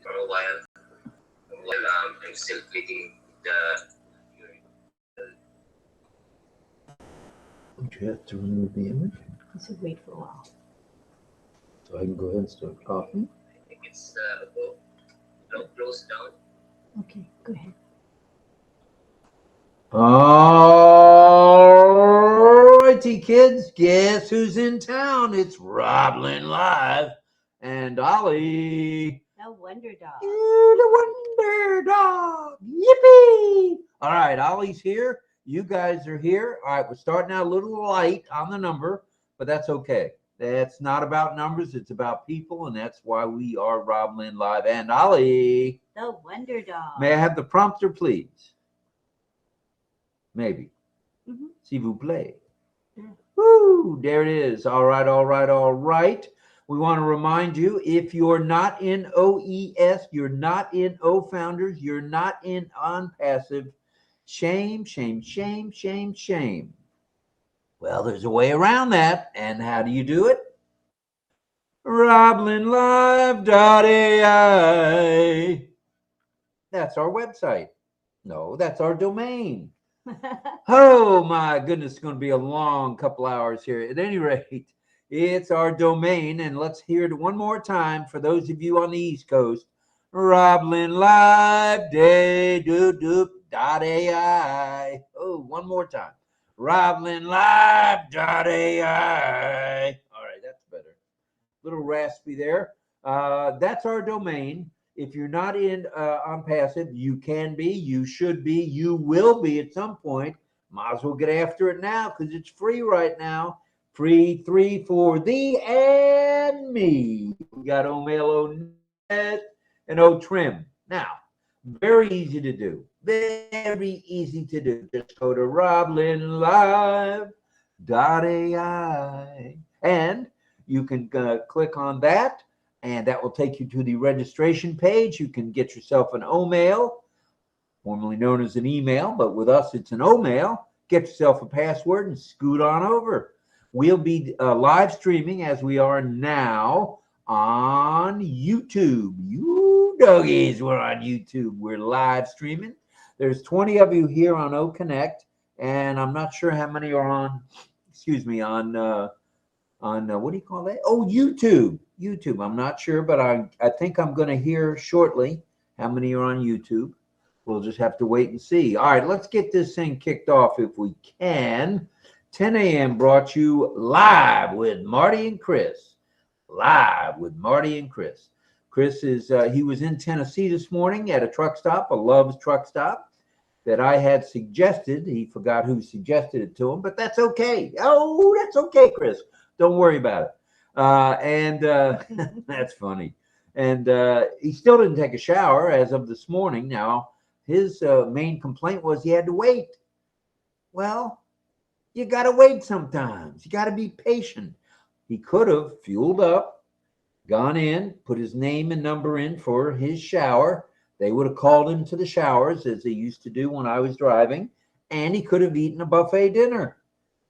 for a while. I'm still clicking the. Would you have to remove the image I said wait for a while. so I can go ahead and start talking? I think it's close down. Okay, go ahead. Alrighty, kids, guess who's in town? It's RobLynnLive and Ollie. The Wonder Dog. You're the Wonder Dog. Yippee! All right, Ollie's here. You guys are here. All right, we're starting out a little light on the number, but that's okay. That's not about numbers. It's about people, and that's why we are RobLynnLive and Ollie. The Wonder Dog. May I have the prompter, please? Maybe. Mhm. S'il vous plaît. Yeah. Woo! There it is. All right, all right, all right. We want to remind you, if you're not in OES, you're not in O-Founders, you're not in ONPASSIVE, shame, shame, shame, shame, shame. Well, there's a way around that. And how do you do it? RobLynnLive.ai. That's our website. No, that's our domain. Oh my goodness, it's going to be a long couple hours here. At any rate, it's our domain, and let's hear it one more time for those of you on the East Coast. RobLynnLive.ai. Oh, one more time. RobLynnLive.ai. All right, that's better. Little raspy there. That's our domain. If you're not in ONPASSIVE, you can be, you should be, you will be at some point. Might as well get after it now because it's free right now. Free 3 for thee and me. We got O'Mail, O'Net, and O'Trim. Now, very easy to do. Very easy to do. Just go to RobLynnLive.ai and you can click on that. And that will take you to the registration page. You can get yourself an O-mail, formerly known as an email, but with us it's an O-mail. Get yourself a password and scoot on over. We'll be live streaming as we are now on YouTube. You doggies, we're on YouTube. We're live streaming. There's 20 of you here on OConnect, and I'm not sure how many are on, on what do you call that? Oh, YouTube. I'm not sure, but I think I'm going to hear shortly how many are on YouTube. We'll just have to wait and see. All right, let's get this thing kicked off if we can. 10 a.m. brought you live with Marty and Chris. Live with Marty and Chris. Chris is, he was in Tennessee this morning at a truck stop, a Love's truck stop that I had suggested. He forgot who suggested it to him, but that's okay. Oh, that's okay, Chris. Don't worry about it. That's funny. And he still didn't take a shower as of this morning. Now, his main complaint was he had to wait. Well, you got to wait sometimes. You got to be patient. He could have fueled up, gone in, put his name and number in for his shower. They would have called him to the showers as they used to do when I was driving. And he could have eaten a buffet dinner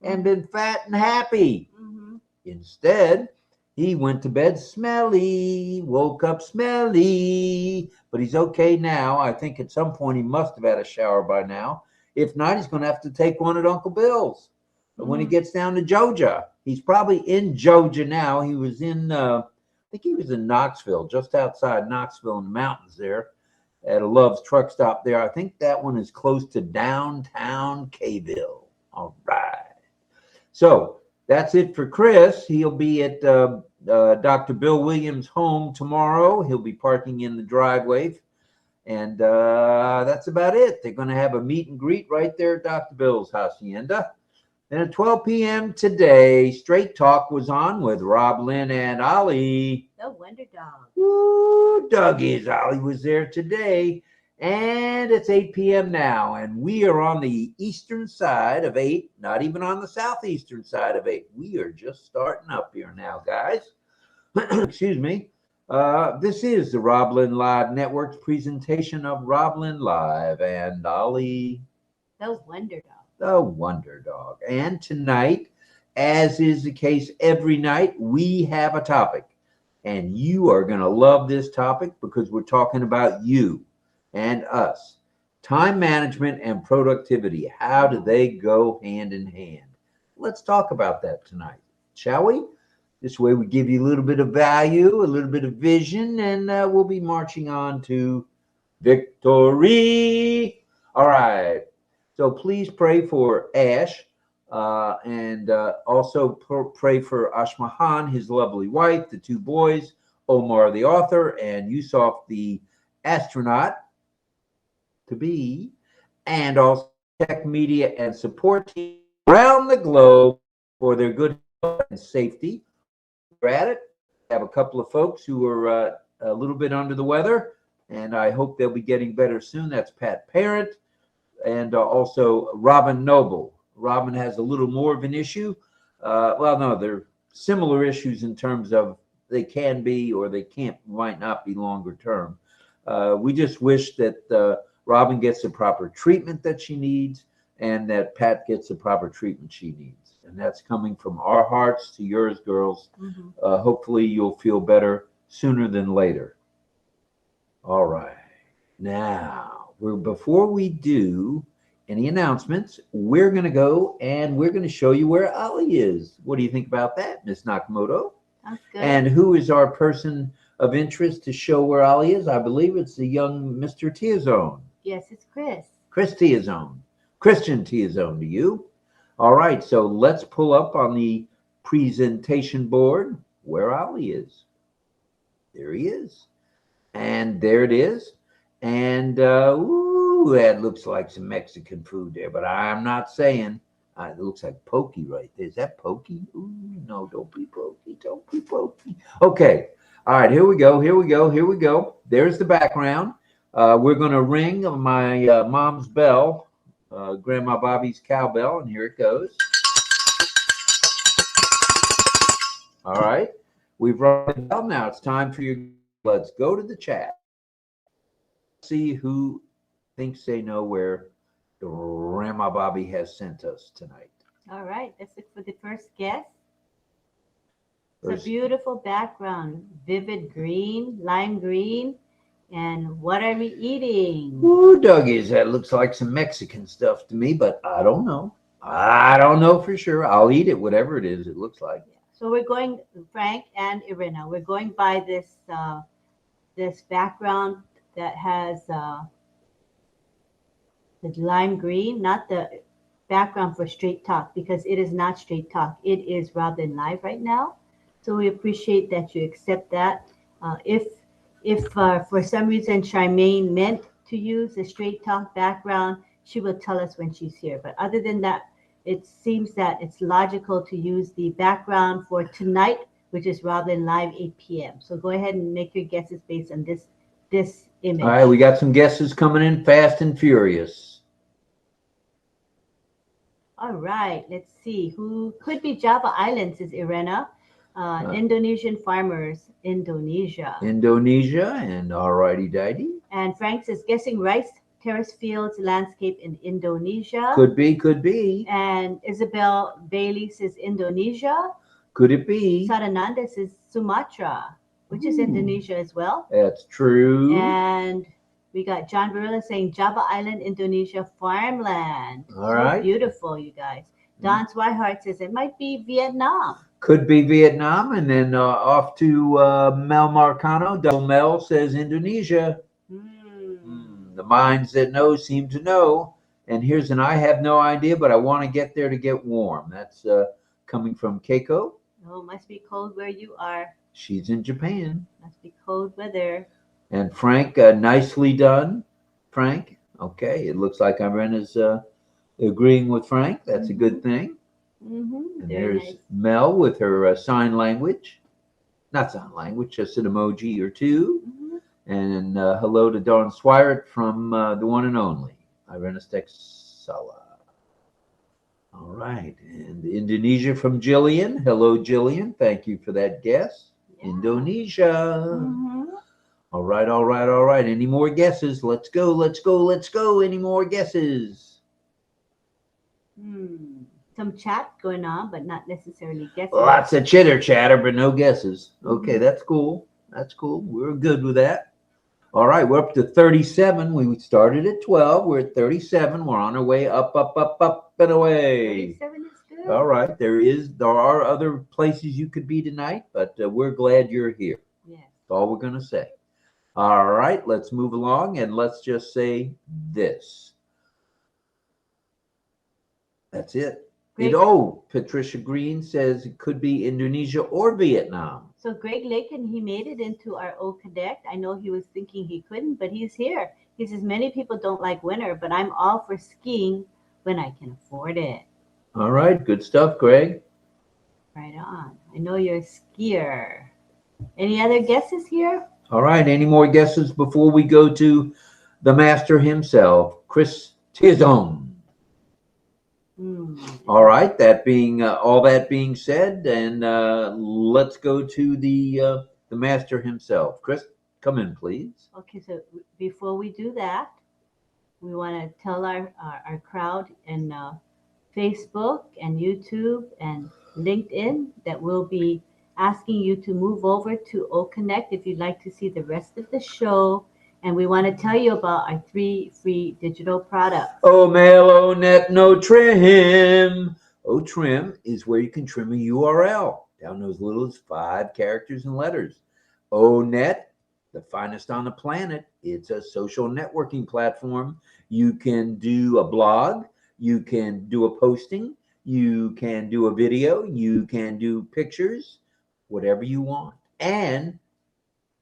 and been fat and happy. Mm-hmm. Instead, he went to bed smelly, woke up smelly, but he's okay now. I think at some point he must have had a shower by now. If not, he's going to have to take one at Uncle Bill's. But when he gets down to Georgia, he's probably in Georgia now. He was in, I think he was in Knoxville, just outside Knoxville in the mountains there at a Love's truck stop there. I think that one is close to downtown Kville. All right. So that's it for Chris. He'll be at Dr. Bill Williams' home tomorrow. He'll be parking in the driveway. And that's about it. They're going to have a meet and greet right there at Dr. Bill's hacienda. And at 12 p.m. today, Straight Talk was on with RobLynn and Ollie. The Wonder Dog. Woo, doggies. Ollie was there today. And it's 8 p.m. now. And we are on the eastern side of 8, not even on the southeastern side of 8. We are just starting up here now, guys. Excuse me. This is the RobLynn Live Network's presentation of RobLynn Live and Ollie. The Wonder Dog. The Wonder Dog. And tonight, as is the case every night, we have a topic. And you are going to love this topic because we're talking about you and us. Time management and productivity. How do they go hand in hand? Let's talk about that tonight, shall we? This way we give you a little bit of value, a little bit of vision, and we'll be marching on to victory. All right. So please pray for Ash and also pray for Ashmahan, his lovely wife, the two boys, Omar, the author, and Yusuf, the astronaut to be, and also tech media and support team around the globe for their good health and safety. We're at it. We have a couple of folks who are a little bit under the weather, and I hope they'll be getting better soon. That's Pat Parent and also Robin Noble. Robin has a little more of an issue. Well, no, they're similar issues in terms of they can be or they can't, might not be longer term. We just wish that Robin gets the proper treatment that she needs and that Pat gets the proper treatment she needs. And that's coming from our hearts to yours, girls. Mhm. Hopefully you'll feel better sooner than later. All right. Now, before we do any announcements, we're going to go and we're going to show you where Ali is. What do you think about that, Miss Nakamoto? That's good. And who is our person of interest to show where Ali is? I believe it's the young Mr. Tiazone. Yes, it's Chris. Chris Tiazone. Christian Tiazone to you. All right, so let's pull up on the presentation board where Ali is. There he is. And there it is. And ooh, that looks like some Mexican food there, but I'm not saying. It looks like pokey right there. Is that pokey? Ooh, no, don't be pokey. Don't be pokey. Okay. All right, here we go. Here we go. Here we go. There's the background. We're going to ring my mom's bell, Grandma Bobby's cowbell, and here it goes. All right. We've rung the bell. Now it's time for your. Let's go to the chat. See who thinks they know where Grandma Bobby has sent us tonight. All right, let's look for the first guest. It's a beautiful background, vivid green, lime green. And what are we eating? Ooh, doggies, that looks like some Mexican stuff to me, but I don't know. I don't know for sure. I'll eat it, whatever it is it looks like. So we're going, Frank and Irina, we're going by this this background that has the lime green, not the background for Straight Talk, because it is not Straight Talk. It is RobLynnLive right now. So we appreciate that you accept that. If for some reason Charmaine meant to use the Straight Talk background, she will tell us when she's here. But other than that, it seems that it's logical to use the background for tonight, which is RobLynnLive 8 p.m. So go ahead and make your guesses based on this image. All right, we got some guesses coming in fast and furious. All right, let's see. Who could be Java Islands is Irena. Indonesian farmers, Indonesia. Indonesia, and all righty dighty. And Frank says guessing rice terrace fields landscape in Indonesia. Could be, could be. And Isabel Bailey says Indonesia. Could it be? Sarananda says Sumatra, which is Indonesia as well. That's true. And we got John Barilla saying Java Island, Indonesia farmland. All right. Beautiful, you guys. Don Swihart says it might be Vietnam. Could be Vietnam. And then off to Mel Marcano. Double Mel says Indonesia. The minds that know seem to know. And here's an I have no idea, but I want to get there to get warm. That's coming from Keiko. Oh, must be cold where you are. She's in Japan. Must be cold weather. And Frank, nicely done, Frank. Okay, it looks like Irena's agreeing with Frank. That's a good thing. And there's nice. Mel with her sign language. Not sign language, just an emoji or two. And hello to Dawn Swirett from the one and only Irena Sala. All right. And Indonesia from Jillian. Hello, Jillian. Thank you for that guess. Yeah. Indonesia. All right, all right, all right. Any more guesses? Let's go, let's go, let's go. Any more guesses? some chat going on, but not necessarily guesses. Lots of chitter chatter, but no guesses. Okay, Mhm. that's cool. That's cool. We're good with that. All right, we're up to 37. We started at 12. We're at 37. We're on our way up, up, up, up, and away. 37 is good. All right, there are other places you could be tonight, but we're glad you're here. Yes. That's all we're going to say. All right, let's move along and let's just say this. That's it. Great. Patricia Green says it could be Indonesia or Vietnam. So Greg Lakin, he made it into our OConnect. I know he was thinking he couldn't, but he's here. He says many people don't like winter, but I'm all for skiing when I can afford it. All right, good stuff, Greg. Right on. I know you're a skier. Any other guesses here? All right, any more guesses before we go to the master himself, Chris Tizon? All right, all that being said, and let's go to the master himself. Chris, come in, please. Okay, so before we do that, we want to tell our crowd and Facebook and YouTube and LinkedIn that we'll be asking you to move over to OConnect if you'd like to see the rest of the show. And we want to tell you about our 3 free digital products. Oh, mail, oh, net, no trim. Oh, trim is where you can trim a URL down to as little as 5 characters and letters. Oh, net, the finest on the planet. It's a social networking platform. You can do a blog. You can do a posting. You can do a video. You can do pictures, whatever you want. And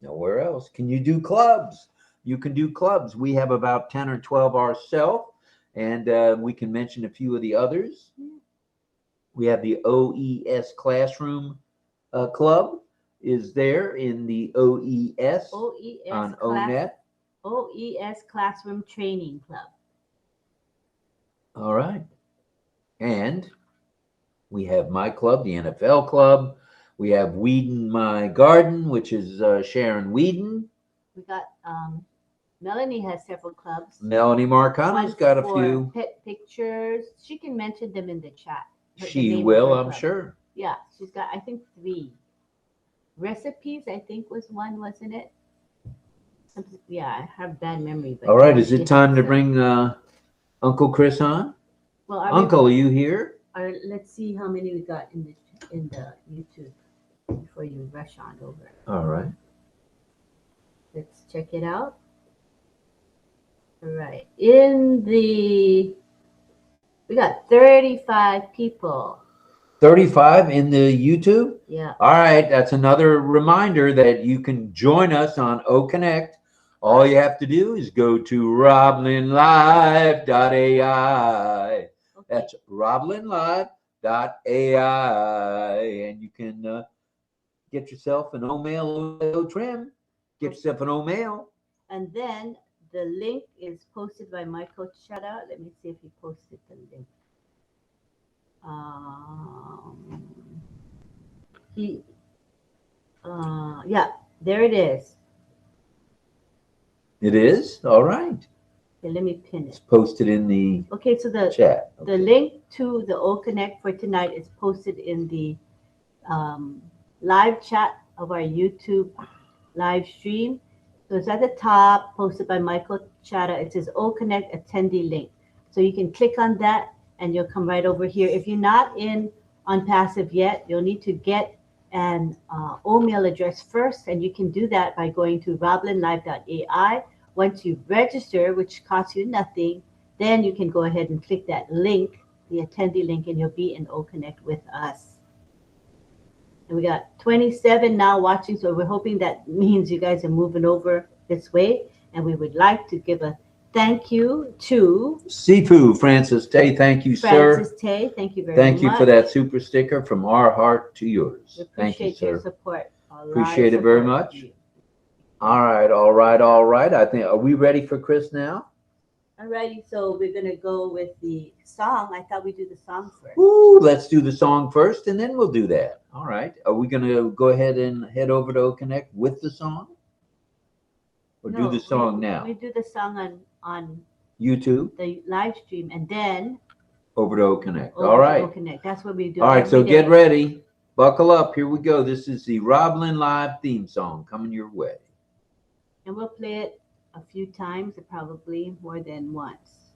nowhere else can you do clubs. You can do clubs. We have about 10 or 12 ourselves, and we can mention a few of the others. We have the OES Classroom Club is there in the OES on ONET. OES Classroom Training Club. All right. And we have my club, the NFL Club. We have Weeden My Garden, which is Sharon Weeden. We got Melanie has several clubs. Melanie Marcano's got a few. Pet pictures. She can mention them in the chat. She will, I'm sure. Yeah, she's got, I think, 3. Recipes, I think, was one, wasn't it? Yeah, I have bad memory. But all right, is it time to bring Uncle Chris on? Well, Uncle, are you here? Let's see how many we got in the YouTube before you rush on over. All right. Let's check it out. All right. We got 35 people. 35 in the YouTube? Yeah. All right. That's another reminder that you can join us on OConnect. All you have to do is go to RobLynnLive.ai. Okay. That's RobLynnLive.ai. And you can get yourself an O-mail trim. Get yourself an O-mail. And then the link is posted by Michael Chada. Let me see if he posted the link. Yeah, there it is. It is? All right. Okay, let me pin it. It's posted in the chat. Okay. The link to the OConnect for tonight is posted in the live chat of our YouTube live stream. So it's at the top, posted by Michael Chada. It says OConnect attendee link. So you can click on that and you'll come right over here. If you're not in ONPASSIVE yet, you'll need to get an email address first, and you can do that by going to RobLynnLive.ai. Once you register, which costs you nothing, then you can go ahead and click that link, the attendee link, and you'll be in OConnect with us. And we got 27 now watching, so we're hoping that means you guys are moving over this way. And we would like to give a thank you to Sifu Francis Tay. Thank you, sir. Francis Tay, thank you very much. Thank you for that super sticker from our heart to yours. We Thank you, appreciate sir. your support. Appreciate it very much. All right. I think, are we ready for Chris now? All righty, so we're going to go with the song. I thought we'd do the song first. Ooh, let's do the song first, and then we'll do that. All right. Are we going to go ahead and head over to OConnect with the song? Or do the song now? We do the song on YouTube? the live stream, and then Over to OConnect. over All to right. OConnect. That's what we do. All right. So every get day. ready. Buckle up. Here we go. This is the RobLynnLive theme song coming your way. And we'll play it a few times, probably more than once.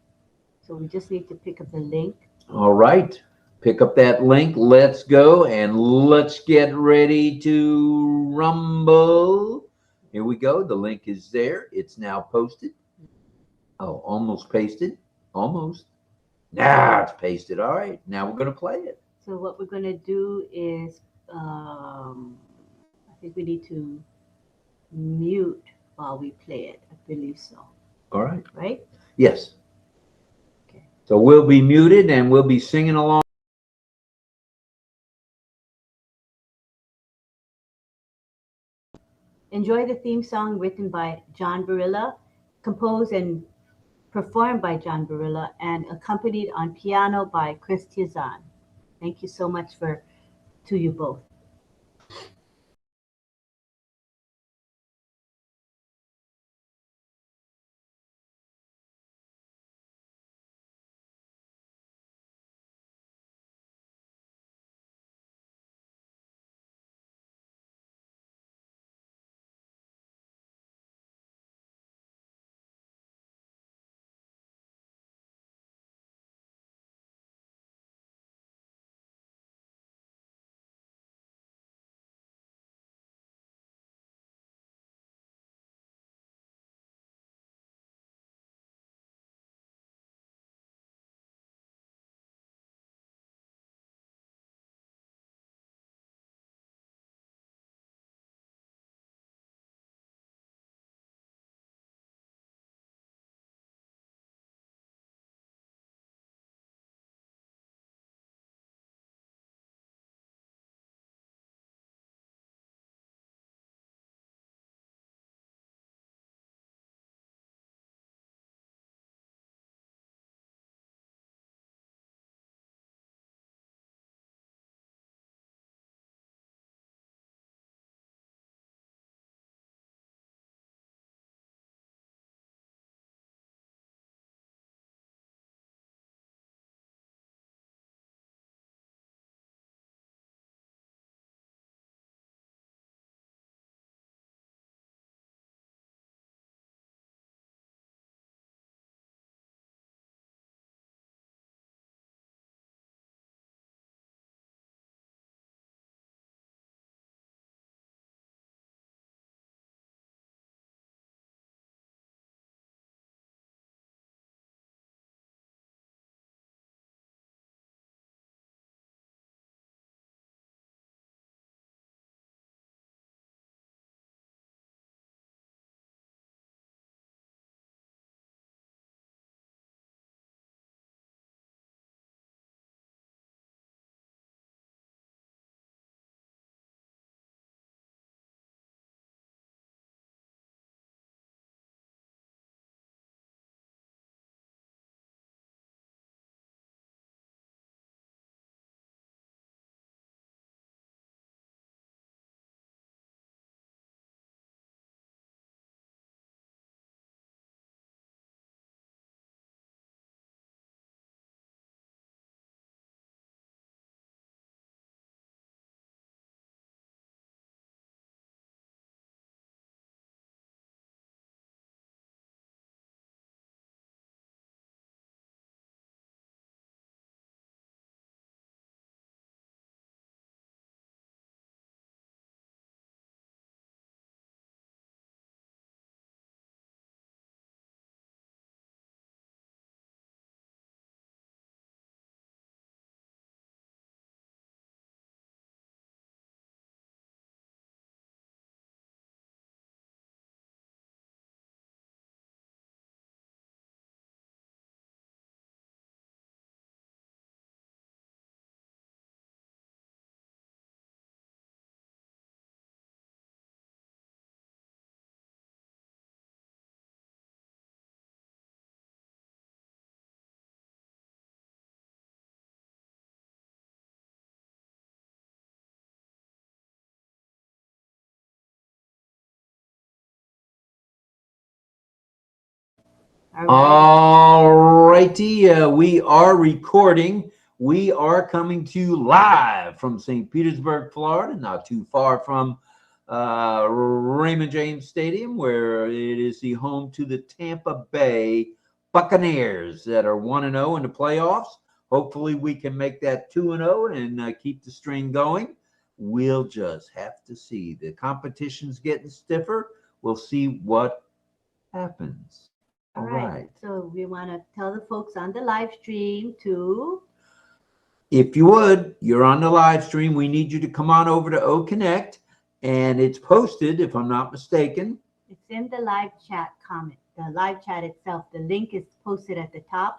So we just need to pick up the link. All right. Pick up that link. Let's go and let's get ready to rumble. Here we go. The link is there. It's now posted. Oh, almost pasted. Almost. Now it's pasted. All right. Now we're going to play it. So what we're going to do is, I think we need to mute while we play it. I believe so. All right. Right? Yes. Okay. So we'll be muted and we'll be singing along. Enjoy the theme song written by John Barilla, composed and performed by John Barilla, and accompanied on piano by Chris Tiazan. Thank you so much to you both. All righty, we are recording. We are coming to you live from St. Petersburg, Florida, not too far from Raymond James Stadium, where it is the home to the Tampa Bay Buccaneers that are 1-0 in the playoffs. Hopefully, we can make that 2-0 and keep the string going. We'll just have to see. The competition's getting stiffer. We'll see what happens. All right. So we want to tell the folks on the live stream to. If you would, you're on the live stream. We need you to come on over to OConnect, and it's posted, if I'm not mistaken. It's in the live chat comment, the live chat itself. The link is posted at the top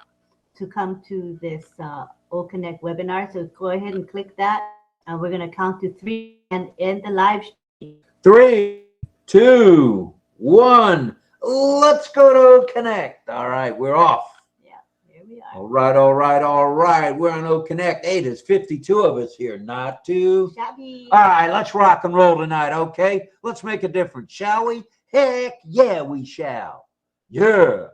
to come to this OConnect webinar. So go ahead and click that. And we're going to count to 3 and end the live stream. 3, 2, 1. Let's go to OConnect. All right, we're off. Yeah, here we are. All right, all right, all right. We're on OConnect. Hey, there's 52 of us here, not too shabby. All right, let's rock and roll tonight, okay? Let's make a difference, shall we? Heck yeah, we shall. Yeah.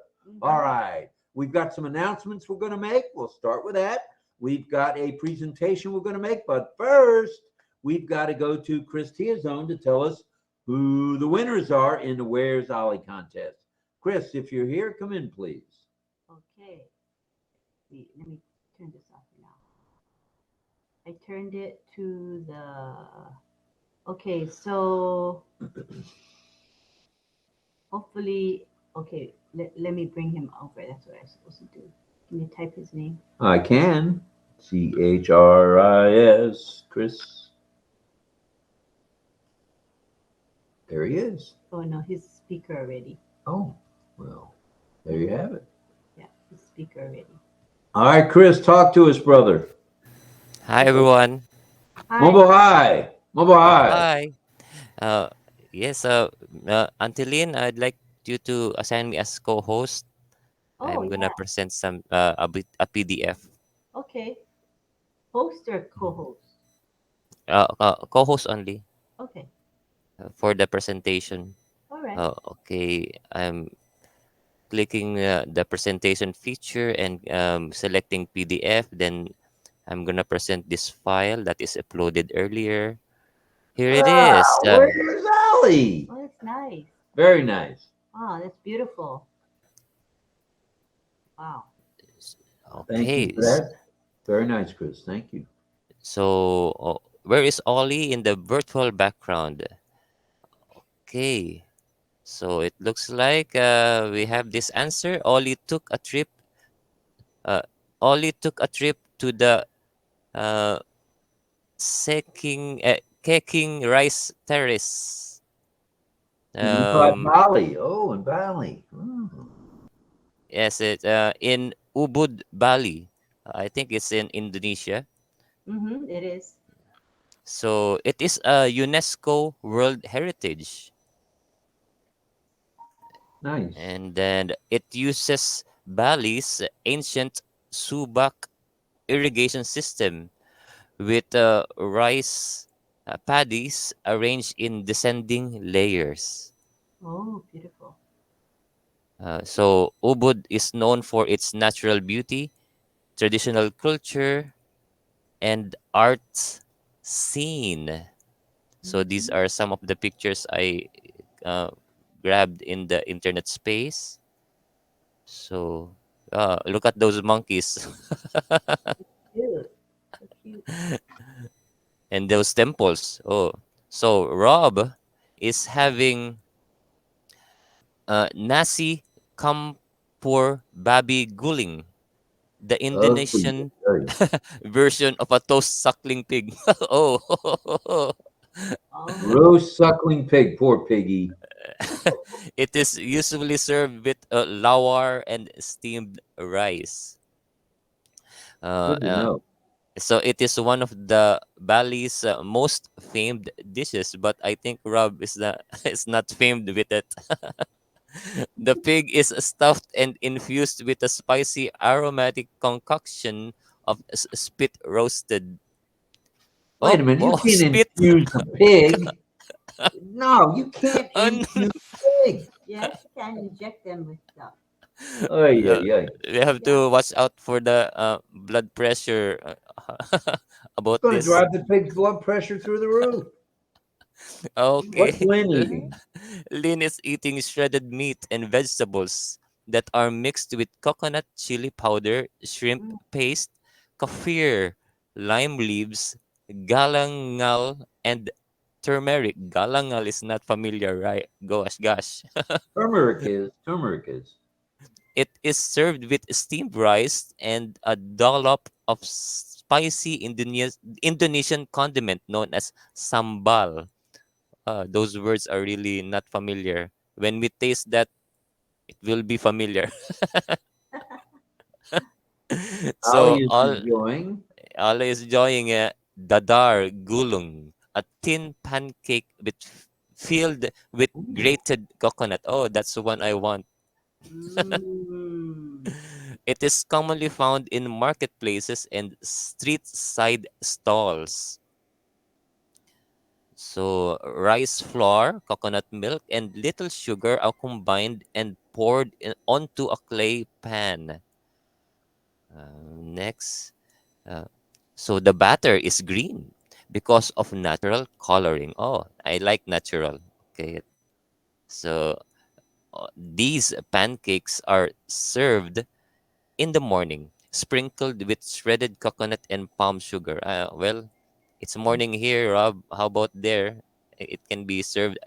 All right. We've got some announcements we're going to make. We'll start with that. We've got a presentation we're going to make, but first, we've got to go to Chris Tiazone to tell us who the winners are in the Where's Ollie contest. Chris, if you're here, come in, please. Okay. Let me turn this off now. I turned it to the. Okay, so hopefully, okay, let me bring him over. That's what I'm supposed to do. Can you type his name? I can. CHRIS, Chris. There he is. Oh, no, he's speaker already. Oh, well, there you have it. Yeah, he's speaker already. All right, Chris, talk to us, brother. Hi, everyone. Hi. Mabuhay. Mabuhay. Hi. Yes, Auntie Lynn, I'd like you to assign me as co-host. Oh, I'm gonna yeah. present some a PDF. Okay. Host or co-host? Co-host only Okay. for the presentation. All right. Okay, I'm clicking the presentation feature and selecting PDF. Then I'm gonna present this file that is uploaded earlier. Here it is. Where's Ollie? Oh, that's nice. Very nice. Oh, that's beautiful. Wow. Thank you Okay. for that. Very nice, Chris. Thank you. So, where is Ollie in the virtual background? Okay. So it looks like we have this answer. Ollie took a trip. Ollie took a trip to the uh, Keking Rice Terrace. In Bali. Oh, in Bali. Oh. Yes, it in Ubud, Bali. I think it's in Indonesia. Mm-hmm, it is. So it is a UNESCO World Heritage. Nice. And then it uses Bali's ancient subak irrigation system with rice paddies arranged in descending layers. Oh, beautiful. So Ubud is known for its natural beauty, traditional culture, and art scene. So these are some of the pictures I grabbed in the internet space. So look at those monkeys. Cute. So cute. And those temples. Oh, so Rob is having nasi campur babi guling, the please. Indonesian version of a toast suckling pig. Oh, Oh. Roast suckling pig. Poor piggy. it is usually served with lawar and steamed rice. Good to know. So it is one of the Bali's most famed dishes, but I think Rob is not is not famed with it. The pig is stuffed and infused with a spicy aromatic concoction of spit roasted. Wait Oh, a minute. You oh, can't spit! infuse a pig. No, you can't infuse a pig. Yes, you can inject them with stuff. Oh yeah, Uh, yeah. we have Yeah. to watch out for the blood pressure It's about going to this. drive the pig's blood pressure through the roof. What's Okay. Lynn eating? Lynn is eating shredded meat and vegetables that are mixed with coconut chili powder, shrimp Mm. paste, kaffir, lime leaves, galangal, and turmeric. Galangal is not familiar, right? Gosh, gosh. Turmeric is. Turmeric is. It is served with steamed rice and a dollop of spicy Indonesian condiment known as sambal. Those words are really not familiar. When we taste that, it will be familiar. So Ali is enjoying. all is enjoying dadar gulung, a thin pancake filled with Ooh. grated coconut. Oh, that's the one I want. Mm. It is commonly found in marketplaces and street side stalls. So, rice flour, coconut milk, and little sugar are combined and poured onto a clay pan. Next, uh, so the batter is green because of natural coloring. Oh, I like natural. Okay, so these pancakes are served in the morning, sprinkled with shredded coconut and palm sugar. Well, it's morning here, Rob. How about there? It can be served.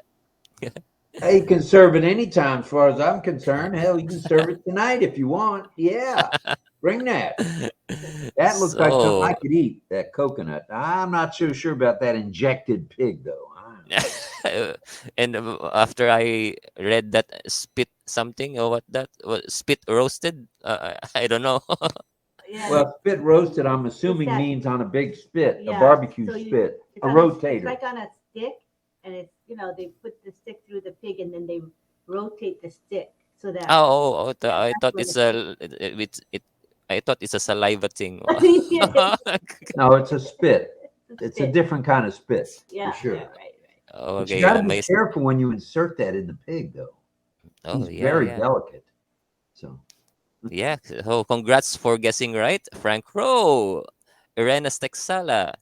Hey, you can serve it anytime, as far as I'm concerned. Hell, you can serve it tonight if you want. Yeah, bring that. That looks like something I So, could eat. That coconut. I'm not so sure about that injected pig, though. and after I read that spit something or what spit roasted, I don't know. Yeah. Well, spit roasted, I'm It's assuming that. means on a big spit, a Yeah. barbecue So spit, it's a on a, it's rotator. like on a stick, and it's they put the stick through the pig, and then they rotate the stick so that yeah, I that's thought where the it's a pig. I thought it's a saliva thing. Yeah, No, it's a spit. it's a It's a spit. different kind of spit, for Yeah, yeah, sure. right, right. But you Okay, got to be my careful when you insert that in the pig, though. oh He's yeah, very yeah. delicate. So, Yeah. So congrats for guessing right. Frank Rowe, Irena Stexala,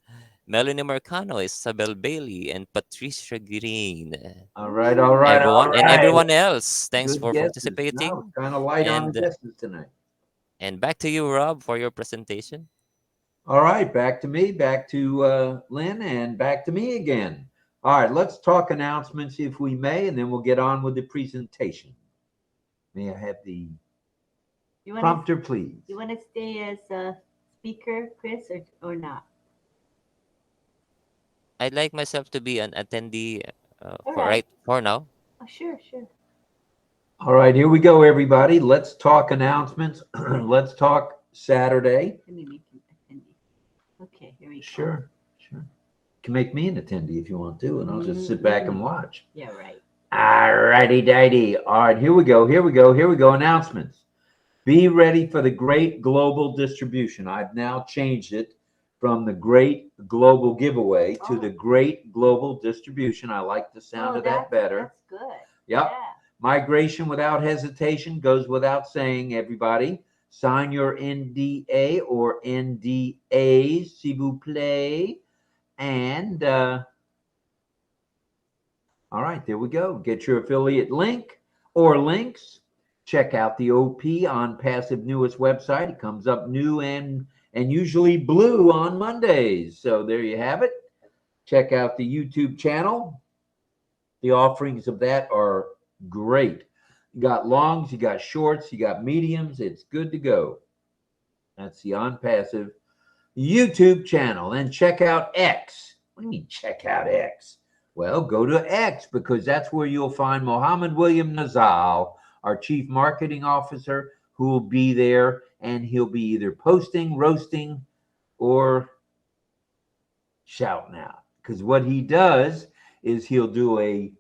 Melanie Marcano, Isabel Bailey, and Patricia Green. all right, all right, Woo. all Everyone and right. everyone else, thanks Good for guesses. Now participating. it's kind of light on the And guesses tonight. back to you, Rob, for your presentation. All right, back to me, back to Lynn, and back to me again. All right, let's talk announcements if we may, and then we'll get on with the presentation. May I have the You want to prompter, please? you want to stay as a speaker, Chris, or not? I'd like myself to be an attendee All for right. right for now. Oh, sure, sure. All right, here we go, everybody. Let's talk announcements. Let's talk Saturday. Let me make you attendee. Okay, here we go. Sure, sure. You can make me an attendee if you want to, and I'll just sit back and watch. Yeah, right. All righty, dighty. All right, here we go. Here we go. Here we go. Announcements. Be ready for the great global distribution. I've now changed it from the great global giveaway to the great global distribution. I like the sound of that better. That's good. Yep. Yeah. Migration without hesitation goes without saying, everybody. Sign your NDA or NDAs, s'il vous plaît. And all right, there we go. Get your affiliate link or links. Check out the OP on Passive Newest website. It comes up new and usually blue on Mondays. So there you have it. Check out the YouTube channel. The offerings of that are great. You got longs, you got shorts, you got mediums. It's good to go. That's the On Passive YouTube channel. And check out X. What do you mean check out X? Well, go to X because that's where you'll find Mohammed William Nazal, our Chief Marketing Officer, who will be there, and he'll be either posting, roasting, or shouting out. Because what he does is he'll do a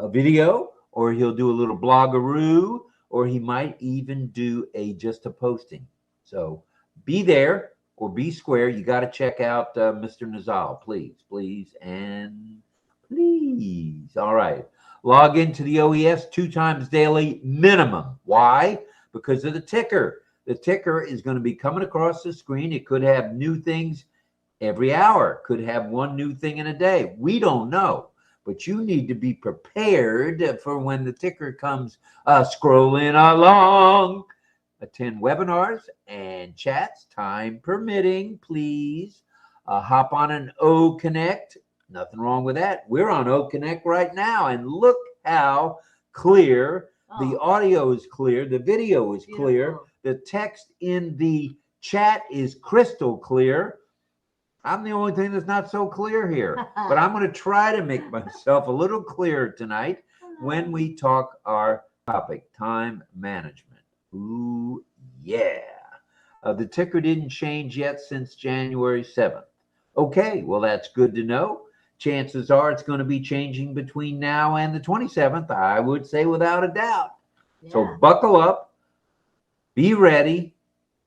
video, or he'll do a little blogaroo, or he might even do just a posting. So be there or be square. You got to check out Mr. Nazal, please, please, and please. All right. Log into the OES 2 times daily minimum. Why? because of the ticker. The ticker is going to be coming across the screen. It could have new things every hour, could have one new thing in a day. We don't know, but you need to be prepared for when the ticker comes scrolling along. Attend webinars and chats, time permitting, please. Hop on an OConnect. Nothing wrong with that. We're on OConnect right now, and look how clear. The audio is clear. The video is clear. The text in the chat is crystal clear. I'm the only thing that's not so clear here, but I'm going to try to make myself a little clearer tonight when we talk our topic, time management. Ooh, yeah. The ticker didn't change yet since January 7th. Okay, well, that's good to know. Chances are it's going to be changing between now and the 27th, I would say without a doubt. Yeah. So buckle up, be ready,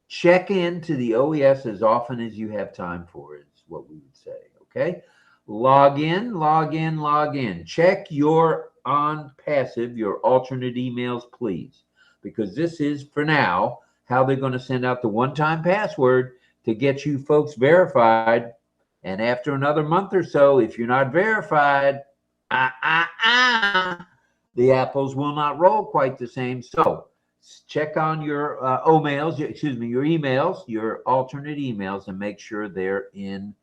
check in to the OES as often as you have time for it, is what we would say, okay? Log in, log in, log in. Check your ONPASSIVE, your alternate emails, please, because this is, for now, how they're going to send out the one-time password to get you folks verified. And after another month or so, if you're not verified, the apples will not roll quite the same. So check on your your emails, your alternate emails, and make sure they're in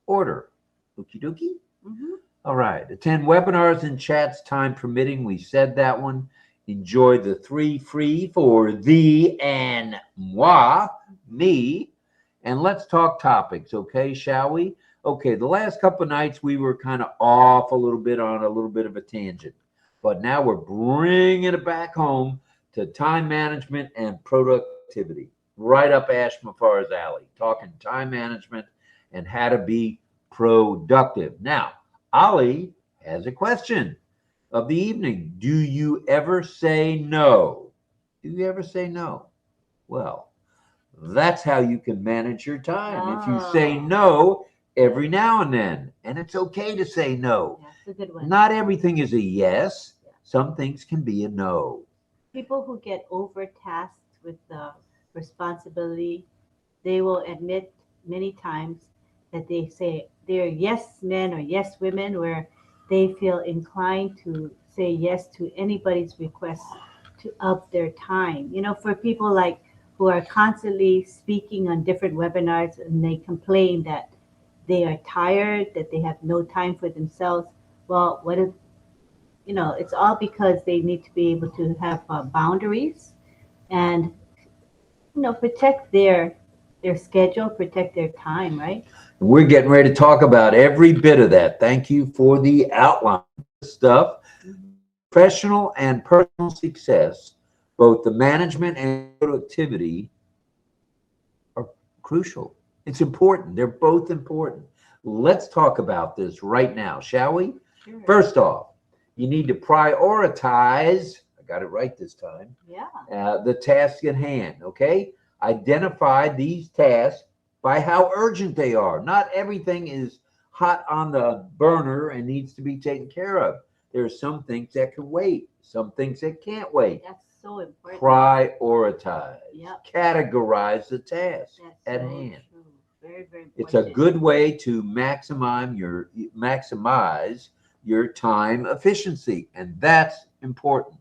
order. Okie dokie? Mm-hmm. All right. Attend webinars and chats, time permitting. We said that one. Enjoy the 3 free for thee and moi, me. And let's talk topics, okay, shall we? Okay, the last couple of nights we were kind of off a little bit on a little bit of a tangent. But now we're bringing it back home to time management and productivity. Right up Ash Mafar's alley, talking time management and how to be productive. Now, Ali has a question of the evening. Do you ever say no? Do you ever say no? Well, that's how you can manage your time. If you say no every now and then, and it's okay to say no. That's a good one. Not everything is a yes. Some things can be a no. People who get overtasked with the responsibility, they will admit many times that they say they're yes men or yes women, where they feel inclined to say yes to anybody's request of their time. You know, for people like who are constantly speaking on different webinars, and they complain that they are tired, that they have no time for themselves. Well, what if, you know, it's all because they need to be able to have boundaries and, you know, protect their schedule, protect their time, right? We're getting ready to talk about every bit of that. Thank you for the outline stuff. Mm-hmm. Professional and personal success, both the management and productivity, are crucial. It's important. They're both important. Let's talk about this right now, shall we? Sure. First off, you need to prioritize. I got it right this time. Yeah. The task at hand, okay? Identify these tasks by how urgent they are. Not everything is hot on the burner and needs to be taken care of. There are some things that can wait, some things that can't wait. That's so important. Prioritize. Yep. Categorize the task at hand. True. Very, very important. It's a good way to maximize your time efficiency, and that's important.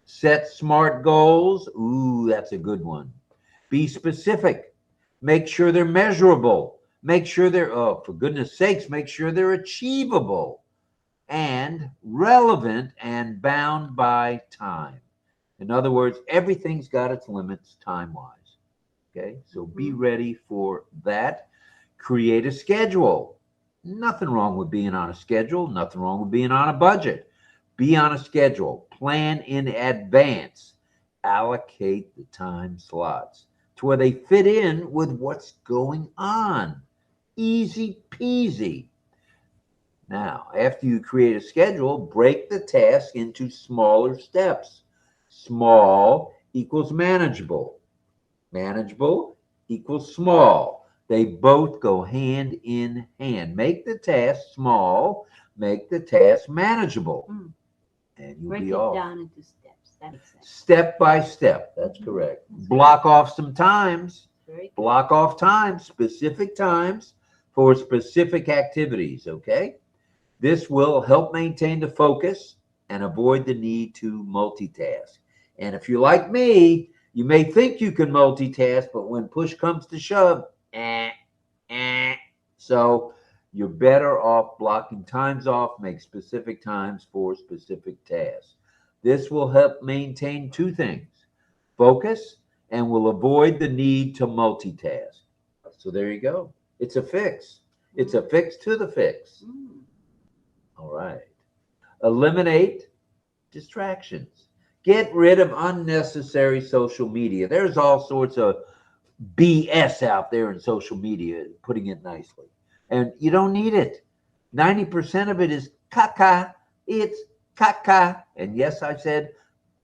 Set SMART goals. Ooh, that's a good one. Be specific. Make sure they're measurable. Make sure they're, for goodness sakes, make sure they're achievable and relevant and bound by time. In other words, everything's got its limits time-wise. Okay, so be ready for that. Create a schedule. Nothing wrong with being on a schedule. Nothing wrong with being on a budget. Be on a schedule. Plan in advance. Allocate the time slots to where they fit in with what's going on. Easy peasy. Now, after you create a schedule, break the task into smaller steps. Small equals manageable. Manageable equals small. They both go hand in hand. Make the task small, make the task manageable. and you'll Break be it off. down into steps. That makes sense. Step by step. That's Mhm. correct. That's Block off some times. Very good. Block off times, specific times for specific activities, okay? This will help maintain the focus and avoid the need to multitask. And if you're like me, you may think you can multitask, but when push comes to shove, eh, eh. So you're better off blocking times off, make specific times for specific tasks. This will help maintain two things: focus and will avoid the need to multitask. So there you go. It's a fix. It's a fix to the fix. Mm. All right. Eliminate distractions. Get rid of unnecessary social media. There's all sorts of BS out there in social media, putting it nicely. And you don't need it. 90% of it is caca. It's caca. And yes, I said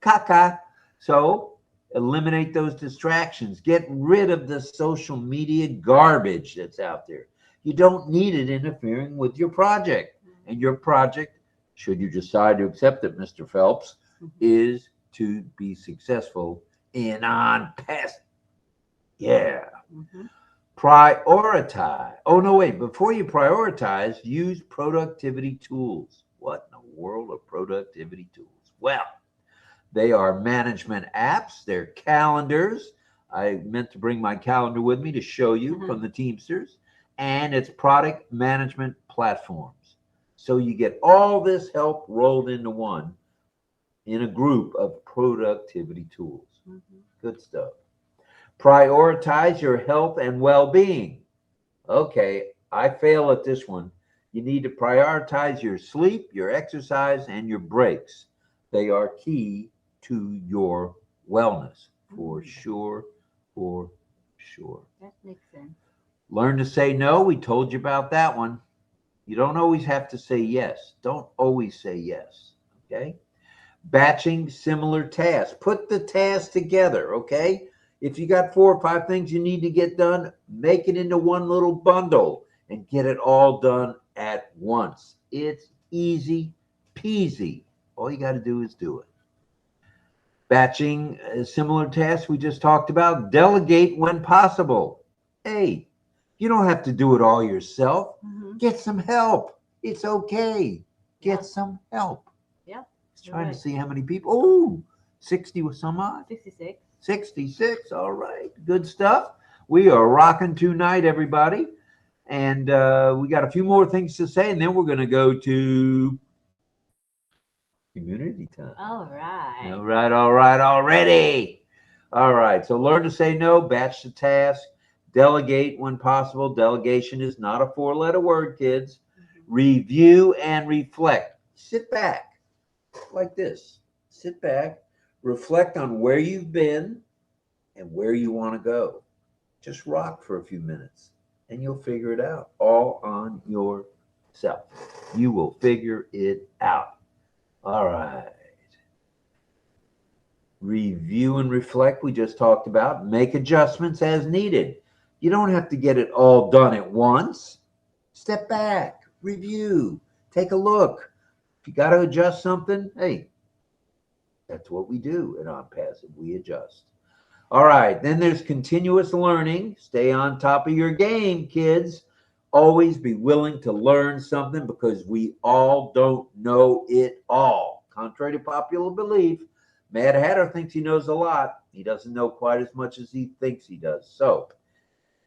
caca. So eliminate those distractions. Get rid of the social media garbage that's out there. You don't need it interfering with your project. And your project, should you decide to accept it, Mr. Phelps, is to be successful in ONPASSIVE. Yeah. Mhm. Prioritize. Oh, no, wait. Before you prioritize, use productivity tools. What in the world are productivity tools? Well, they are management apps, they're calendars. I meant to bring my calendar with me to show you from the Teamsters, and it's product management platforms. So you get all this help rolled into one in a group of productivity tools. Mhm. Good stuff. Prioritize your health and well-being. Okay, I fail at this one. You need to prioritize your sleep, your exercise, and your breaks. They are key to your wellness, for sure, for sure. That makes sense. Learn to say no. We told you about that one. You don't always have to say yes. Don't always say yes. Okay. Batching similar tasks. Put the tasks together. Okay. If you got 4 or 5 things you need to get done, make it into one little bundle and get it all done at once. It's easy peasy. All you got to do is do it. Batching similar tasks we just talked about. Delegate when possible. Hey, you don't have to do it all yourself. Mhm. Get some help. It's okay. Get Yeah. some help. Yeah. Just You're trying right. to see how many people. Oh, 60 with some odd. 66. 66. All right. Good stuff. We are rocking tonight, everybody. And we got a few more things to say, and then we're going to go to community time. All right. All right, all right, already. All right, so learn to say no, batch the task, delegate when possible. Delegation is not a 4-letter word, kids. Review and reflect. Sit back like this. Sit back, reflect on where you've been and where you want to go. Just rock for a few minutes and you'll figure it out all on yourself. You will figure it out. All right. Review and reflect, we just talked about. Make adjustments as needed. You don't have to get it all done at once. Step back, review, take a look. If you got to adjust something, hey, that's what we do at OnPassive. We adjust. All right, then there's continuous learning. Stay on top of your game, kids. Always be willing to learn something because we all don't know it all. Contrary to popular belief, Mad Hatter thinks he knows a lot. He doesn't know quite as much as he thinks he does. So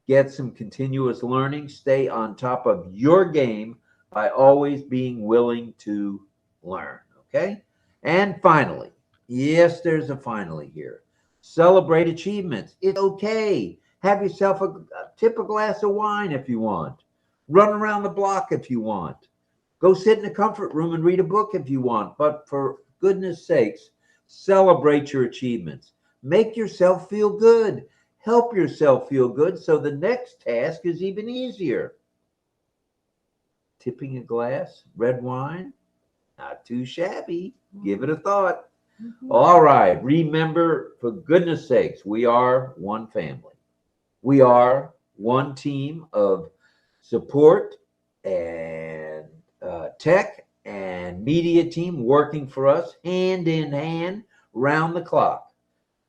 get some continuous learning. Stay on top of your game by always being willing to learn. Okay? And finally, yes, there's a finally here. Celebrate achievements. It's okay. Have yourself tip a glass of wine if you want. Run around the block if you want. Go sit in a comfort room and read a book if you want. But for goodness sakes, celebrate your achievements. Make yourself feel good. Help yourself feel good so the next task is even easier. Tipping a glass, red wine, not too shabby. Give it a thought. All right. Remember, for goodness sakes, we are one family. We are one team of support and tech and media team working for us hand in hand round the clock.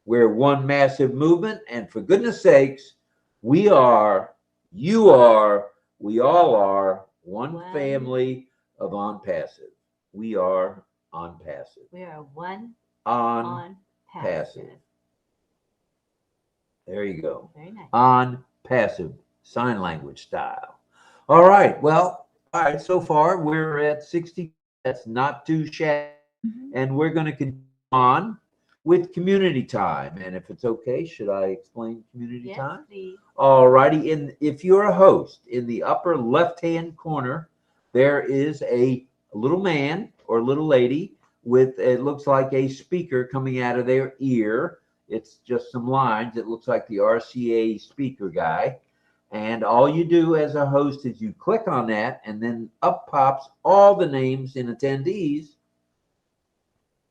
We're one massive movement, and for goodness sakes, we are, you are, we all are one family of ONPASSIVE. We are ONPASSIVE. We are one ONPASSIVE. passive. There you go. Very nice. ONPASSIVE, sign language style. All right. Well, all right. So far, we're at 60. That's not too shabby. And we're going to continue on with community time. And if it's okay, should I explain community time? Please. All righty. If you're a host, in the upper left-hand corner, there is a little man or little lady with, it looks like a speaker coming out of their ear. It's just some lines. It looks like the RCA speaker guy. And all you do as a host is you click on that, and then up pops all the names in attendees.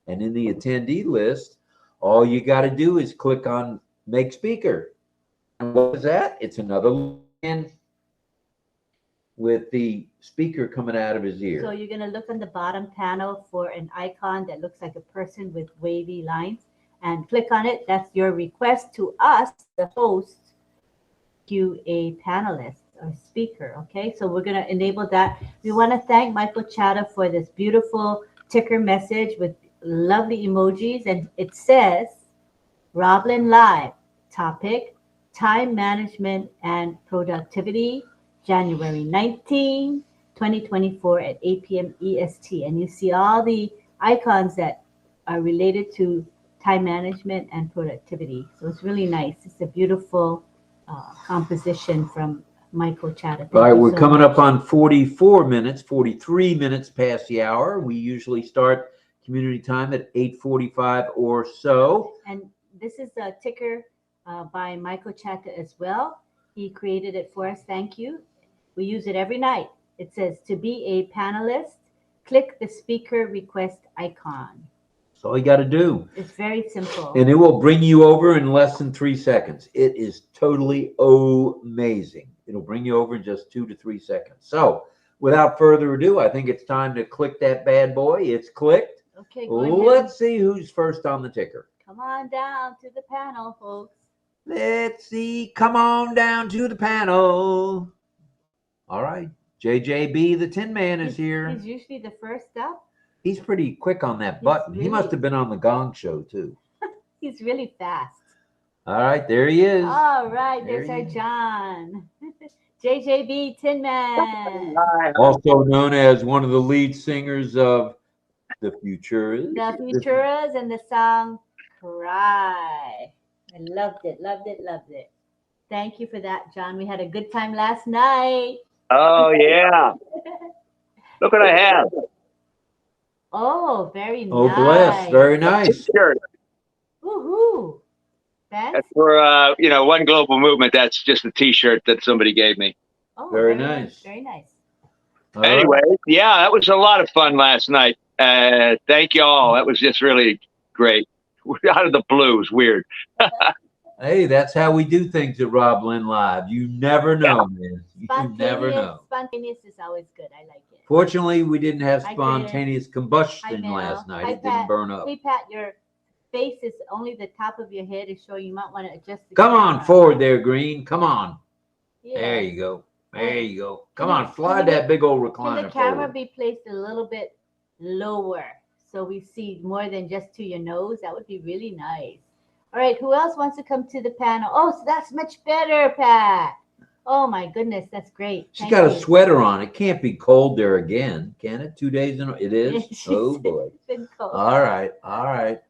And in the attendee list, all you got to do is click on Make Speaker. And what is that? It's another line with the speaker coming out of his ear. So you're going to look on the bottom panel for an icon that looks like a person with wavy lines, and click on it. That's your request to us, the host, you a panelist or speaker. Okay, so we're going to enable that. We want to thank Michael Chatta for this beautiful ticker message with lovely emojis, and it says RobLynnLive, topic time management and productivity, January 19, 2024 at 8 p.m. EST. And you see all the icons that are related to time management and productivity. So it's really nice. It's a beautiful composition from Michael Chatta. All right, we're coming up on 44 minutes, 43 minutes past the hour. We usually start community time at 8:45 or so. And this is a ticker by Michael Chatta as well. He created it for us. Thank you. We use it every night. It says, to be a panelist, click the speaker request icon. That's all you got to do. It's very simple. And it will bring you over in less than 3 seconds. It is totally amazing. It'll bring you over in just 2 to 3 seconds. So without further ado, I think it's time to click that bad boy. It's clicked. Okay, let's see who's first on the ticker. Come on down to the panel, folks. Let's see. Come on down to the panel. All right. JJB, the Tin Man, is here. He's usually the first up. He's pretty quick on that button. He must have been on the Gong Show, too. He's really fast. All right. There he is. All right. There's our John. JJB, Tin Man. Also known as one of the lead singers of The Futuras. The Futuras and the song Cry. I loved it, loved it, loved it. Thank you for that, John. We had a good time last night. Oh, yeah. Look what I have. Oh, very nice. Oh, bless. Very nice. T-shirt. Woohoo. Ben? That's for, One Global Movement. That's just a T-shirt that somebody gave me. Oh, very nice. Very nice. All Anyway, right. yeah, that was a lot of fun last night. Thank you all. That was just really great. Out of the blue. It was weird. Hey, that's how we do things at RobLynnLive. You never know, man. You never know. Spontaneous is always good. I like it. Fortunately, we didn't have Hi, spontaneous Hi, combustion Mel. last night. Hi, It didn't Pat. burn up. Hey, Pat, your face is only the top of your head is showing. You might want to adjust the Come on camera. forward there, Green. Come on. Yeah. There you go. There you go. Come Can on, you- slide can you that big old Can recliner the camera forward. be placed a little bit lower so we see more than just to your nose? That would be really nice. All right, who else wants to come to the panel? Oh, so that's much better, Pat. Oh my goodness, that's great. She's Thank got a you. sweater on. It can't be cold there again, can it? 2 days in a row. It is? She's Oh, boy. been cold. All right. All right.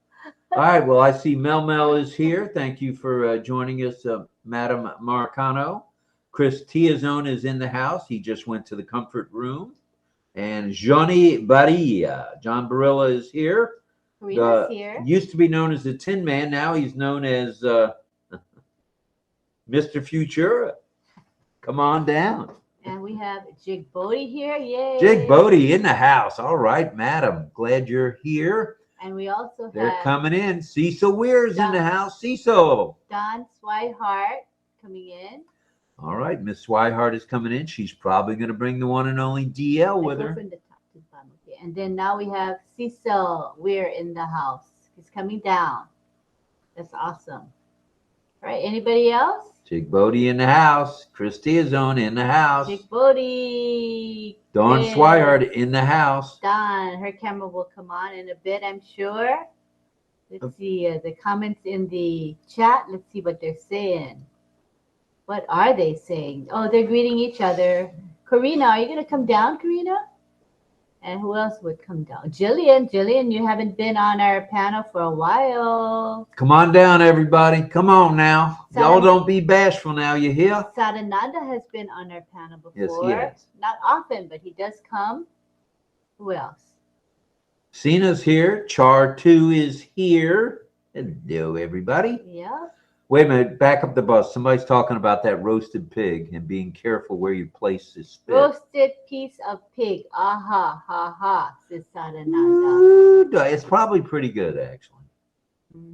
All right. Well, I see Mel is here. Thank you for joining us, Madam Marcano. Chris Tiazone is in the house. He just went to the comfort room. And Johnny Barilla, John Barilla is here. Karina's here. Used to be known as the Tin Man. Now he's known as Mr. Futura. Come on down. And we have Jig Bodie here. Yay. Jig Bodie in the house. All right, madam. Glad you're here. And we also They're have coming in. Cecil Weir's in the house. Cecil. Don Swihart coming in. All right, Miss Swihart is coming in. She's probably going to bring the one and only DL with I go her. from the top to the bottom. Okay. And then now we have Cecil. We're in the house. He's coming down. That's awesome. All right. Anybody else? Chick Bodie in the house. Christy is on in the house. Chick Bodie. Dawn Yes. Swihart in the house. Dawn. Her camera will come on in a bit, I'm sure. Let's see the comments in the chat. Let's see what they're saying. What are they saying? Oh, they're greeting each other. Karina, are you going to come down, Karina? And who else would come down? Jillian. Jillian, you haven't been on our panel for a while. Come on down, everybody. Come on now. Y'all don't be bashful now. You hear? Sadananda has been on our panel before. Yes, he has. Not often, but he does come. Who else? Cena's here. Char 2 is here. Hello, everybody. Yeah. Wait a minute. Back up the bus. Somebody's talking about that roasted pig and being careful where you place the spit. Roasted piece of pig. Aha, ha, ha, says Sadananda. Ooh, it's probably pretty good, actually.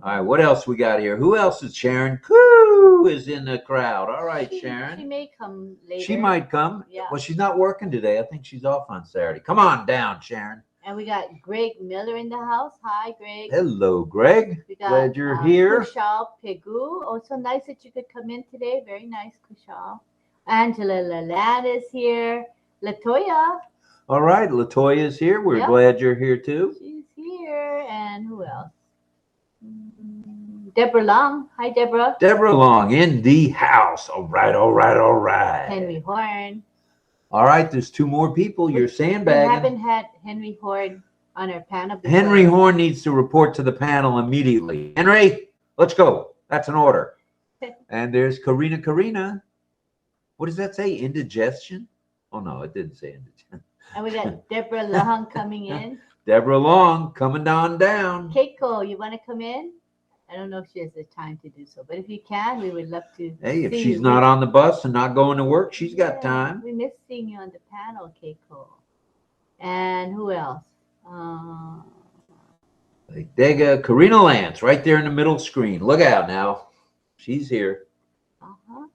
All right, what else we got here? Who else is Sharon? Coo is in the crowd. All right, Sharon. She may come later. She might come. Yeah. Well, she's not working today. I think she's off on Saturday. Come on down, Sharon. And we got Greg Miller in the house. Hi, Greg. Hello, Greg. We got, Glad you're here. Kushal Pegu. Oh, so nice that you could come in today. Very nice, Kushal. Angela Lalande is here. Latoya. All right, Latoya's here. We're Yep. glad you're here too. She's here. And who else? Deborah Long. Hi, Deborah. Deborah Long in the house. All right, all right, all right. Henry Horn. All right, there's 2 more people. You're We sandbagging. haven't had Henry Horn on our panel before. Henry Horn needs to report to the panel immediately. Henry, let's go. That's an order. And there's Karina. Karina. What does that say? Indigestion? Oh, no, it didn't say indigestion. And we got Deborah Long coming in. Deborah Long coming on down. Keiko, you want to come in? I don't know if she has the time to do so, but if you can, we would love to. Hey, if see she's you. not on the bus and not going to work, she's got time. We miss seeing you on the panel, Keiko. And who else? Like Dega, Karina Lance, right there in the middle screen. Look out now. She's here. Uh-huh.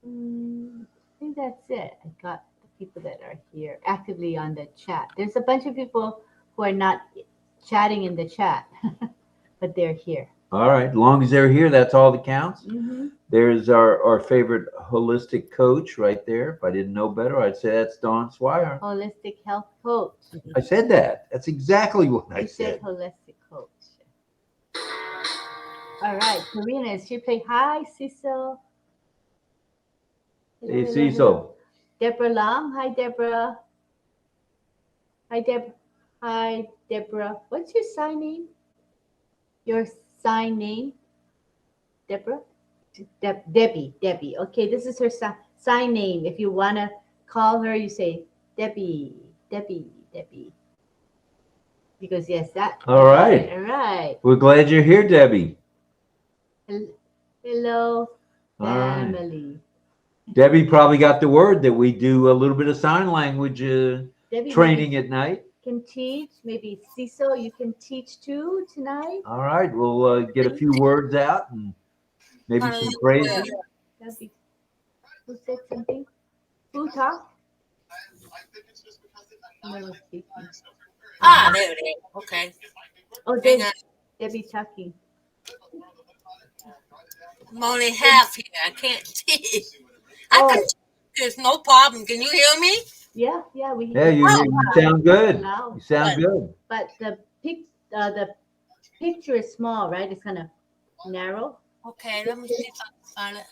I think that's it. I got the people that are here actively on the chat. There's a bunch of people who are not chatting in the chat, but they're here. All right. As long as they're here, that's all that counts. Mm-hmm. There's our favorite holistic coach right there. If I didn't know better, I'd say that's Dawn Swihart. Holistic health coach. I said that. That's exactly what I You said said. holistic coach. All right, Karina, is she playing? Hi, Cecil. Hello, Hey, hello, Cecil. hello. Deborah Long. Hi, Deborah. Hi, Deb. Hi, Deborah. What's your sign name? Your sign name? Deborah? Debbie. Debbie. Okay, this is her sign name. If you want to call her, you say Debbie. Debbie. Debbie. Because yes, that. All right. All right. We're glad you're here, Debbie. Hello, All right. family. Debbie probably got the word that we do a little bit of sign language Debbie training maybe at night. can teach. Maybe Cecil, you can teach too tonight. All right. We'll get a few words out and maybe some phrases. Debbie, who said something? Who talked? Someone was speaking. There it is. Okay. Oh, Hang Debbie, on. Debbie talking. I'm only half here. I can't see. I Oh. can. There's no problem. Can you hear me? Yeah, we. Yeah, you sound good. Loud. You sound good. But the picture is small, right? It's kind of narrow. Okay. Let me see if I can find it.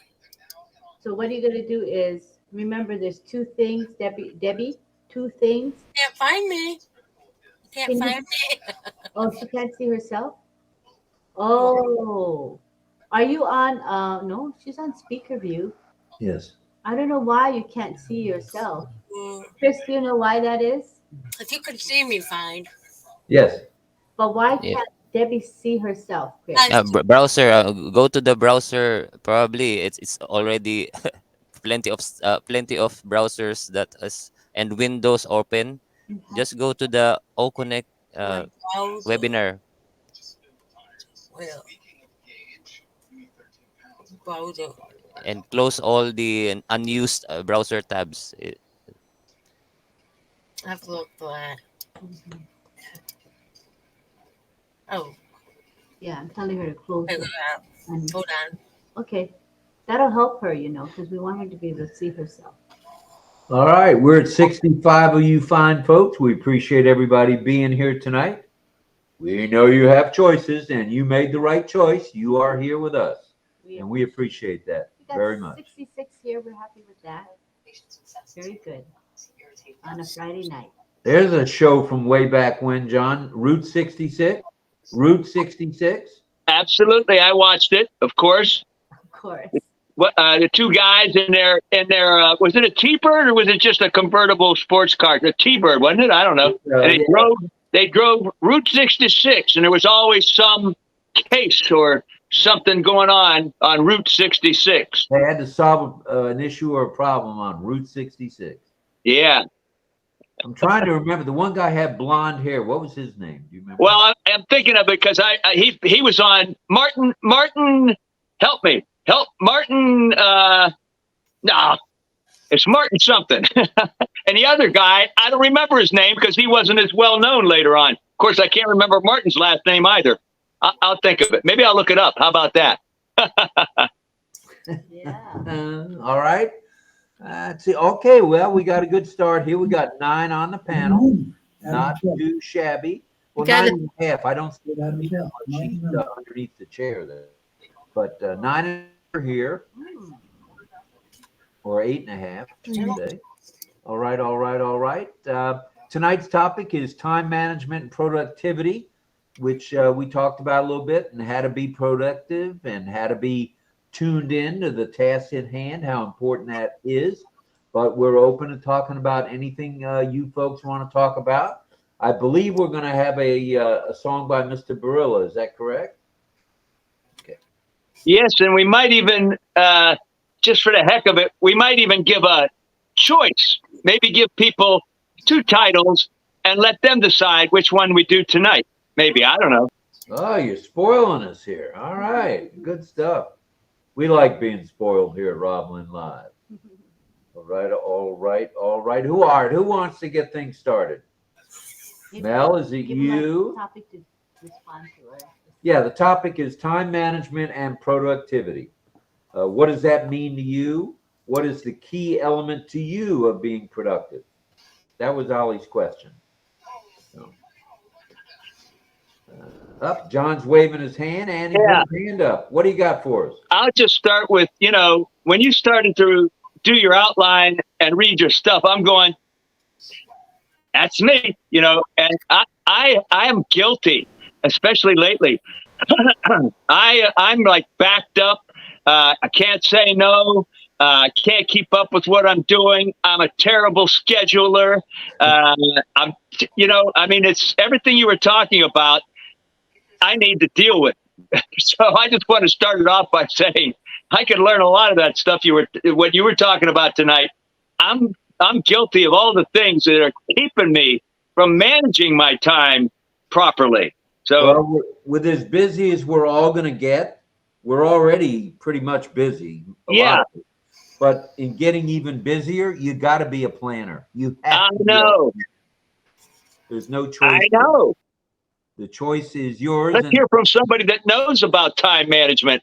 So what you're gonna do is remember, there's 2 things, Debbie, 2 things. Can't find me. You can't Can you- find me. Oh, she can't see herself? Oh. Are you on no, she's on speaker view. Yes. I don't know why you can't see yourself. Mm, Chris, do you know why that is? If you could see me, fine. Yes. But why Yeah. can't Debbie see herself, Chris? Browser, go to the browser. Probably it's already plenty of browsers that is and Windows open. Just go to the OConnect Browser. webinar Well, browser. and close all the unused browser tabs. I have to look for that. Oh, Yeah, I'm telling her to close hold it. on. And, Hold on. okay, that'll help her, because we want her to be able to see herself. All right, we're at 65 of you fine folks. We appreciate everybody being here tonight. We know you have choices, and you made the right choice. You are here with us, and we appreciate that We got very much. 66 here. We're happy with that. Very good. On a Friday night. There's a show from way back when, John. Route 66. Route 66. Absolutely, I watched it, of course. Of course. What the two guys in their was it a T-Bird or was it just a convertible sports car? A T-Bird, wasn't it? I don't know. And they drove Route 66, and there was always some case or something going on Route 66. They had to solve an issue or a problem on Route 66. Yeah. I'm trying to remember. The one guy had blonde hair. What was his name? Do you remember? Well, I'm thinking of it because he was on Martin. Help me. Help Martin. No, it's Martin something. And the other guy, I don't remember his name because he wasn't as well known later on. Of course, I can't remember Martin's last name either. I'll think of it. Maybe I'll look it up. How about that? Yeah. All right. See, okay, well, we got a good start here. We got 9 on the panel. Not too shabby. Well, Got 9.5. I don't see that sheet underneath the chair there. But 9 are here. Or 8.5, today. All right, all right, all right. Tonight's topic is time management and productivity, which we talked about a little bit, and how to be productive and how to be tuned in to the task at hand, how important that is. But we're open to talking about anything you folks want to talk about. I believe we're going to have a song by Mr. Barilla. Is that correct? Okay. Yes, and we might even, just for the heck of it, we might even give a choice. Maybe give people 2 titles and let them decide which one we do tonight. Maybe, I don't know. Oh, you're spoiling us here. All right. Good stuff. We like being spoiled here at RobLynn Live. All right, all right, all right. Who wants to get things started? Mel, is it you? Topic to respond to. Yeah, the topic is time management and productivity. What does that mean to you? What is the key element to you of being productive? That was Ollie's question. So, up, John's waving his hand, and he put his hand up. What do you got for us? I'll just start with, when you started to do your outline and read your stuff, I'm going, that's me, and I am guilty, especially lately. I'm like backed up. I can't say no. I can't keep up with what I'm doing. I'm a terrible scheduler. It's everything you were talking about. I need to deal with. So I just want to start it off by saying I could learn a lot of that stuff what you were talking about tonight. I'm guilty of all the things that are keeping me from managing my time properly. So, well, with as busy as we're all going to get, we're already pretty much busy. But in getting even busier, you got to be a planner. You have to. Know. There's no choice. I know. The choice is yours. Let's hear from somebody that knows about time management.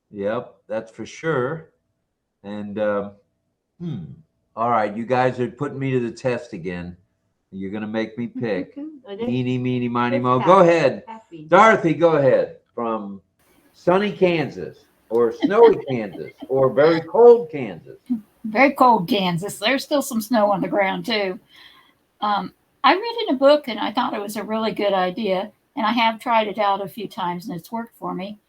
Yep, that's for sure. And all right, you guys are putting me to the test again. You're gonna make me pick. Eeny, meeny, miny, mo. Go ahead, Dorothy. Go ahead. From sunny Kansas, or snowy Kansas, or very cold Kansas. Very cold Kansas. There's still some snow on the ground too. I read in a book and I thought it was a really good idea, and I have tried it out a few times and it's worked for me.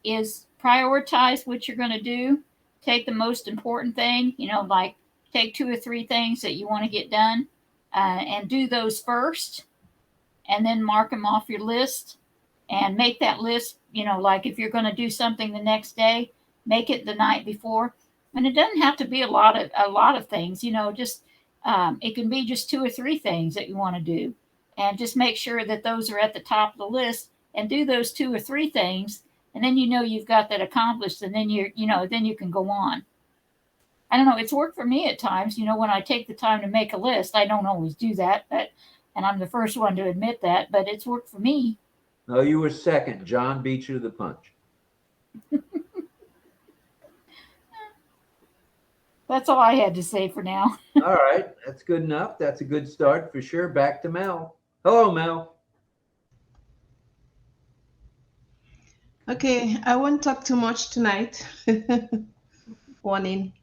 Is prioritize what you're going to do. Take the most important thing, like take 2 or 3 things that you want to get done and do those first, and then mark them off your list and make that list, like if you're going to do something the next day, make it the night before. And it doesn't have to be a lot of things, just it can be just 2 or 3 things that you want to do, and just make sure that those are at the top of the list and do those 2 or 3 things. And then you've got that accomplished, and then then you can go on. I don't know. It's worked for me at times. You know, when I take the time to make a list, I don't always do that, and I'm the first one to admit that, but it's worked for me. No, you were second. John beat you to the punch. That's all I had to say for now. All right, that's good enough. That's a good start for sure. Back to Mel. Hello, Mel. Okay, I won't talk too much tonight. Warning.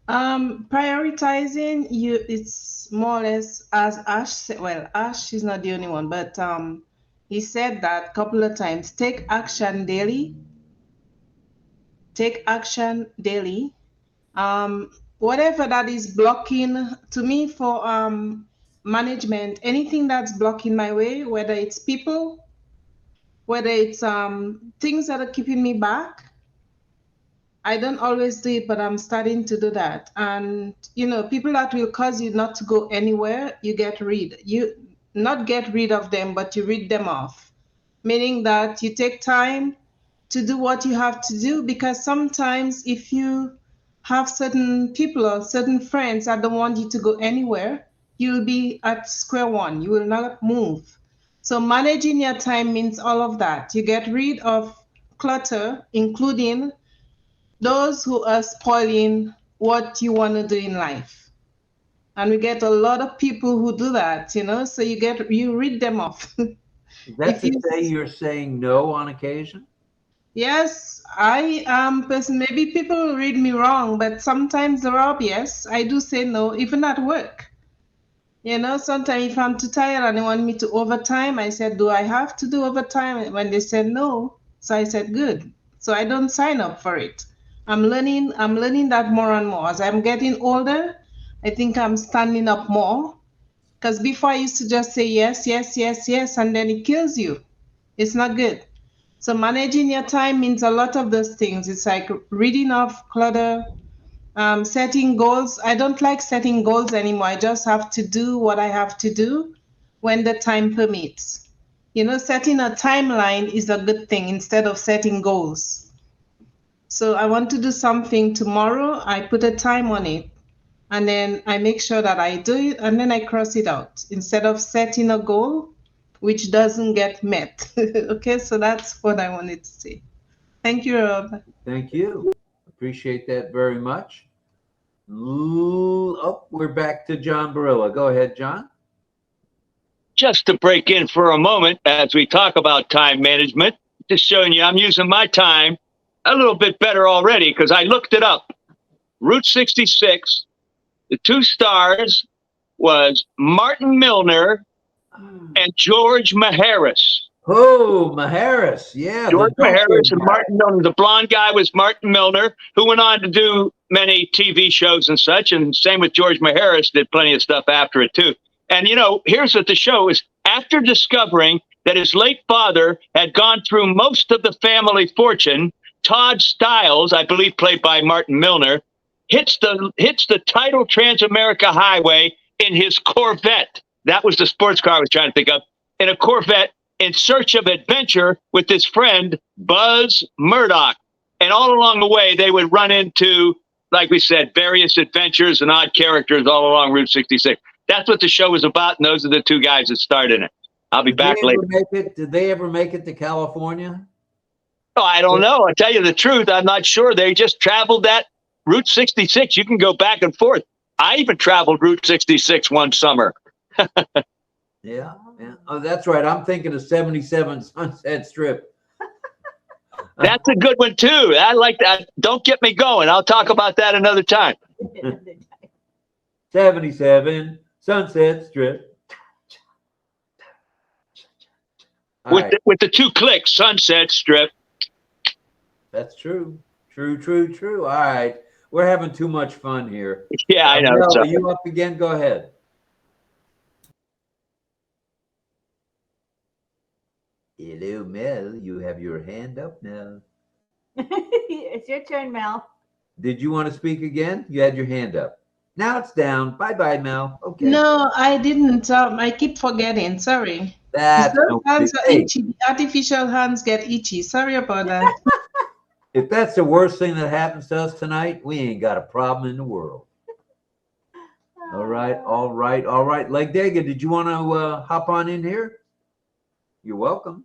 Prioritizing you, it's more or less as Ash said. Well, Ash is not the only one, but he said that a couple of times. Take action daily. Take action daily. Whatever that is blocking to me for management, anything that's blocking my way, whether it's people, whether it's things that are keeping me back. I don't always do it, but I'm starting to do that. And people that will cause you not to go anywhere, you not get rid of them, but you rid them off. Meaning that you take time to do what you have to do, because sometimes if you have certain people or certain friends that don't want you to go anywhere, you'll be at square one. You will not move. So managing your time means all of that. You get rid of clutter, including those who are spoiling what you want to do in life. And we get a lot of people who do that, so you rid them off. Is that to say you're saying no on occasion? Yes, I am person. Maybe people read me wrong, but sometimes, Rob, yes, I do say no, even at work. Sometimes if I'm too tired and they want me to overtime, I said, do I have to do overtime? When they said no, so I said, good. So I don't sign up for it. I'm learning that more and more. As I'm getting older, I think I'm standing up more. Because before I used to just say yes, yes, yes, yes, and then it kills you. It's not good. So managing your time means a lot of those things. It's like reading off clutter, setting goals. I don't like setting goals anymore. I just have to do what I have to do when the time permits. Setting a timeline is a good thing instead of setting goals. So I want to do something tomorrow. I put a time on it, and then I make sure that I do it, and then I cross it out instead of setting a goal which doesn't get met. Okay, so that's what I wanted to say. Thank you, Rob. Thank you. Appreciate that very much. Oh, we're back to John Barilla. Go ahead, John. Just to break in for a moment as we talk about time management, just showing you I'm using my time a little bit better already because I looked it up. Route 66, the two stars was Martin Milner and George Maharis. Oh, Maharis, yeah. George Maharis and Martin Milner. The blonde guy was Martin Milner, who went on to do many TV shows and such, and same with George Maharis, did plenty of stuff after it too. And here's what the show is. After discovering that his late father had gone through most of the family fortune, Todd Stiles, I believe played by Martin Milner, hits the tidal Transamerica Highway in his Corvette. That was the sports car I was trying to think of. In a Corvette, in search of adventure with his friend Buzz Murdoch. And all along the way, they would run into, like we said, various adventures and odd characters all along Route 66. That's what the show was about, and those are the two guys that starred in it. I'll be back later. Did they ever make it to California? Oh, I don't know. I'll tell you the truth. I'm not sure. They just traveled that Route 66. You can go back and forth. I even traveled Route 66 one summer. Yeah. Oh, that's right. I'm thinking of 77 Sunset Strip. That's a good one, too. I like that. Don't get me going. I'll talk about that another time. 77 Sunset Strip. With the two clicks, Sunset Strip. That's true. True. All right. We're having too much fun here. Yeah, I know. Mel, are you up again? Go ahead. Hello, Mel. You have your hand up now. It's your turn, Mel. Did you want to speak again? You had your hand up. Now it's down. Bye-bye, Mel. Okay. No, I didn't. I keep forgetting. Sorry. That's Those hands are itchy. The artificial hands get itchy. Sorry about that. If that's the worst thing that happens to us tonight, we ain't got a problem in the world. All right, all right, all right. Legdega, did you want to hop on in here? You're welcome.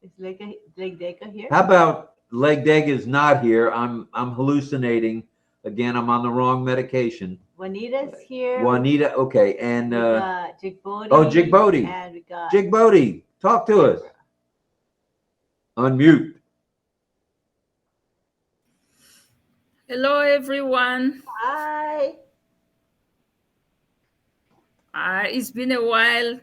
Is Legdega here? How about Legdega's not here? I'm hallucinating. Again, I'm on the wrong medication. Juanita's here. Juanita, okay, and we got Jigbodi. oh, Jigbodi. And we got Jigbodi, talk to us. Unmute. Hello, everyone. Hi. It's been a while.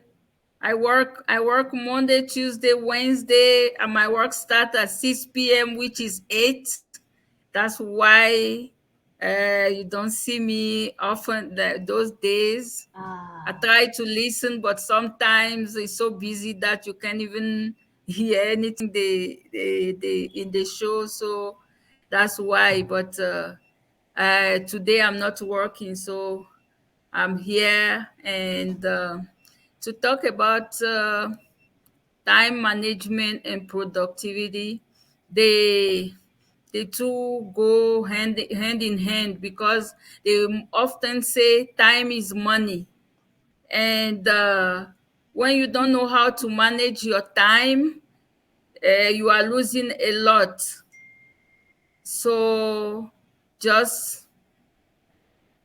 I work Monday, Tuesday, Wednesday, and my work starts at 6 p.m., which is 8. That's why you don't see me often those days. I try to listen, but sometimes it's so busy that you can't even hear anything in the show. So that's why. But today I'm not working, so I'm here and to talk about time management and productivity. The two go hand in hand because they often say time is money. And when you don't know how to manage your time, you are losing a lot. So just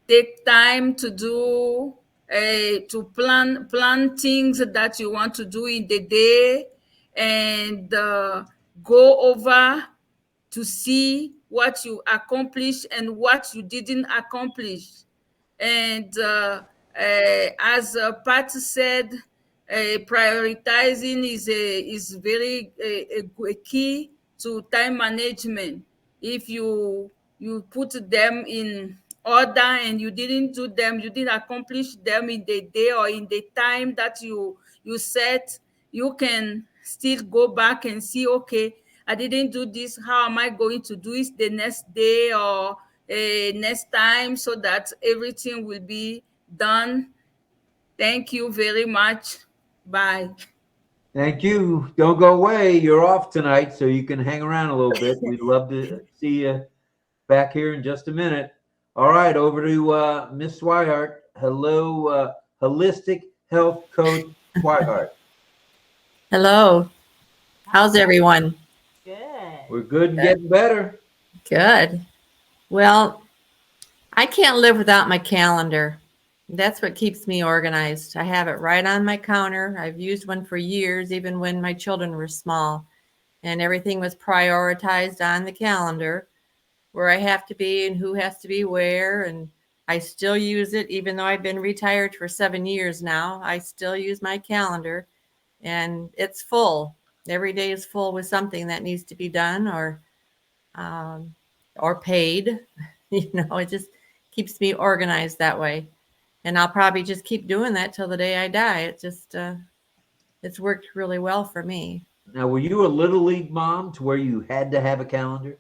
take time to do to plan things that you want to do in the day, and go over to see what you accomplished and what you didn't accomplish. And as Pat said, prioritizing is very a key to time management. If you put them in order and you didn't do them, you didn't accomplish them in the day or in the time that you set, you can still go back and see, okay, I didn't do this. How am I going to do it the next day or next time, so that everything will be done? Thank you very much. Bye. Thank you. Don't go away. You're off tonight, so you can hang around a little bit. We'd love to see you back here in just a minute. All right, over to Miss Swihart. Hello, Holistic Health Coach Swihart. Hello. How's everyone? Good. We're good and getting better. Good. Well, I can't live without my calendar. That's what keeps me organized. I have it right on my counter. I've used one for years, even when my children were small. And everything was prioritized on the calendar, where I have to be and who has to be where. And I still use it, even though I've been retired for 7 years now. I still use my calendar, and it's full. Every day is full with something that needs to be done or paid. You know, it just keeps me organized that way. And I'll probably just keep doing that till the day I die. It just, it's worked really well for me. Now, were you a Little League mom to where you had to have a calendar?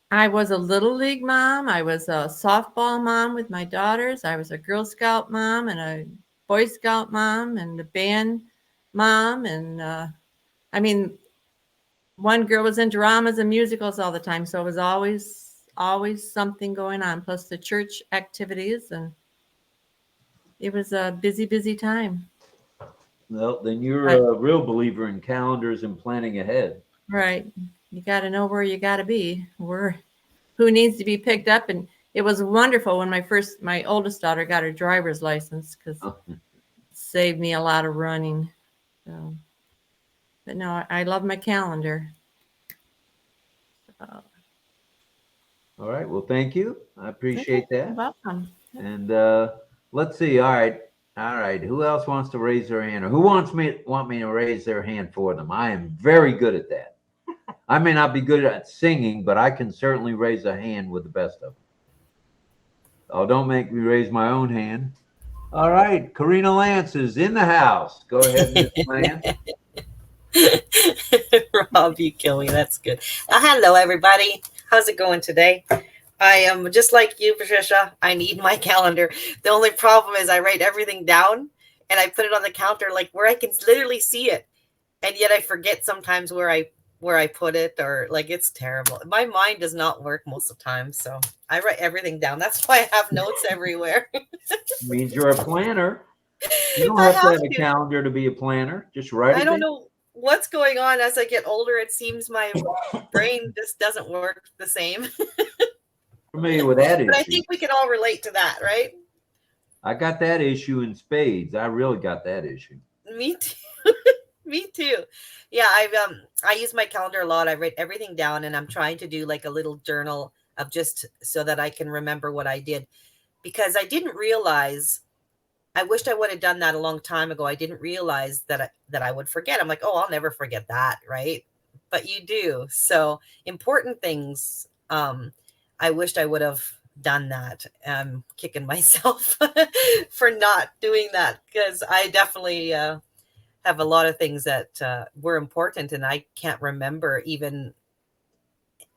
I was a Little League mom. I was a softball mom with my daughters. I was a Girl Scout mom and a Boy Scout mom and a band mom. And I mean, one girl was in dramas and musicals all the time. So it was always something going on, plus the church activities. And it was a busy, busy time. Well, then you're a real believer in calendars and planning ahead. Right. You got to know where you got to be, who needs to be picked up. And it was wonderful when my oldest daughter got her driver's license, because it saved me a lot of running. So, but no, I love my calendar. So. All right. Well, thank you. I appreciate that. You're welcome. And let's see. All right. Who else wants to raise their hand, or who want me to raise their hand for them? I am very good at that. I may not be good at singing, but I can certainly raise a hand with the best of them. Oh, don't make me raise my own hand. All right. Karina Lance is in the house. Go ahead, Ms. Lance. Rob, you kill me. That's good. Hello, everybody. How's it going today? I am just like you, Patricia. I need my calendar. The only problem is I write everything down and I put it on the counter, like where I can literally see it. And yet I forget sometimes where I where I put it, or like it's terrible. My mind does not work most of the time, so I write everything down. That's why I have notes everywhere. Means you're a planner. You don't I have to have have a to. calendar to be a planner. Just write I it don't down. know what's going on as I get older. It seems my brain just doesn't work the same. Familiar with that But I issue. think we can all relate to that, right? I got that issue in spades. I really got that issue. Me too. Me too. Yeah, I use my calendar a lot. I write everything down, and I'm trying to do like a little journal of just so that I can remember what I did, because I didn't realize. I wished I would have done that a long time ago. I didn't realize that I would forget. I'm like, oh, I'll never forget that, right? But you do. So important things. I wished I would have done that. I'm kicking myself for not doing that, because I definitely have a lot of things that were important, and I can't remember even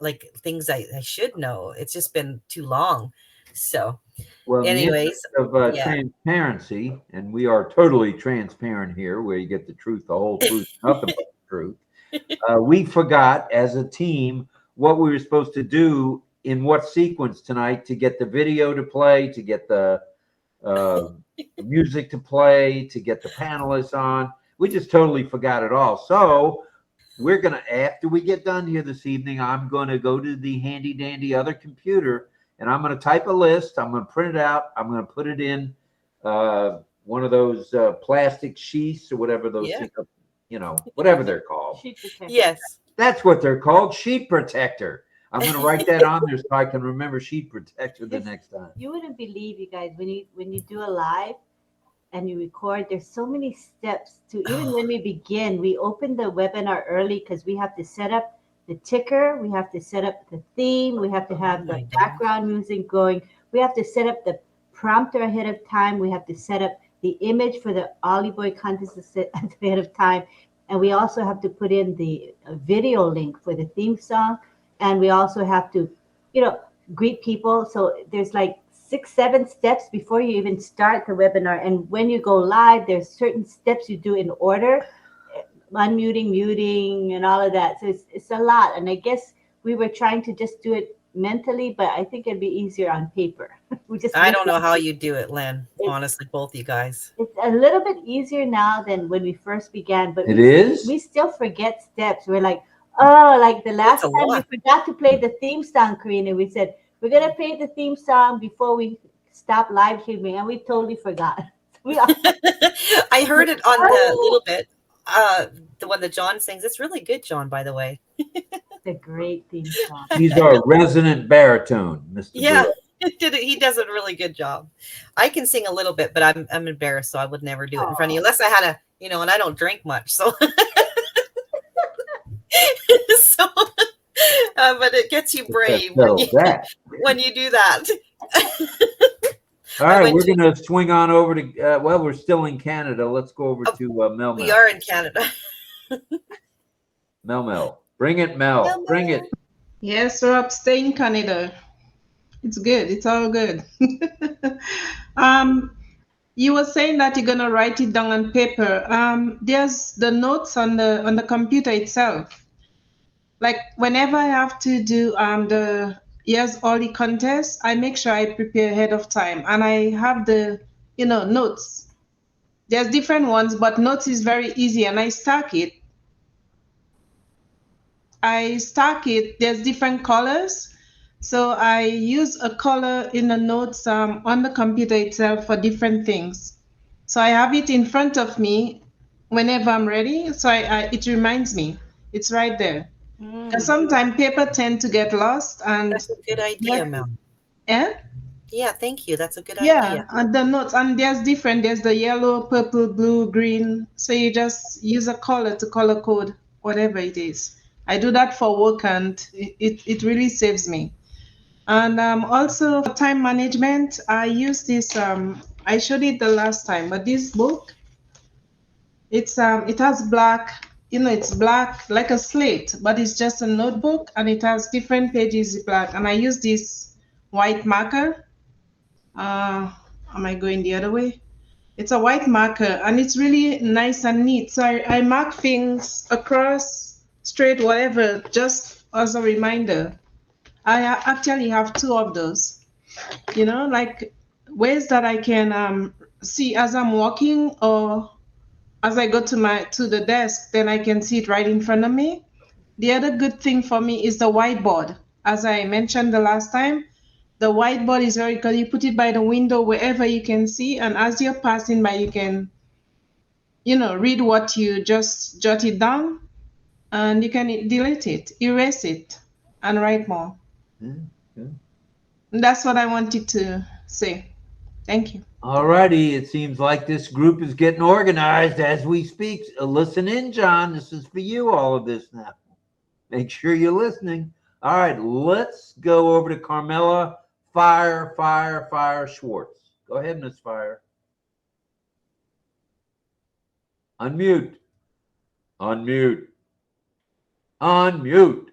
like things I should know. It's just been too long. So, Well, in the anyways, interest of yeah. transparency, and we are totally transparent here, where you get the truth, the whole truth, nothing but the truth. We forgot as a team what we were supposed to do in what sequence tonight to get the video to play, to get the music to play, to get the panelists on. We just totally forgot it all. So we're going to, after we get done here this evening, I'm going to go to the handy dandy other computer, and I'm going to type a list. I'm going to print it out. I'm going to put it in one of those plastic sheets or whatever those Yeah. things, you know, whatever they're called. Sheet protector. Yes. That's what they're called, sheet protector. I'm going to write that on there so I can remember sheet protector the next time. You wouldn't believe, you guys, when you do a live and you record, there's so many steps to, even when we begin, we open the webinar early because we have to set up the ticker, we have to set up the theme, we have to have the background music going, we have to set up the prompter ahead of time, we have to set up the image for the Ollie Boy contest ahead of time, and we also have to put in the video link for the theme song, and we also have to, greet people. So there's like 6-7 steps before you even start the webinar. And when you go live, there's certain steps you do in order, unmuting, muting, and all of that. So it's a lot. And I guess we were trying to just do it mentally, but I think it'd be easier on paper. I don't know how you do it, Lynn. Honestly, both you guys. It's a little bit easier now than when we first began, but we still forget steps. We're like, oh, like the last time we forgot to play the theme song, Karina. We said, we're going to play the theme song before we stop live streaming, and we totally forgot. I heard it on the little bit, the one that John sings. It's really good, John, by the way. It's a great theme song. He's our resident baritone, Mr. Yeah, Bill. he does a really good job. I can sing a little bit, but I'm embarrassed, so I would never do it in front of you unless I had and I don't drink much, so. So, but it gets you brave when you do that. All right, we're going to swing on over to, we're still in Canada. Let's go over to Mel. We are in Canada. Mel. Bring it, Mel. Bring it. Yes, Rob, stay in Canada. It's good. It's all good. You were saying that you're going to write it down on paper. There's the notes on the computer itself. Like whenever I have to do the Yes Ollie contest, I make sure I prepare ahead of time, and I have the notes. There's different ones, but notes is very easy, and I stack it. There's different colors, so I use a color in the notes on the computer itself for different things. So I have it in front of me whenever I'm ready. So it reminds me. It's right there. Because sometimes paper tend to get lost, and that's a good idea, Mel. Yeah. Yeah, thank you. That's a good idea. Yeah, and the notes, and there's different. There's the yellow, purple, blue, green. So you just use a color to color code whatever it is. I do that for work, and it really saves me. And also for time management, I use this. I showed it the last time, but this book, it has black. It's black like a slate, but it's just a notebook, and it has different pages black. And I use this white marker. Am I going the other way? It's a white marker, and it's really nice and neat. So I mark things across straight, whatever, just as a reminder. I actually have two of those, like ways that I can see as I'm walking or as I go to the desk, then I can see it right in front of me. The other good thing for me is the whiteboard. As I mentioned the last time, the whiteboard is very good. You put it by the window wherever you can see, and as you're passing by, you can, read what you just jotted down, and you can delete it, erase it, and write more. Yeah, good. That's what I wanted to say. Thank you. All righty. It seems like this group is getting organized as we speak. Listen in, John. This is for you, all of this now. Make sure you're listening. All right, let's go over to Carmela Fire Schwartz. Go ahead, Miss Fire. Unmute. Unmute. Unmute.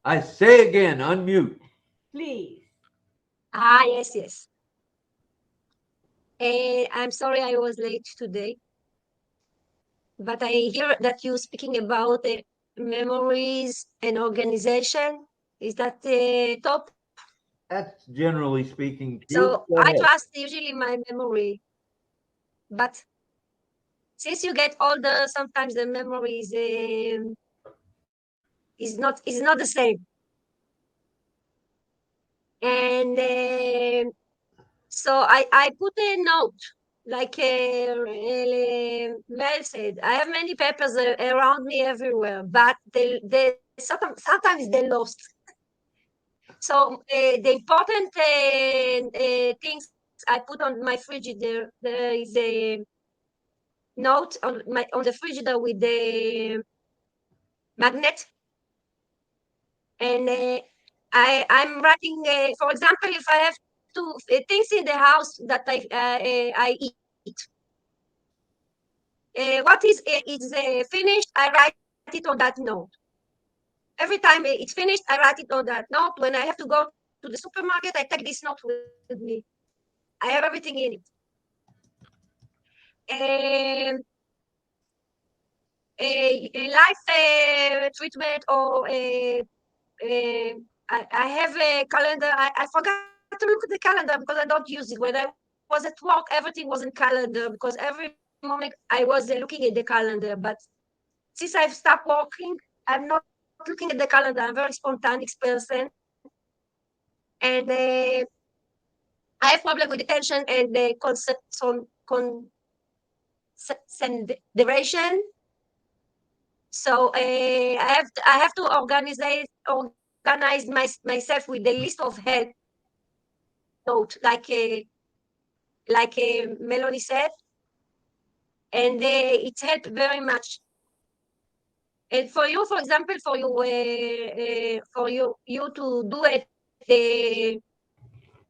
I say again, unmute. Please. Yes. I'm sorry I was late today, but I hear that you're speaking about memories and organization. Is that top? That's generally speaking. So Go I ahead. trust usually my memory, but since you get older, sometimes the memory is not the same. And so I put a note, like Mel said. I have many papers around me everywhere, but they sometimes they lost. So the important things I put on my frigidaire, there is a note on the frigidaire with the magnet, and I'm writing. For example, if I have two things in the house that I eat, what is finished, I write it on that note. Every time it's finished, I write it on that note. When I have to go to the supermarket, I take this note with me. I have everything in it. A life treatment, or I have a calendar. I forgot to look at the calendar because I don't use it. When I was at work, everything was in calendar because every moment I was looking at the calendar. But since I've stopped working, I'm not looking at the calendar. I'm a very spontaneous person. And I have problem with attention and the concentration. So I have to organize myself with a list of help note, like Melanie said, and it's helped very much. And for you, for example, for you to do it,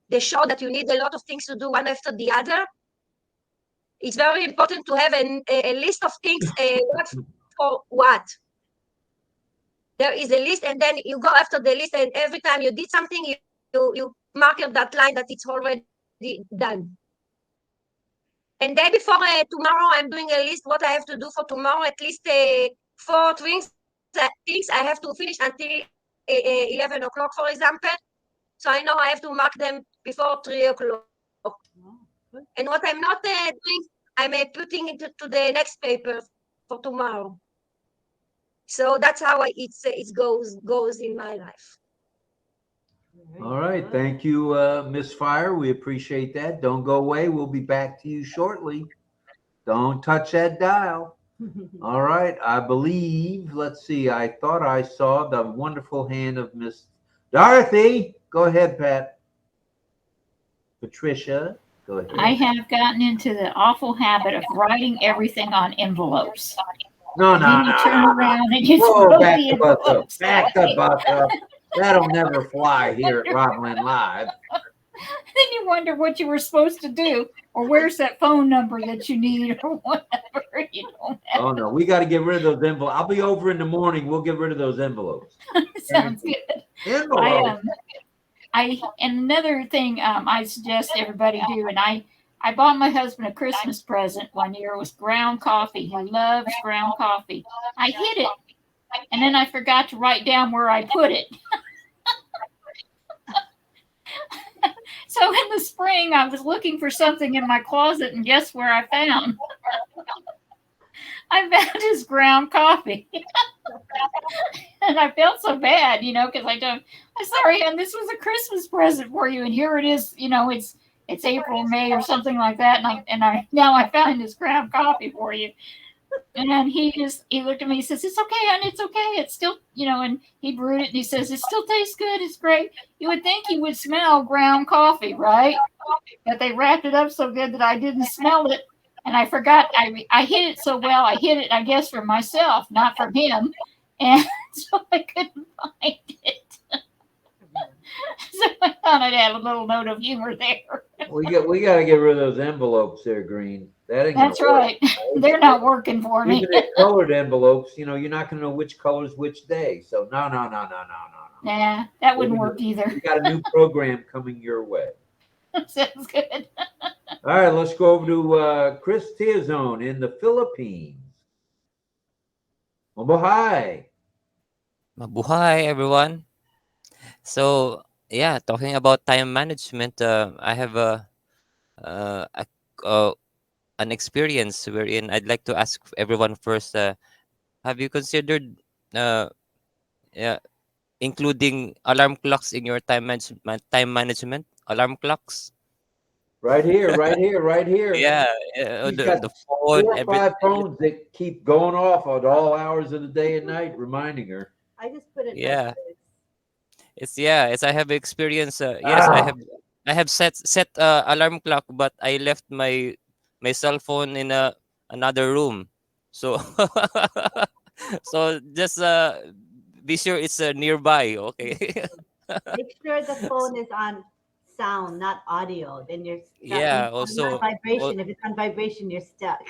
the show that you need a lot of things to do one after the other, it's very important to have a list of things, what for what. There is a list, and then you go after the list, and every time you did something, you mark on that line that it's already done. And then before tomorrow, I'm doing a list what I have to do for tomorrow, at least 4 things I have to finish until 11 o'clock, for example. So I know I have to mark them before 3 o'clock. And what I'm not doing, I'm putting it to the next paper for tomorrow. So that's how it goes in my life. All right. Thank you, Miss Fire. We appreciate that. Don't go away. We'll be back to you shortly. Don't touch that dial. All right. I believe, let's see, I thought I saw the wonderful hand of Miss Dorothy. Go ahead, Pat. Patricia, go ahead. I have gotten into the awful habit of writing everything on envelopes. No. Then you turn around and you Whoa, throw back the the bus up. envelopes Back the away. bus up. That'll never fly here at RobLynnLive. Then you wonder what you were supposed to do, or where's that phone number that you need, or whatever. You don't have. Oh no, we got to get rid of those envelopes. I'll be over in the morning. We'll get rid of those envelopes. Sounds good. Envelopes. And another thing I suggest everybody do, and I I bought my husband a Christmas present one year. It was ground coffee. He loves ground coffee. I hid it, and then I forgot to write down where I put it. So in the spring, I was looking for something in my closet, and guess where I found? I found his ground coffee. And I felt so bad, you know, because I'm sorry, and this was a Christmas present for you, and here it is, you know, it's April, May, or something like that, and I now I found this ground coffee for you. And then he looked at me, he says, "It's okay, honey, it's okay. It's still, you know," and he brewed it, and he says, "It still tastes good. It's great." You would think you would smell ground coffee, right? But they wrapped it up so good that I didn't smell it. And I forgot, I hid it so well. I hid it, I guess, from myself, not from him. And so I couldn't find it. So I thought I'd have a little note of humor there. We got to get rid of those envelopes there, Green. That ain't That's gonna work. right. They're not working for me. Even the colored envelopes, you know, you're not going to know which color's which day. So no. Nah, that wouldn't work either. We got a new program coming your way. Sounds good. All right, let's go over to Chris Tiazone in the Philippines. Mabuhay. Mabuhay, everyone. So yeah, talking about time management, I have an experience wherein I'd like to ask everyone first. Have you considered yeah, including alarm clocks in your time management? Alarm clocks. Right here. Yeah, He's got the phone, 4 or 5 phones that keep going off at all hours of the day and night, reminding her. I just put it. Yeah. Like this. It's I have experience. Yes, I have set alarm clock, but I left my cell phone in another room. So so just be sure it's nearby. Okay. Make sure the phone is on sound, not audio. Then you're stuck. Yeah. Not Also, vibration. If it's on vibration, you're stuck.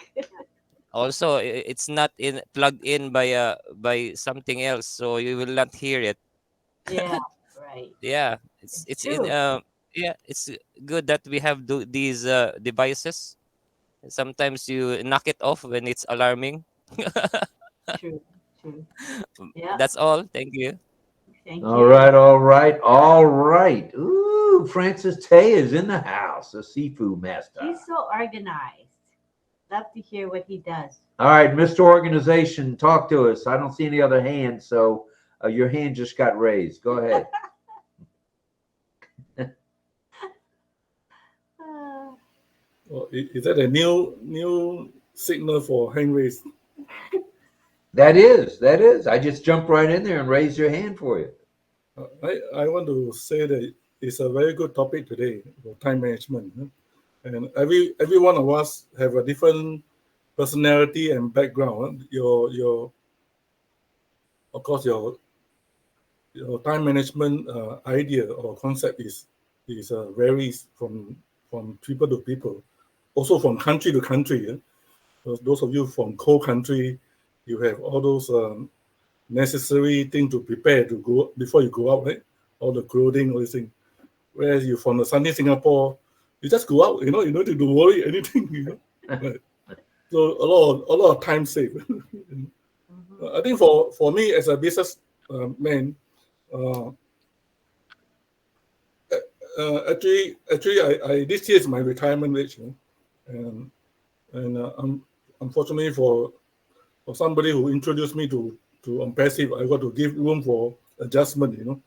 also it's not plugged in by something else, so you will not hear it. Yeah. Right. Yeah, it's in true. yeah, it's good that we have these devices. Sometimes you knock it off when it's alarming. True. Yeah. That's all. Thank you. Thank All you. right. Ooh, Francis Tay is in the house, a seafood master. He's so organized. Love to hear what he does. All right, Mr. Organization, talk to us. I don't see any other hands, so your hand just got raised. Go ahead. Well, is that a new signal for hand raise? That is. I just jumped right in there and raised your hand for you. I want to say that it's a very good topic today for time management. And every one of us have a different personality and background. Your of course your time management idea or concept is varies from people to people, also from country to country. Those of you from cold country, you have all those necessary things to prepare to go before you go out, right? All the clothing, all these things. Whereas you from the sunny Singapore, you just go out, you don't need to worry anything, Right. So a lot of time saved. I think for me as a business man, actually, I this year is my retirement age, and unfortunately for somebody who introduced me to ONPASSIVE, I got to give room for adjustment,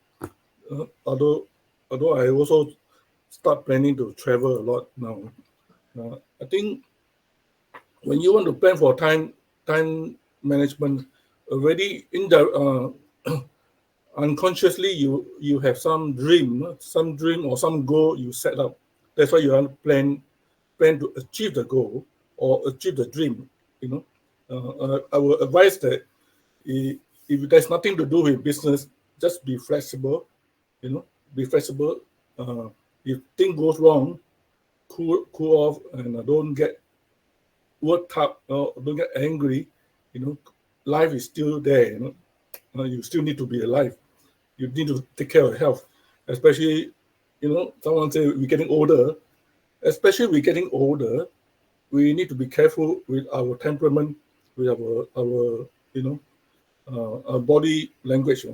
although I also start planning to travel a lot now. I think when you want to plan for time management, already in the unconsciously you have some dream or some goal you set up. That's why you want to plan to achieve the goal or achieve the dream. I will advise that if there's nothing to do with business, just be flexible. Be flexible. If thing goes wrong, cool off and don't get worked up. Don't get angry. Life is still there. You still need to be alive. You need to take care of health, especially someone say we're getting older, especially we're getting older, we need to be careful with our temperament, with our our body language.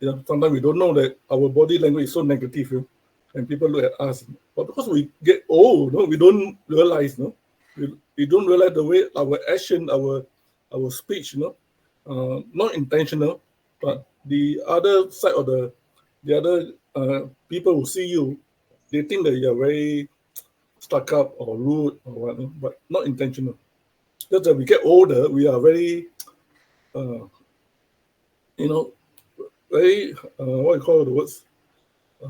Sometimes we don't know that our body language is so negative, and people look at us. But because we get old, we don't realize, we don't realize the way our action, our speech, not intentional, but the other side of the other people who see you, they think that you are very stuck up or rude or what, but not intentional. Just as we get older, we are very, very, what you call the words? I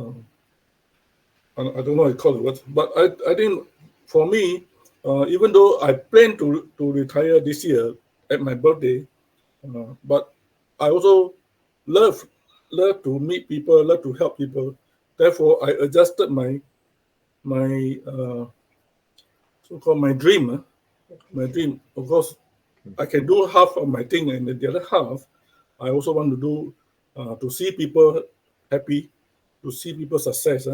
don't know what you call the words, but I think for me, even though I plan to retire this year at my birthday, but I also love to meet people, love to help people. Therefore, I adjusted my so-called my dream. My dream, of course, I can do half of my thing, and the other half, I also want to do to see people happy, to see people success.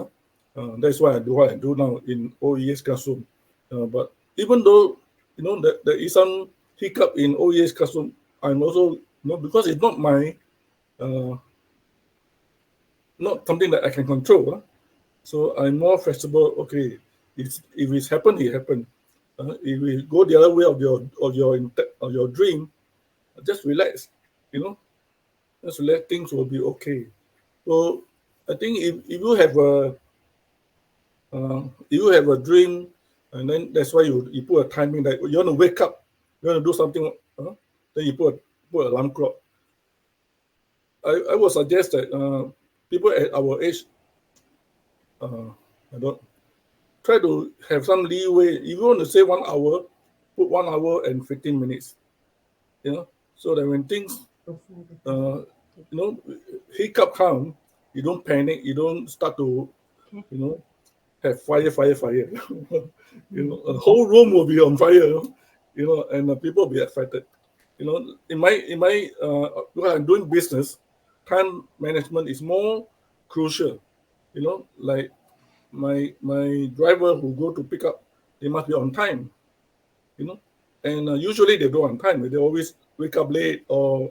That's why I do what I do now in OES classroom. But even though that there is some hiccup in OES classroom, I'm also because it's not my not something that I can control. So I'm more flexible. Okay, if it's happened, it happened. If we go the other way of your dream, just relax. Just let things will be okay. So I think if you have a dream, and then that's why you put a timing that you want to wake up, you want to do something, then you put alarm clock. I would suggest that people at our age, I don't try to have some leeway. If you want to say 1 hour, put 1 hour and 15 minutes. So that when things hiccup come, you don't panic, you don't start to have fire. A whole room will be on fire, and people will be affected. In my when I'm doing business, time management is more crucial. Like my driver who go to pick up, they must be on time. And usually they do on time. They always wake up late or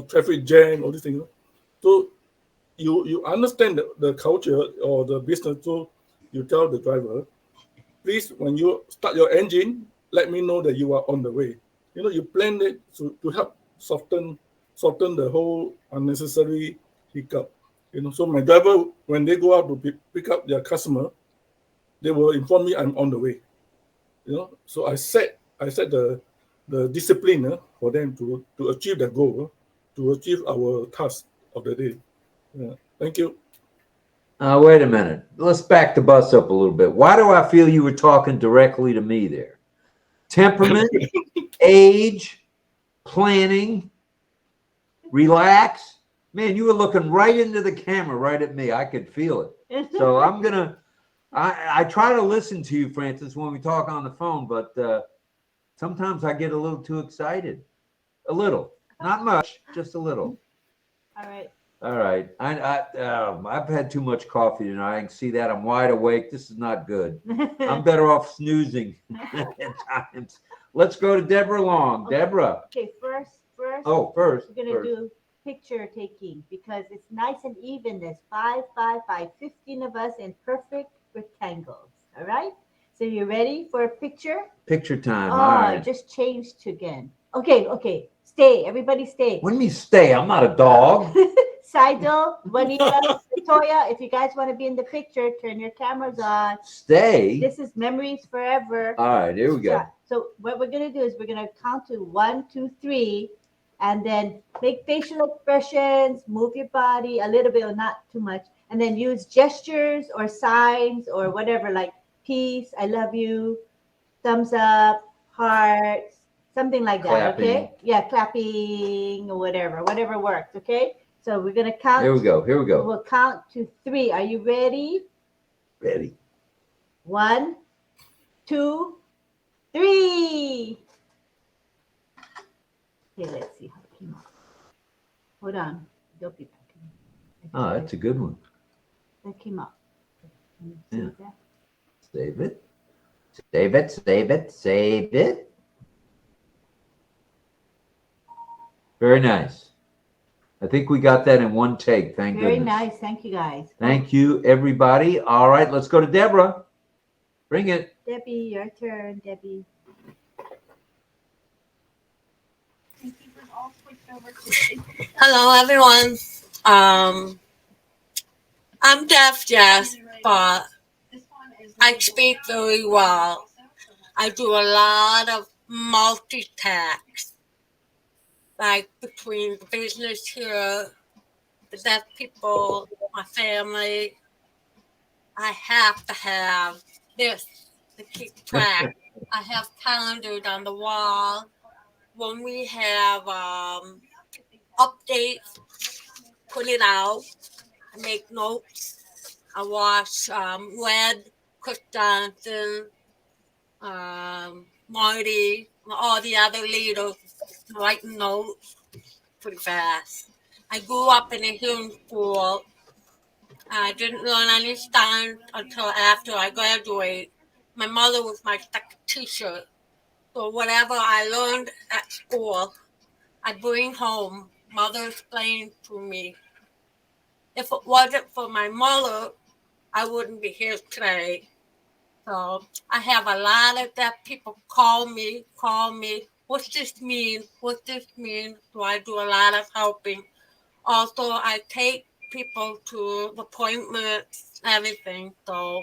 traffic jam, all these things. So you understand the culture or the business. So you tell the driver, please, when you start your engine, let me know that you are on the way. You plan it to help soften the whole unnecessary hiccup. So my driver, when they go out to pick up their customer, they will inform me I'm on the way. So I set the discipline for them to achieve the goal, to achieve our task of the day. Thank you. Wait a minute. Let's back the bus up a little bit. Why do I feel you were talking directly to me there? Temperament, age, planning, relax. Man, you were looking right into the camera, right at me. I could feel it. So I try to listen to you, Francis, when we talk on the phone, but sometimes I get a little too excited. A little, not much, just a little. All right. All right. I've had too much coffee tonight. I can see that. I'm wide awake. This is not good. I'm better off snoozing at times. Let's go to Deborah Long. Okay. Deborah. Okay, first. Oh, first. We're gonna do picture taking because it's nice and even. There's 5, 5, 5, 15 of us in perfect rectangles. All right. So you ready for a picture? Picture time. Oh, All right. I just changed again. Okay. Stay. Everybody stay. What do you mean stay? I'm not a dog. Seidel, Juanita, Latoya, if you guys want to be in the picture, turn your cameras on. Stay. This is memories forever. All right, here we go. Yeah. So what we're gonna do is we're gonna count to 1, 2, 3, and then make facial expressions, move your body a little bit, not too much, and then use gestures or signs or whatever, like peace, I love you, thumbs up, hearts, something like that. Clapping. Okay? Yeah, clapping or whatever works. Okay. So we're gonna count. Here we go. We'll count to 3. Are you ready? Ready. 1, 2, 3. Okay, let's see how it came out. Hold on. Don't be back. Oh, that's a good one. That came out. Yeah. Save it. Save it, save it, save it. Very nice. I think we got that in one take. Thank Very goodness. nice. Thank you, guys. Thank you, everybody. All right, let's go to Deborah. Bring it. Debbie, your turn, Debbie. Hello, everyone. I'm deaf, yes, but I speak very well. I do a lot of multitask, like between the business here, the deaf people, my family. I have to have this to keep track. I have calendars on the wall. When we have updates, put it out. I make notes. I watch Red, Chris Johnson, Marty, all the other leaders writing notes pretty fast. I grew up in a hearing school. I didn't learn any signs until after I graduated. My mother was my second teacher. So whatever I learned at school, I bring home. Mother explained to me. If it wasn't for my mother, I wouldn't be here today. So I have a lot of deaf people call me. What's this mean? What's this mean? So I do a lot of helping. Also, I take people to appointments, everything. So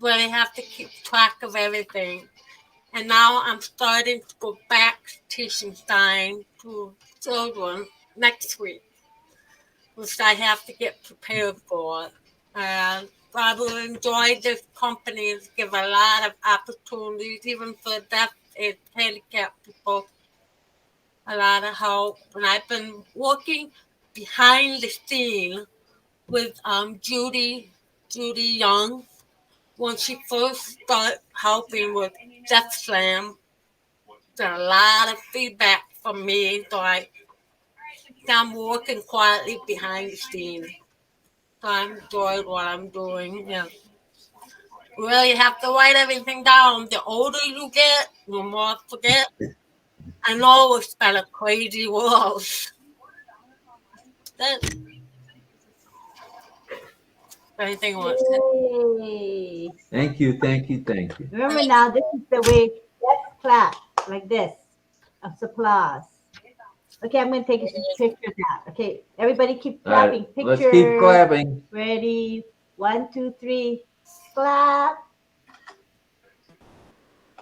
really have to keep track of everything. And now I'm starting to go back teaching sign to children next week, which I have to get prepared for. And I will enjoy this company. It's give a lot of opportunities, even for deaf and handicapped people, a lot of help. And I've been working behind the scene with Judy Young when she first started helping with Deaf Slam. There's a lot of feedback from me, so I'm working quietly behind the scenes. So I'm enjoying what I'm doing. Yeah. You really have to write everything down. The older you get, the more forget. I know it's been a crazy world. Anything wants to. Yay. Thank you, thank you, thank you. Remember now, this is the way. Let's clap like this. Applause. Okay, I'm going to take a picture now. Okay, everybody keep clapping. Right, Picture. let's keep clapping. Ready? 1, 2, 3. Clap.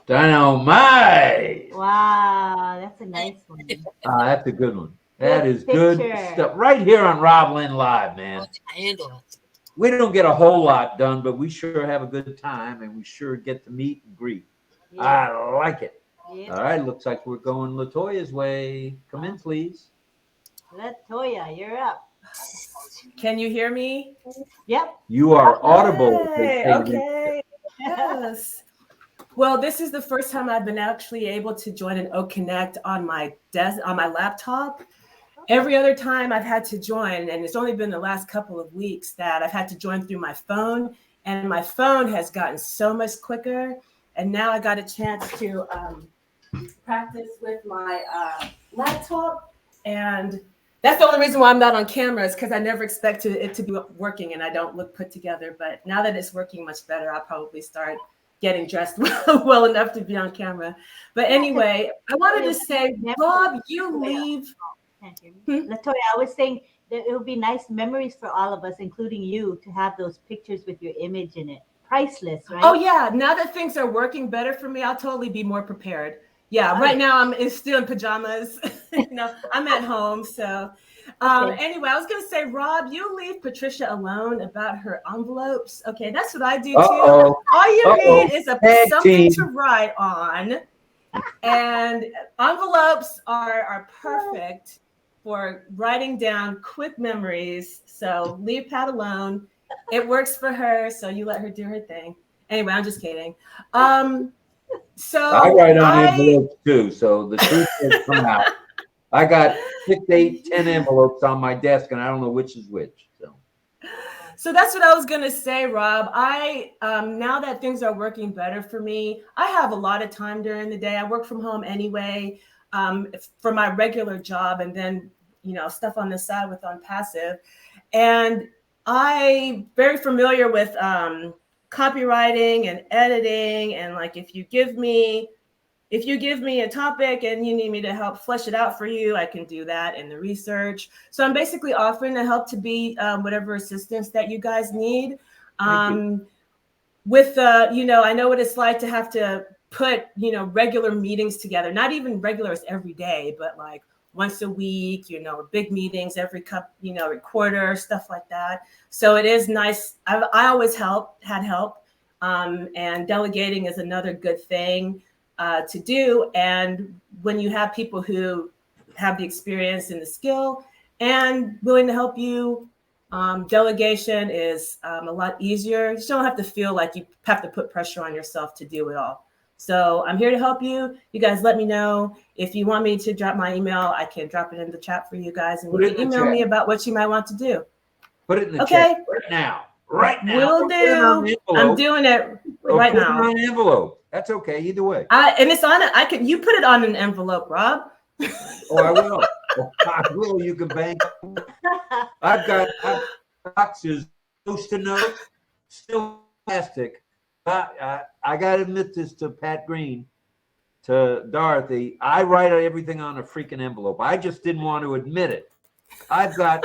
Dynamite. Wow, that's a nice one. That's a good one. That is Picture. good stuff. Right here on RobLynn Live, man. We don't get a whole lot done, but we sure have a good time, and we sure get to meet and greet. Yeah. I like it. Yeah. All right, looks like we're going Latoya's way. Come in, please. Latoya, you're up. Can you hear me? Yep. You are audible. Okay. Yes. Well, this is the first time I've been actually able to join an OConnect on my laptop. Every other time I've had to join, and it's only been the last couple of weeks that I've had to join through my phone, and my phone has gotten so much quicker. And now I got a chance to practice with my laptop, and that's the only reason why I'm not on camera, is because I never expected it to be working, and I don't look put together. But now that it's working much better, I'll probably start getting dressed well enough to be on camera. But anyway, I wanted to say, Rob, you leave. Latoya, I was saying that it would be nice memories for all of us, including you, to have those pictures with your image in it. Priceless, right? Oh yeah, now that things are working better for me, I'll totally be more prepared. Yeah, right now I'm still in pajamas. I'm at home. So anyway, I was gonna say, Rob, you leave Patricia alone about her envelopes. Okay, that's what I do too. All you need is something to write on. And envelopes are perfect for writing down quick memories. So leave Pat alone. It works for her, so you let her do her thing. Anyway, I'm just kidding. So I write on envelopes too, so the truth has come out. I got 6, 8, 10 envelopes on my desk, and I don't know which is which. So So that's what I was gonna say, Rob. I now that things are working better for me, I have a lot of time during the day. I work from home anyway, for my regular job, and then stuff on the side with ONPASSIVE. And I'm very familiar with copywriting and editing, and like if you give me a topic and you need me to help flesh it out for you, I can do that in the research. So I'm basically offering to help to be whatever assistance that you guys need. With I know what it's like to have to put regular meetings together, not even regulars every day, but like once a week, big meetings every quarter, stuff like that. So it is nice. I always had help, and delegating is another good thing to do. And when you have people who have the experience and the skill and willing to help you, delegation is a lot easier. You just don't have to feel like you have to put pressure on yourself to do it all. So I'm here to help you. You guys let me know. If you want me to drop my email, I can drop it in the chat for you guys. And you can email me about what you might want to do. Put it in the chat right now. Right now. Will do. I'm doing it right now. Put it on an envelope. That's okay. Either way. And it's on it. You put it on an envelope, Rob. Oh, I will. I will. You can bank. I've got boxes, Post-it notes, still plastic. I got to admit this to Pat Green, to Dorothy. I write everything on a freaking envelope. I just didn't want to admit it. I've got,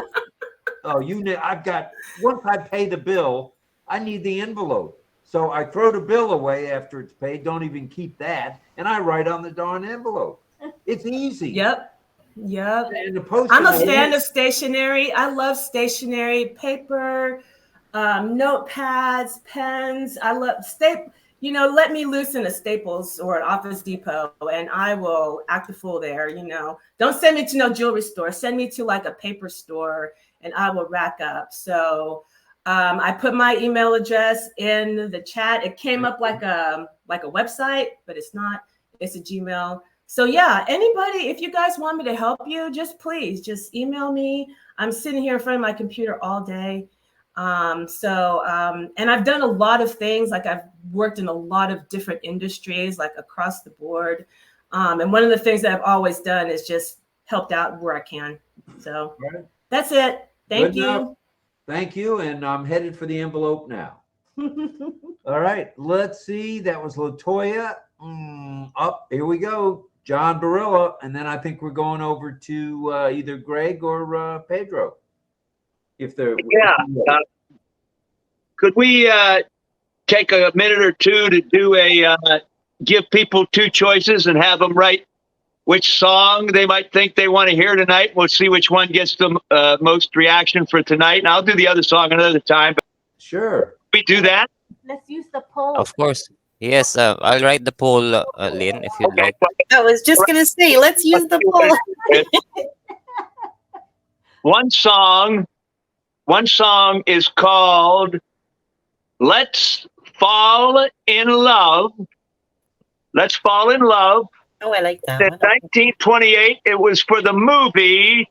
once I pay the bill, I need the envelope. So I throw the bill away after it's paid. Don't even keep that. And I write on the darn envelope. It's easy. Yep. And the I'm a fan of stationery. I love stationery, paper, notepads, pens. I love let me loose in a Staples or an Office Depot and I will act a fool there. Don't send me to no jewelry store. Send me to like a paper store and I will rack up. So I put my email address in the chat. It came up like a website, but it's not. It's a Gmail. So yeah, anybody, if you guys want me to help you, please email me. I'm sitting here in front of my computer all day. And I've done a lot of things. Like I've worked in a lot of different industries, like across the board. And one of the things that I've always done is just helped out where I can. So that's it. Thank you. Thank you. And I'm headed for the envelope now. All right. Let's see. That was Latoya. Here we go. John Barilla. And then I think we're going over to either Greg or Pedro. If they're could we take a minute or two to do give people two choices and have them write which song they might think they want to hear tonight? We'll see which one gets the most reaction for tonight. And I'll do the other song another time. Sure. We do that? Let's use the poll. Of course. Yes, I'll write the poll, Lynn, if you'd like. I was just going to say, let's use the poll. One song is called Let's Fall in Love. Let's Fall in Love. Oh, I like that. In 1928, it was for the movie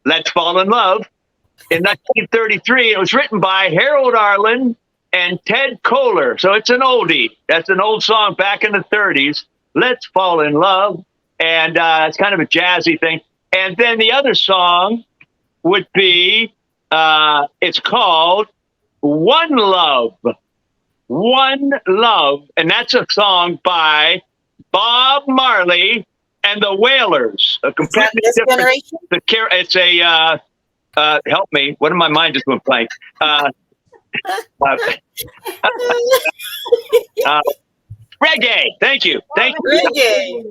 Let's Fall in Love. In 1933, it was written by Harold Arlen and Ted Koehler. So it's an oldie. That's an old song back in the 30s. Let's Fall in Love. And it's kind of a jazzy thing. And then the other song would be, it's called One Love. One Love. And that's a song by Bob Marley and the Wailers. A completely different. It's a help me. What in my mind just went blank? Reggae. Thank you. Reggae.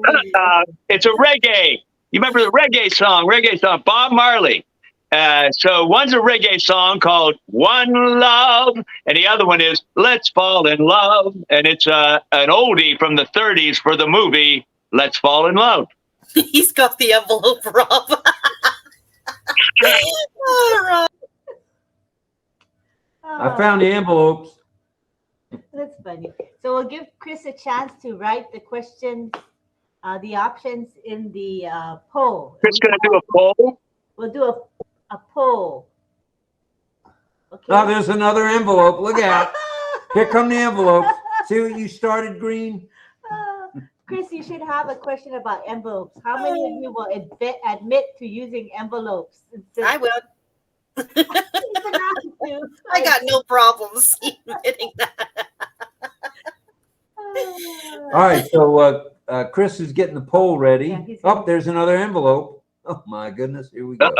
It's a reggae. You remember the reggae song? Bob Marley. So one's a reggae song called One Love, and the other one is Let's Fall in Love, and it's an oldie from the 30s for the movie Let's Fall in Love. He's got the envelope, Rob. Oh, Rob. I found the envelopes. That's funny. So we'll give Chris a chance to write the questions, the options in the poll. Chris going to do a poll? We'll do a poll. Okay. Oh, there's another envelope. Look out. Here come the envelopes. See what you started, Green? Chris, you should have a question about envelopes. How many of you will admit to using envelopes? I will. I I got no problems admitting that. All right, so Chris is getting the poll ready. Yeah, Oh, there's another envelope. Oh, my goodness. Here we go.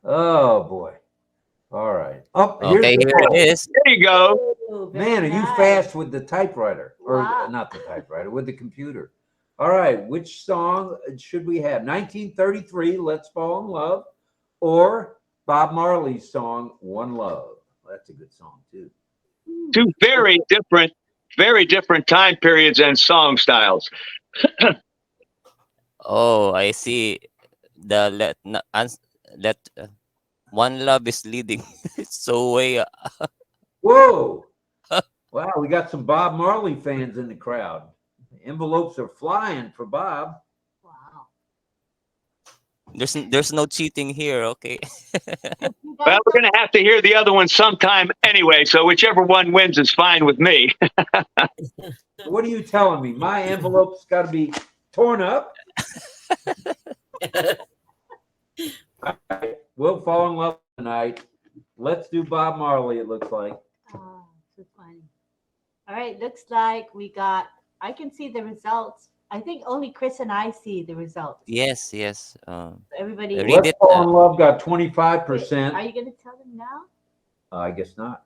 Oh, boy. All right. Oh, Okay, here's the here poll. it is. There you go. Ooh, Man, are very you nice. fast with the typewriter? Or Wow. not the typewriter, with the computer. All right, which song should we have? 1933, Let's Fall in Love, or Bob Marley's song, One Love? That's a good song, too. Two very different time periods and song styles. Oh, I see. The let One Love is leading. So way. Whoa. Wow, we got some Bob Marley fans in the crowd. Envelopes are flying for Bob. Wow. There's no cheating here. Okay. Well, we're going to have to hear the other one sometime anyway, so whichever one wins is fine with me. What are you telling me? My envelope's got to be torn up? All right, we'll fall in love tonight. Let's do Bob Marley, it looks like. Oh, so funny. All right, looks like I can see the results. I think only Chris and I see the results. Yes. Everybody. Read Let's it. Fall in Love got Wait, 25%. are you going to tell them now? I guess not.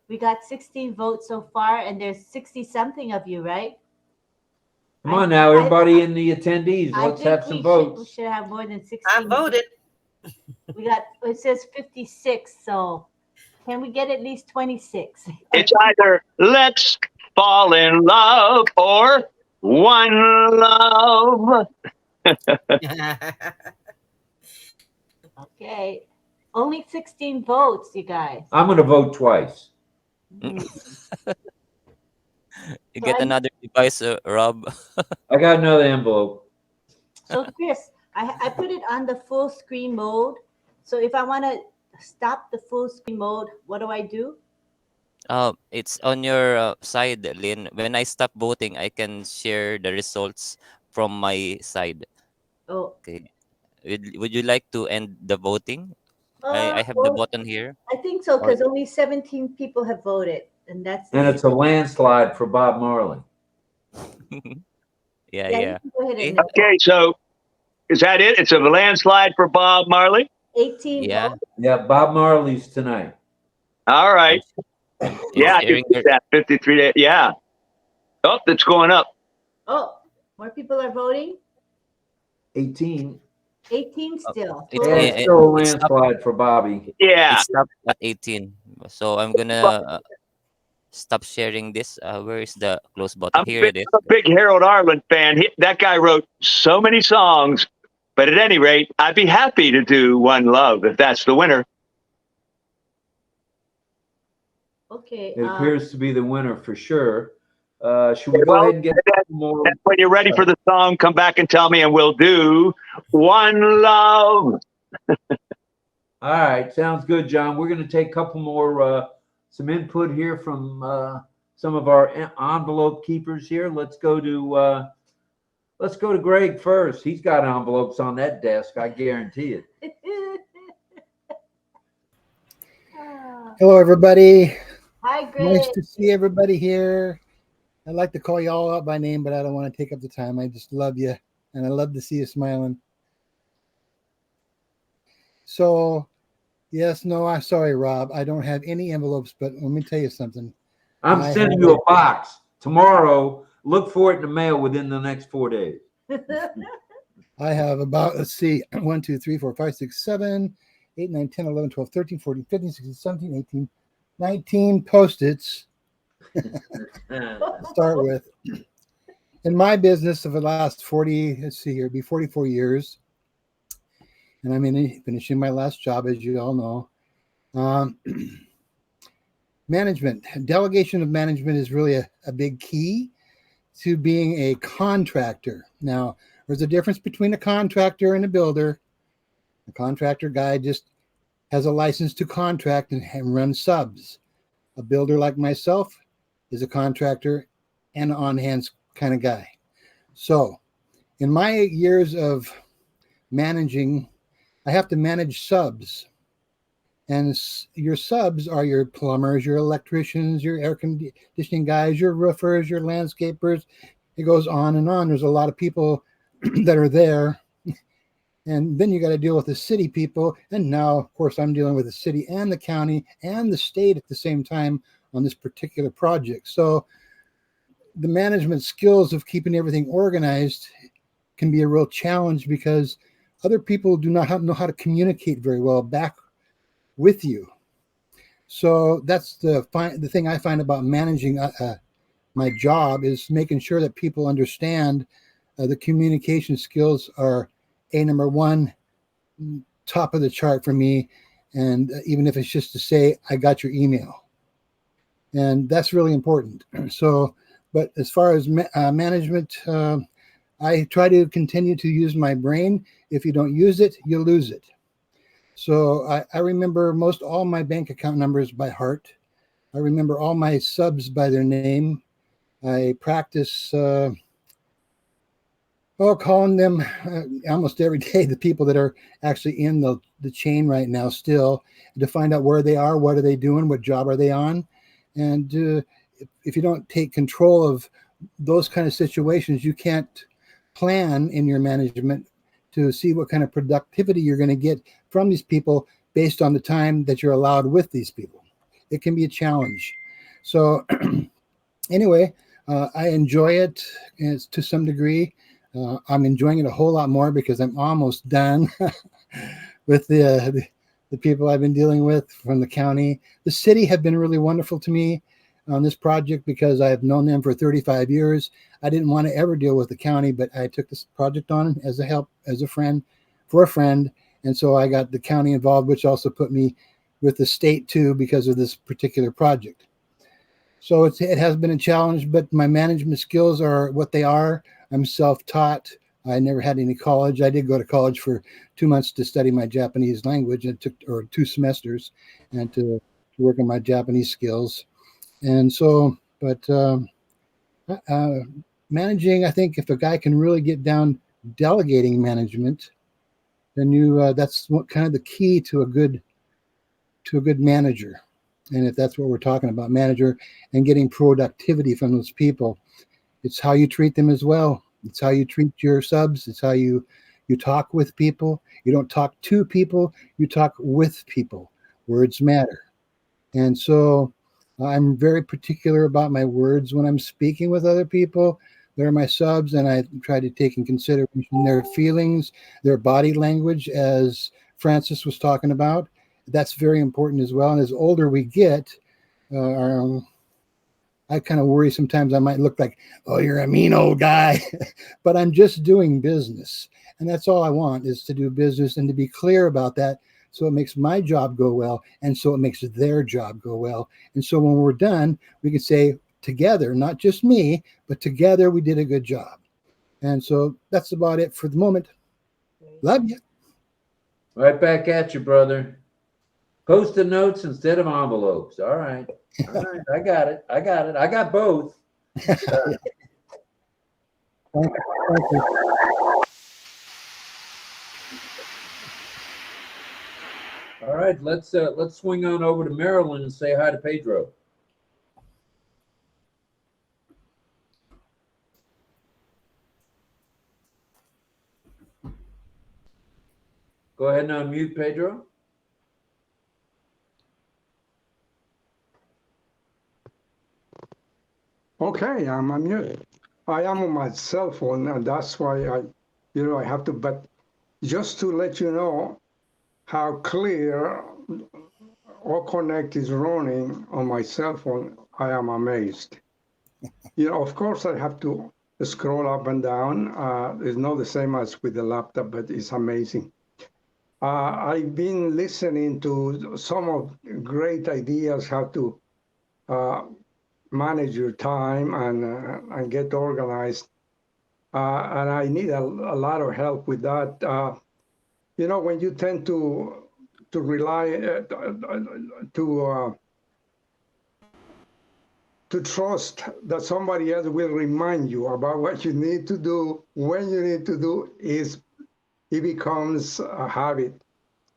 We got 16 votes so far, and there's 60-something of you, right? Come on now, everybody in the attendees, let's have some We votes. should have more than 16. I voted. It says 56, so can we get at least 26? It's either Let's Fall in Love or One Love. Okay. Only 16 votes, you guys. I'm going to vote twice. You get another device, Rob. I got another envelope. So Chris, I put it on the full screen mode. So if I want to stop the full screen mode, what do I do? It's on your side, Lynn. When I stop voting, I can share the results from my side. Oh. Okay. Would you like to end the voting? I have the button here. I think so, because only 17 people have voted, and that's. And it's a landslide for Bob Marley. Yeah. You can go ahead and Okay, so is that it? It's a landslide for Bob Marley? 18 votes. Yeah, Bob Marley's tonight. All right. Yeah, I can see that. 53. Yeah. Oh, it's going up. Oh, more people are voting. 18. 18 still. Yeah, it's still a landslide for Bobby. Yeah. It stopped at 18. So I'm gonna stop sharing this. Where is the close button? Here it is. I'm a big Harold Arlen fan. That guy wrote so many songs, but at any rate, I'd be happy to do One Love if that's the winner. Okay. It appears to be the winner for sure. Should we go ahead and get more? When you're ready for the song, come back and tell me, and we'll do One Love. All right, sounds good, John. We're going to take a couple more, some input here from some of our envelope keepers here. Let's go to Greg first. He's got envelopes on that desk, I guarantee it. Hello, everybody. Hi, Greg. Nice to see everybody here. I'd like to call you all out by name, but I don't want to take up the time. I just love you, and I love to see you smiling. So, yes, no, I'm sorry, Rob. I don't have any envelopes, but let me tell you something. I'm sending you a box tomorrow. Look for it in the mail within the next 4 days. I have about, let's see, 1, 2, 3, 4, 5, 6, 7, 8, 9, 10, 11, 12, 13, 14, 15, 16, 17, 18, 19 Post-its. Start with. In my business of the last 44 years, and I'm finishing my last job, as you all know. Management, delegation of management is really a big key to being a contractor. Now, there's a difference between a contractor and a builder. A contractor guy just has a license to contract and run subs. A builder like myself is a contractor and on-hands kind of guy. So in my years of managing, I have to manage subs. And your subs are your plumbers, your electricians, your air conditioning guys, your roofers, your landscapers. It goes on and on. There's a lot of people that are there. And then you got to deal with the city people. And now, of course, I'm dealing with the city and the county and the state at the same time on this particular project. So the management skills of keeping everything organized can be a real challenge because other people do not know how to communicate very well back with you. So that's the thing I find about managing my job is making sure that people understand the communication skills are number one, top of the chart for me. And even if it's just to say, I got your email. And that's really important. So, but as far as management, I try to continue to use my brain. If you don't use it, you lose it. So I remember most all my bank account numbers by heart. I remember all my subs by their name. I practice calling them almost every day, the people that are actually in the chain right now still, to find out where they are, what are they doing, what job are they on. And if you don't take control of those kind of situations, you can't plan in your management to see what kind of productivity you're going to get from these people based on the time that you're allowed with these people. It can be a challenge. So anyway, I enjoy it to some degree. I'm enjoying it a whole lot more because I'm almost done with the people I've been dealing with from the county. The city have been really wonderful to me on this project because I've known them for 35 years. I didn't want to ever deal with the county, but I took this project on as a help, as a friend, for a friend. And so I got the county involved, which also put me with the state too because of this particular project. So it has been a challenge, but my management skills are what they are. I'm self-taught. I never had any college. I did go to college for 2 months to study my Japanese language. It took, or 2 semesters, and to work on my Japanese skills. And so, but managing, I think if a guy can really get down delegating management, then that's what kind of the key to a good manager. And if that's what we're talking about, manager and getting productivity from those people, it's how you treat them as well. It's how you treat your subs. It's how you talk with people. You don't talk to people, you talk with people. Words matter. And so I'm very particular about my words when I'm speaking with other people. They're my subs, and I try to take in consideration their feelings, their body language, as Francis was talking about. That's very important as well. And as older we get, I kind of worry sometimes I might look like, oh, you're a mean old guy, but I'm just doing business. And that's all I want, is to do business and to be clear about that. So it makes my job go well. And so it makes their job go well. And so when we're done, we can say together, not just me, but together we did a good job. And so that's about it for the moment. Love you. Right back at you, brother. Post-it notes instead of envelopes. All right. All right. I got it. I got both. Thank you. All right. Let's swing on over to Maryland and say hi to Pedro. Go ahead and unmute Pedro. Okay, I'm unmuted. I am on my cell phone, and that's why I have to. But just to let you know how clear OConnect is running on my cell phone, I am amazed. Of course, I have to scroll up and down. It's not the same as with the laptop, but it's amazing. I've been listening to some of great ideas how to manage your time and get organized. And I need a lot of help with that. when you tend to rely to trust that somebody else will remind you about what you need to do when you need to do, it becomes a habit.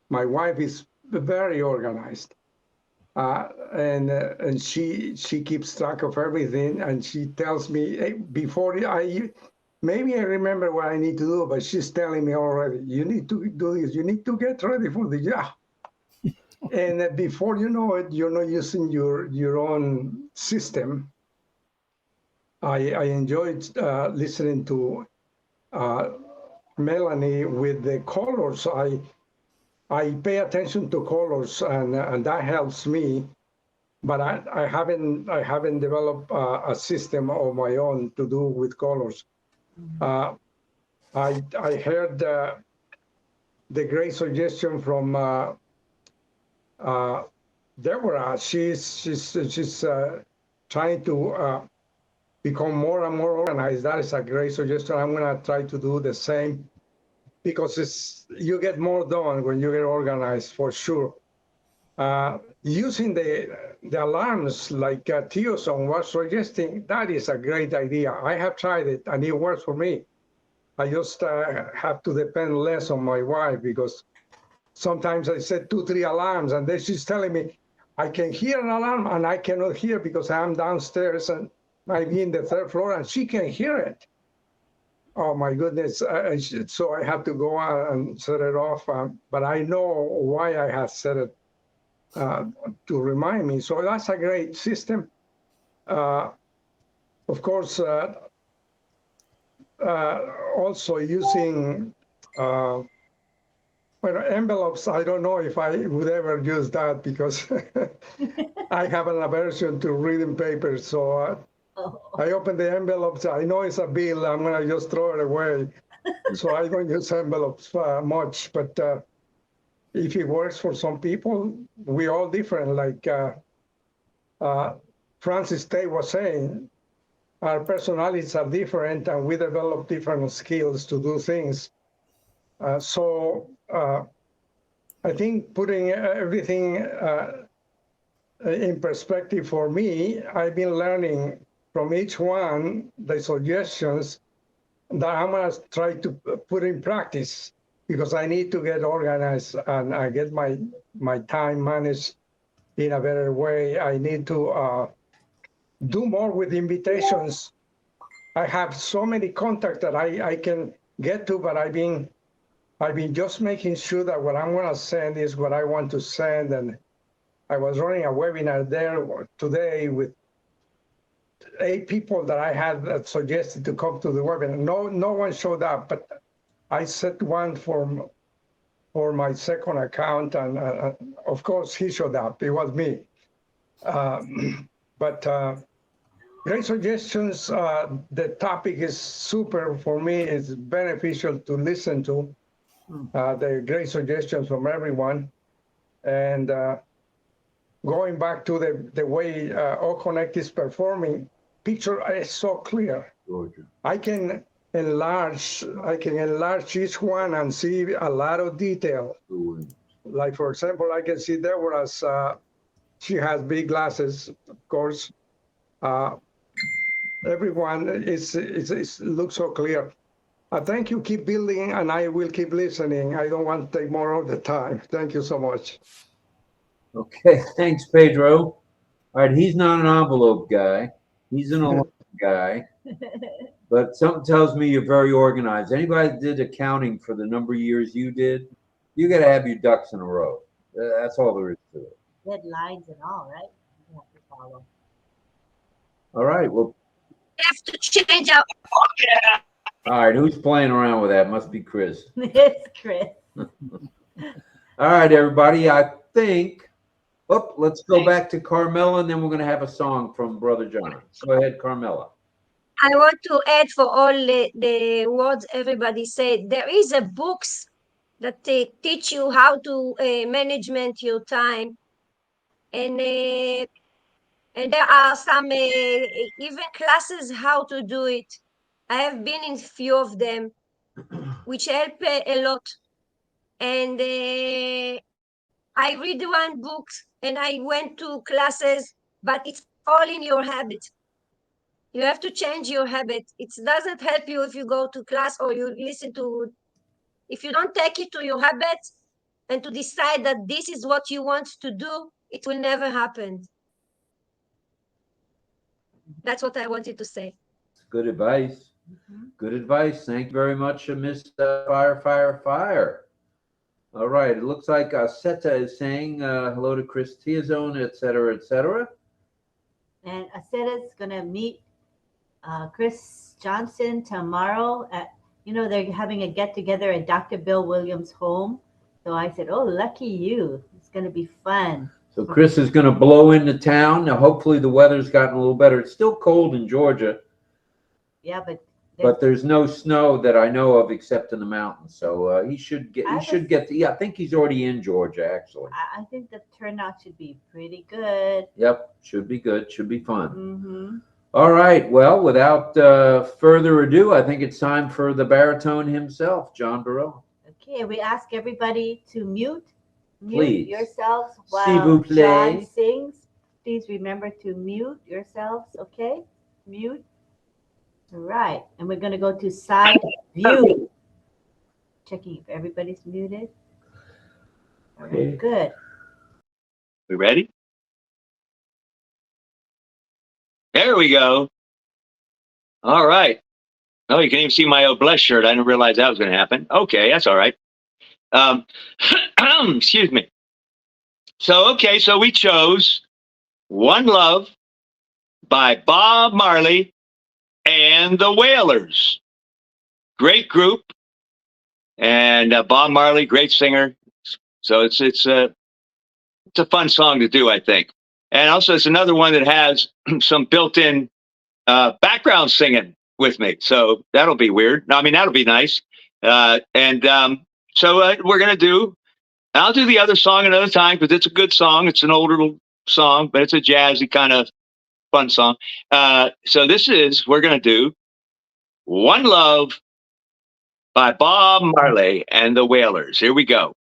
My wife is very organized, and she keeps track of everything, and she tells me, hey, before maybe I remember what I need to do, but she's telling me already, you need to do this, you need to get ready for the job. And before you know it, you're not using your own system. I enjoyed listening to Melanie with the colors. I pay attention to colors, and that helps me. But I haven't developed a system of my own to do with colors. I heard the great suggestion from Deborah. She's trying to become more and more organized. That is a great suggestion. I'm going to try to do the same, because you get more done when you get organized, for sure. Using the alarms like Tioson was suggesting, that is a great idea. I have tried it and it works for me. I just have to depend less on my wife, because sometimes I set 2-3 alarms and then she's telling me I can hear an alarm and I cannot hear because I'm downstairs and maybe in the 3rd floor, and she can hear it. Oh my goodness. So I have to go out and set it off. But I know why I have set it to remind me. So that's a great system. Of course, also using envelopes. I don't know if I would ever use that, because I have an aversion to reading papers. So I open the envelopes. I know it's a bill. I'm going to just throw it away. So I don't use envelopes much. But if it works for some people, we're all different. Like Francis Tate was saying, our personalities are different and we develop different skills to do things. So I think putting everything in perspective for me, I've been learning from each one the suggestions that I'm going to try to put in practice, because I need to get organized and I get my time managed in a better way. I need to do more with invitations. I have so many contacts that I can get to, but I've been just making sure that what I'm going to send is what I want to send. And I was running a webinar there today with 8 people that I had suggested to come to the webinar. No one showed up, but I set one for my second account, and of course he showed up. It was me. But great suggestions. The topic is super for me. It's beneficial to listen to the great suggestions from everyone. And going back to the way OConnect is performing, picture is so clear. I can enlarge each one and see a lot of detail. Like, for example, I can see Deborah's, she has big glasses, of course. Everyone looks so clear. Thank you. Keep building, and I will keep listening. I don't want to take more of the time. Thank you so much. Okay, thanks, Pedro. All right, he's not an envelope guy. He's an alarm guy. But something tells me you're very organized. Anybody that did accounting for the number of years you did, you got to have your ducks in a row. That's all there is to it. Deadlines and all, right? You have to follow. All right, well. We have to change our. All right, who's playing around with that? Must be Chris. It's Chris. All right, everybody. I think. Oh, let's go back to Carmela, and then we're going to have a song from Brother John. Go ahead, Carmela. I want to add for all the words everybody said. There is a books that teach you how to management your time, and there are some even classes how to do it. I have been in few of them, which help a lot. and I read one book and I went to classes, but it's all in your habit. You have to change your habit. It doesn't help you if you go to class or you listen to, if you don't take it to your habit and to decide that this is what you want to do, it will never happen. That's what I wanted to say. Good advice. Good advice. Thank you very much, Miss Fire. All right. It looks like Seta is saying hello to Chris Tiazone, et cetera, et cetera. And Aseta's going to meet Chris Johnson tomorrow at, they're having a get together at Dr. Bill Williams' home. So I said, oh, lucky you. It's going to be fun. So Chris is going to blow into town. Now, hopefully the weather's gotten a little better. It's still cold in Georgia. Yeah, but there's no snow that I know of except in the mountains. So he should get I think he's already in Georgia, actually. I think the turnout should be pretty good. Yep, should be good. Should be fun. Mm-hmm. All right. Well, without further ado, I think it's time for the baritone himself, John Burrell. Okay, we ask everybody to mute Please. yourselves S'il while vous plaît. John sings. Please remember to mute yourselves, okay? Mute. All right, and we're going to go to side view. Checking if everybody's muted. All right, good. We ready? There we go. All right. Oh, you can even see my blush shirt. I didn't realize that was going to happen. Okay, that's all right. Excuse me. So we chose One Love by Bob Marley and the Wailers. Great group. And Bob Marley, great singer. So it's a fun song to do, I think. And also it's another one that has some built-in background singing with me. So that'll be weird. No, I mean, that'll be nice. So we're going to do, I'll do the other song another time because it's a good song. It's an older song, but it's a jazzy kind of fun song. So we're going to do One Love by Bob Marley and the Wailers. Here we go.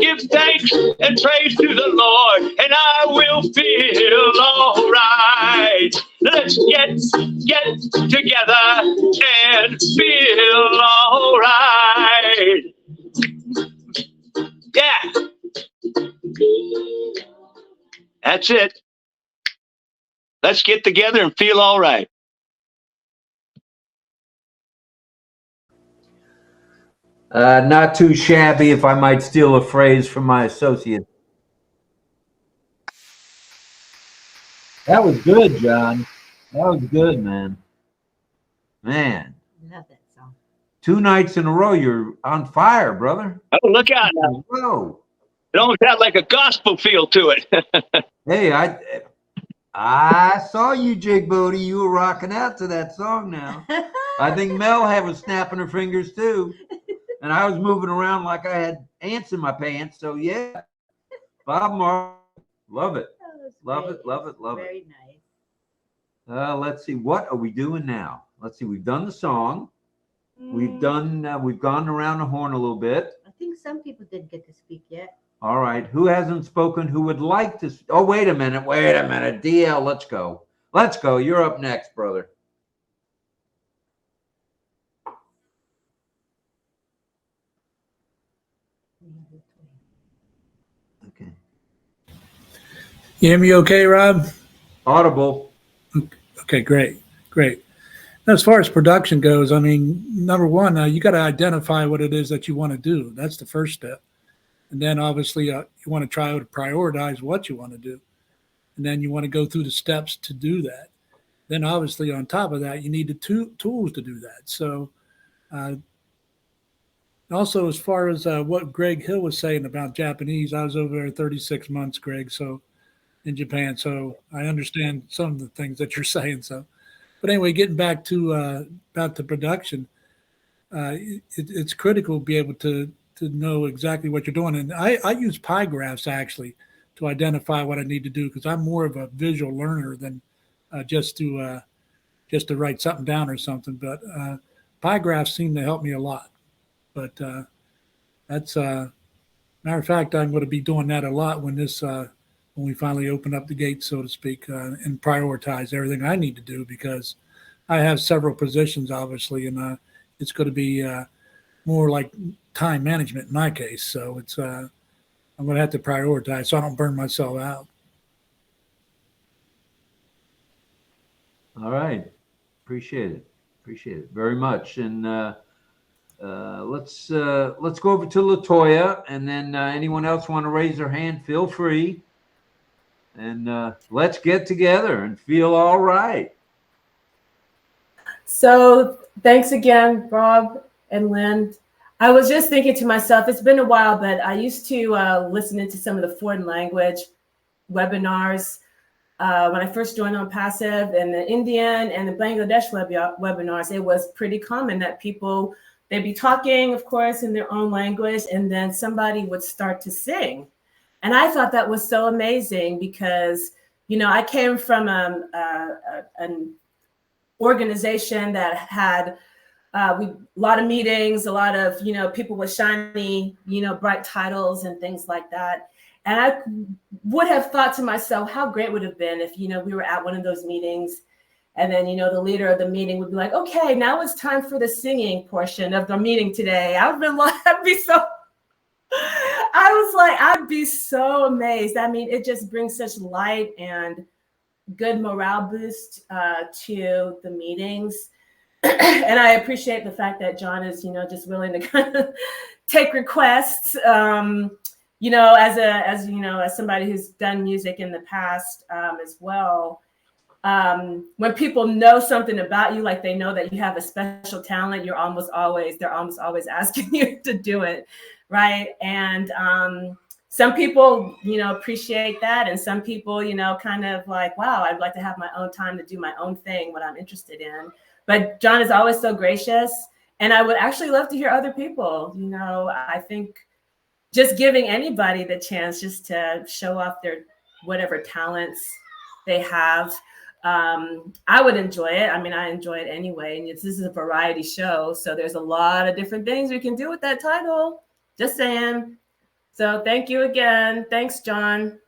Give thanks and praise to the Lord, and I will feel all right. Let's get together and feel all right. Yeah. That's it. Let's get together and feel all right. Not too shabby, if I might steal a phrase from my associate. That was good, John. That was good, man. Man. Love that song. 2 nights in a row, you're on fire, brother. Oh, look out now. Whoa. It almost had like a gospel feel to it. Hey, I saw you, Jig Booty. You were rocking out to that song now. I think Mel was snapping her fingers too. And I was moving around like I had ants in my pants. So yeah, Bob Marley, love it. Love it. Very nice. Let's see, what are we doing now? Let's see, we've done the song. We've gone around the horn a little bit. I think some people didn't get to speak yet. All right, who hasn't spoken, who would like to? Oh, wait a minute. DL, let's go. You're up next, brother. Okay. You hear me okay, Rob? Audible. Okay, great. As far as production goes, I mean, number one, you got to identify what it is that you want to do. That's the first step. And then obviously you want to try to prioritize what you want to do. And then you want to go through the steps to do that. Then obviously on top of that, you need the tools to do that. So also as far as what Greg Hill was saying about Japanese, I was over there 36 months, Greg, so in Japan. So I understand some of the things that you're saying. So, but anyway, getting back to about the production, it's critical to be able to know exactly what you're doing. And I use pie graphs actually to identify what I need to do because I'm more of a visual learner than just to just to write something down or something. But pie graphs seem to help me a lot. But that's matter of fact, I'm going to be doing that a lot when when we finally open up the gate, so to speak, and prioritize everything I need to do, because I have several positions, obviously, and it's going to be more like time management in my case. So it's I'm going to have to prioritize so I don't burn myself out. All right. Appreciate it. Appreciate it very much. And let's go over to Latoya, and then anyone else want to raise their hand, feel free. And let's get together and feel all right. So thanks again, Rob and Lynn. I was just thinking to myself, it's been a while, but I used to listen into some of the foreign language webinars when I first joined ONPASSIVE, and the Indian and the Bangladesh webinars. It was pretty common that people, they'd be talking, of course, in their own language, and then somebody would start to sing. And I thought that was so amazing because, you know, I came from an organization that had a lot of meetings, a lot of, you know, people with shiny, you know, bright titles and things like that. And I would have thought to myself, how great would it have been if, you know, we were at one of those meetings, and then, you know, the leader of the meeting would be like, okay, now it's time for the singing portion of the meeting today. I'd be so, I was like, I'd be so amazed. I mean, it just brings such light and good morale boost to the meetings. And I appreciate the fact that John is, you know, just willing to kind of take requests. You know, as you know, as somebody who's done music in the past as well, when people know something about you, like they know that you have a special talent, they're almost always asking you to do it, right? And some people, you know, appreciate that, and some people, you know, kind of like, wow, I'd like to have my own time to do my own thing, what I'm interested in. But John is always so gracious, and I would actually love to hear other people. You know, I think just giving anybody the chance just to show off their whatever talents they have, I would enjoy it. I mean, I enjoy it anyway. And this is a variety show, so there's a lot of different things we can do with that title. Just saying. So thank you again. Thanks, John.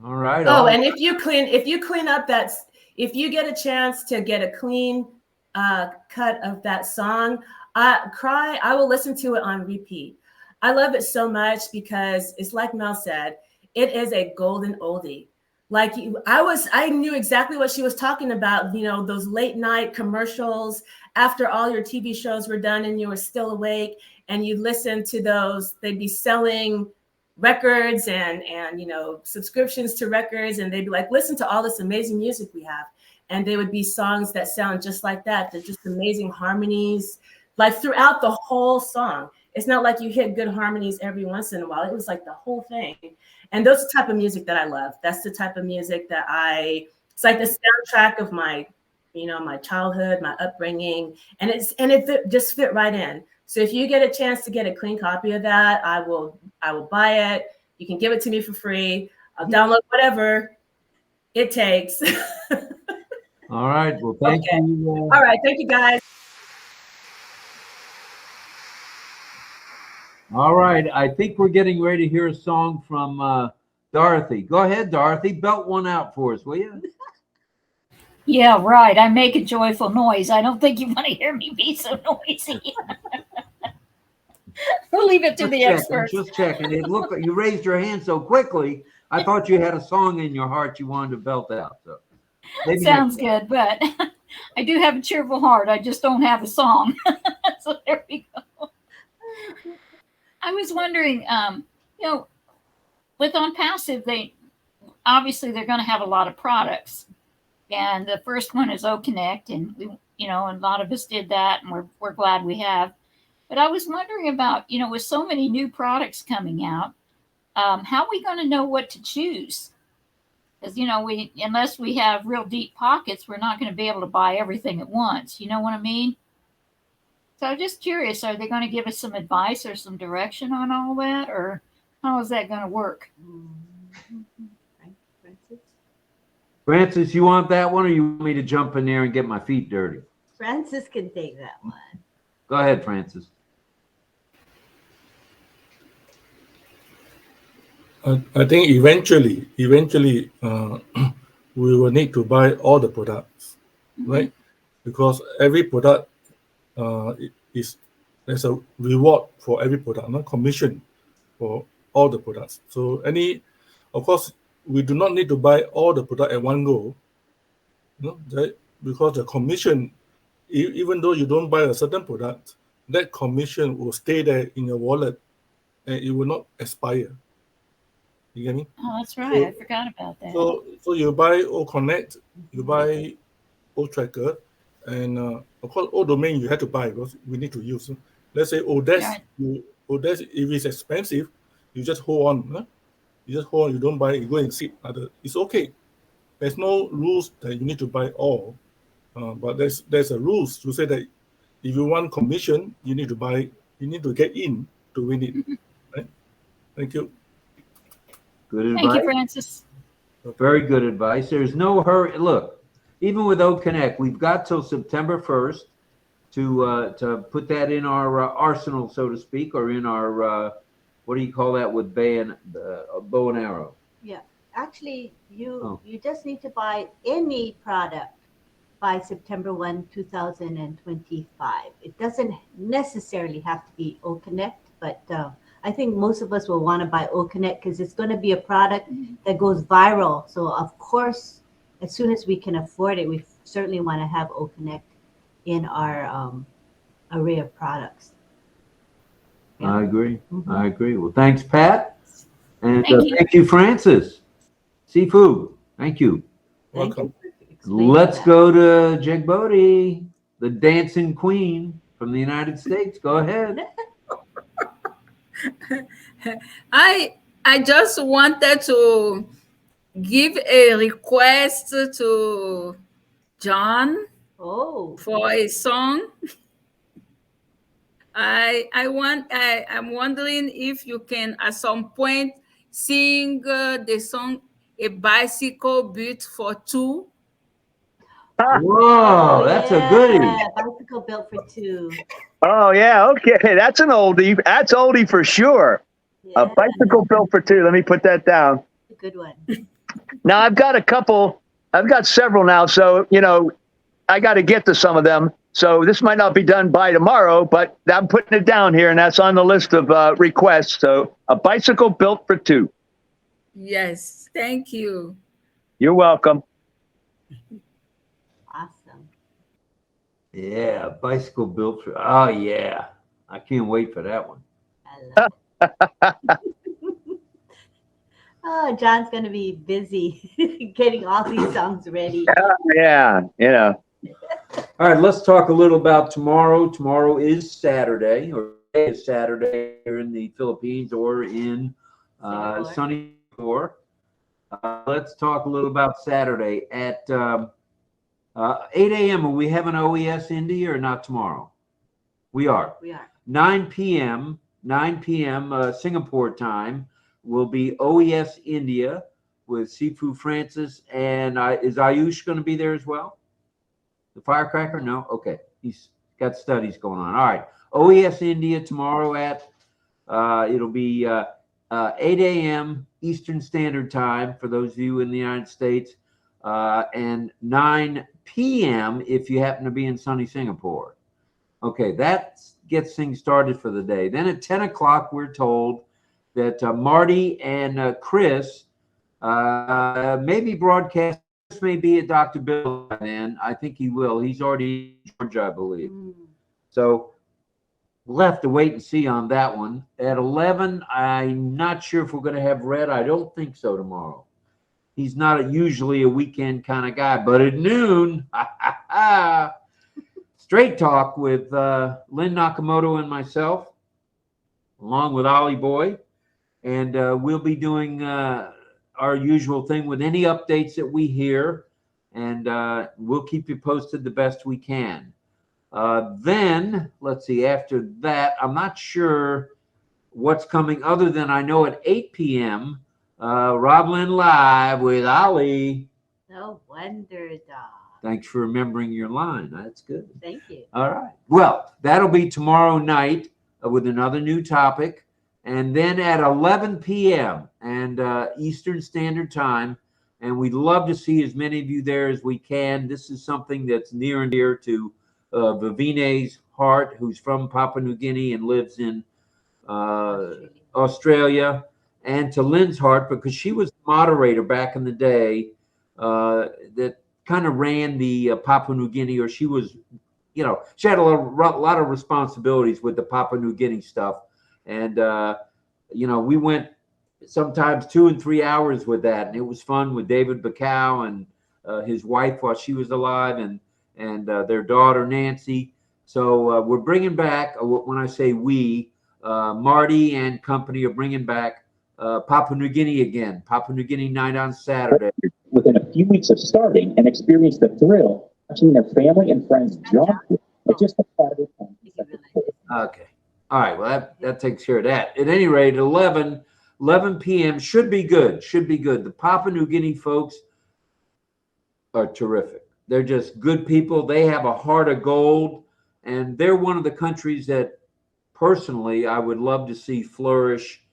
All right. Oh, and if you clean up that, if you get a chance to get a clean cut of that song, I will listen to it on repeat. I love it so much because it's like Mel said, it is a golden oldie. Like I knew exactly what she was talking about, you know, those late night commercials after all your TV shows were done and you were still awake and you listen to those. They'd be selling records and you know, subscriptions to records, and they'd be like, listen to all this amazing music we have. And they would be songs that sound just like that. They're just amazing harmonies, like throughout the whole song. It's not like you hit good harmonies every once in a while. It was like the whole thing. And those are the type of music that I love. That's the type of music that it's like the soundtrack of my, you know, my childhood, my upbringing. And it just fit right in. So if you get a chance to get a clean copy of that, I will buy it. You can give it to me for free. I'll download whatever it takes. All right. Well, thank you. All right. Thank you, guys. All right. I think we're getting ready to hear a song from Dorothy. Go ahead, Dorothy. Belt one out for us, will you? Yeah, right. I make a joyful noise. I don't think you want to hear me be so noisy. We'll leave it to the experts. Just checking. It looked like you raised your hand so quickly. I thought you had a song in your heart you wanted to belt out. So sounds good, but I do have a cheerful heart. I just don't have a song. So there we go. I was wondering, you know, with ONPASSIVE, they're going to have a lot of products, and the first one is OConnect, and we, you know, a lot of us did that, and we're glad we have. But I was wondering about, you know, with so many new products coming out, how are we going to know what to choose? Because, you know, unless we have real deep pockets, we're not going to be able to buy everything at once. You know what I mean? So I'm just curious, are they going to give us some advice or some direction on all that, or how is that going to work? Francis, you want that one, or you want me to jump in there and get my feet dirty? Francis can take that one. Go ahead, Francis. I think eventually, we will need to buy all the products, right? Because every product there's a reward for every product, not commission for all the products. So of course, we do not need to buy all the product at one go, because the commission, even though you don't buy a certain product, that commission will stay there in your wallet and it will not expire. You get me? Oh, that's right. I forgot about that. So you buy OConnect, you buy OTracker, and of course, ODomain you have to buy because we need to use. Let's say Odesk, Odesk, if it's expensive, you just hold on. Huh? You just hold on, you don't buy, you go and sit. It's okay. There's no rules that you need to buy all, but there's a rules to say that if you want commission, you need to get in to win it. Right? Thank you. Good advice. Thank you, Francis. Very good advice. There's no hurry. Look, even with OConnect, we've got till September 1st to put that in our arsenal, so to speak, or in our what do you call that with bow and arrow? Yeah, actually, you just need to buy any product by September 1, 2025. It doesn't necessarily have to be OConnect, but I think most of us will want to buy OConnect because it's going to be a product that goes viral. So of course, as soon as we can afford it, we certainly want to have OConnect in our array of products. Yeah. I agree. I agree. Well, thanks, Pat. And Thank you, Francis. Seafood. Thank you. Welcome. Let's go to Jegbodi, the dancing queen from the United States. Go ahead. I just wanted to give a request to John for a song. I'm wondering if you can at some point sing the song "A Bicycle Built for Two." Whoa, that's a goodie. Bicycle built for two. Oh yeah, okay. That's an oldie. That's oldie for sure. A bicycle built for two. Let me put that down. A good one. Now I've got several now, so I got to get to some of them. So this might not be done by tomorrow, but I'm putting it down here, and that's on the list of requests. So a bicycle built for two. Yes, thank you. You're welcome. Awesome. Yeah, bicycle built for. Oh yeah, I can't wait for that one. I love it. Oh, John's going to be busy getting all these songs ready. Yeah. All right, let's talk a little about tomorrow. Tomorrow is Saturday, or today is Saturday here in the Philippines or in sunny Singapore. Let's talk a little about Saturday at 8 a.m. Will we have an OES India or not tomorrow? We are. 9 p.m. Singapore time will be OES India with Sifu Francis, and is Ayush going to be there as well? The firecracker? No? Okay. He's got studies going on. All right. OES India tomorrow at, it'll be 8 a.m. Eastern Standard Time for those of you in the United States, and 9 p.m. if you happen to be in sunny Singapore. Okay, that gets things started for the day. Then at 10 o'clock, we're told that Marty and Chris may be broadcasting. Chris may be at Dr. Bill by then. I think he will. He's already in Georgia, I believe. So we'll have to wait and see on that one. At 11, I'm not sure if we're going to have Red. I don't think so tomorrow. He's not usually a weekend kind of guy. But at noon, Straight Talk with Lynn Nakamoto and myself, along with Ollie Boy. And we'll be doing our usual thing with any updates that we hear. And we'll keep you posted the best we can. Then, let's see, after that, I'm not sure what's coming other than I know at 8 p.m., RobLynnLive with Ollie No wonder, dog. Thanks for remembering your line. That's good. Thank you. All right. Well, that'll be tomorrow night with another new topic. And then at 11 p.m. and Eastern Standard Time. And we'd love to see as many of you there as we can. This is something that's near and dear to Vivine's heart, who's from Papua New Guinea and lives in Australia, and to Lynn's heart, because she was the moderator back in the day that kind of ran the Papua New Guinea, or she was, she had a lot of responsibilities with the Papua New Guinea stuff. And, we went sometimes 2 and 3 hours with that. And it was fun with David Bacow and his wife while she was alive, and their daughter, Nancy. So we're bringing back, when I say we, Marty and company are bringing back Papua New Guinea again, Papua New Guinea night on Saturday. Within a few weeks of starting and experience the thrill of watching their family and friends jump at just a part of Okay. All right. Well, that takes care of that. At any rate, 11 p.m. should be good. Should be good. The Papua New Guinea folks are terrific. They're just good people. They have a heart of gold, and they're one of the countries that personally I would love to see flourish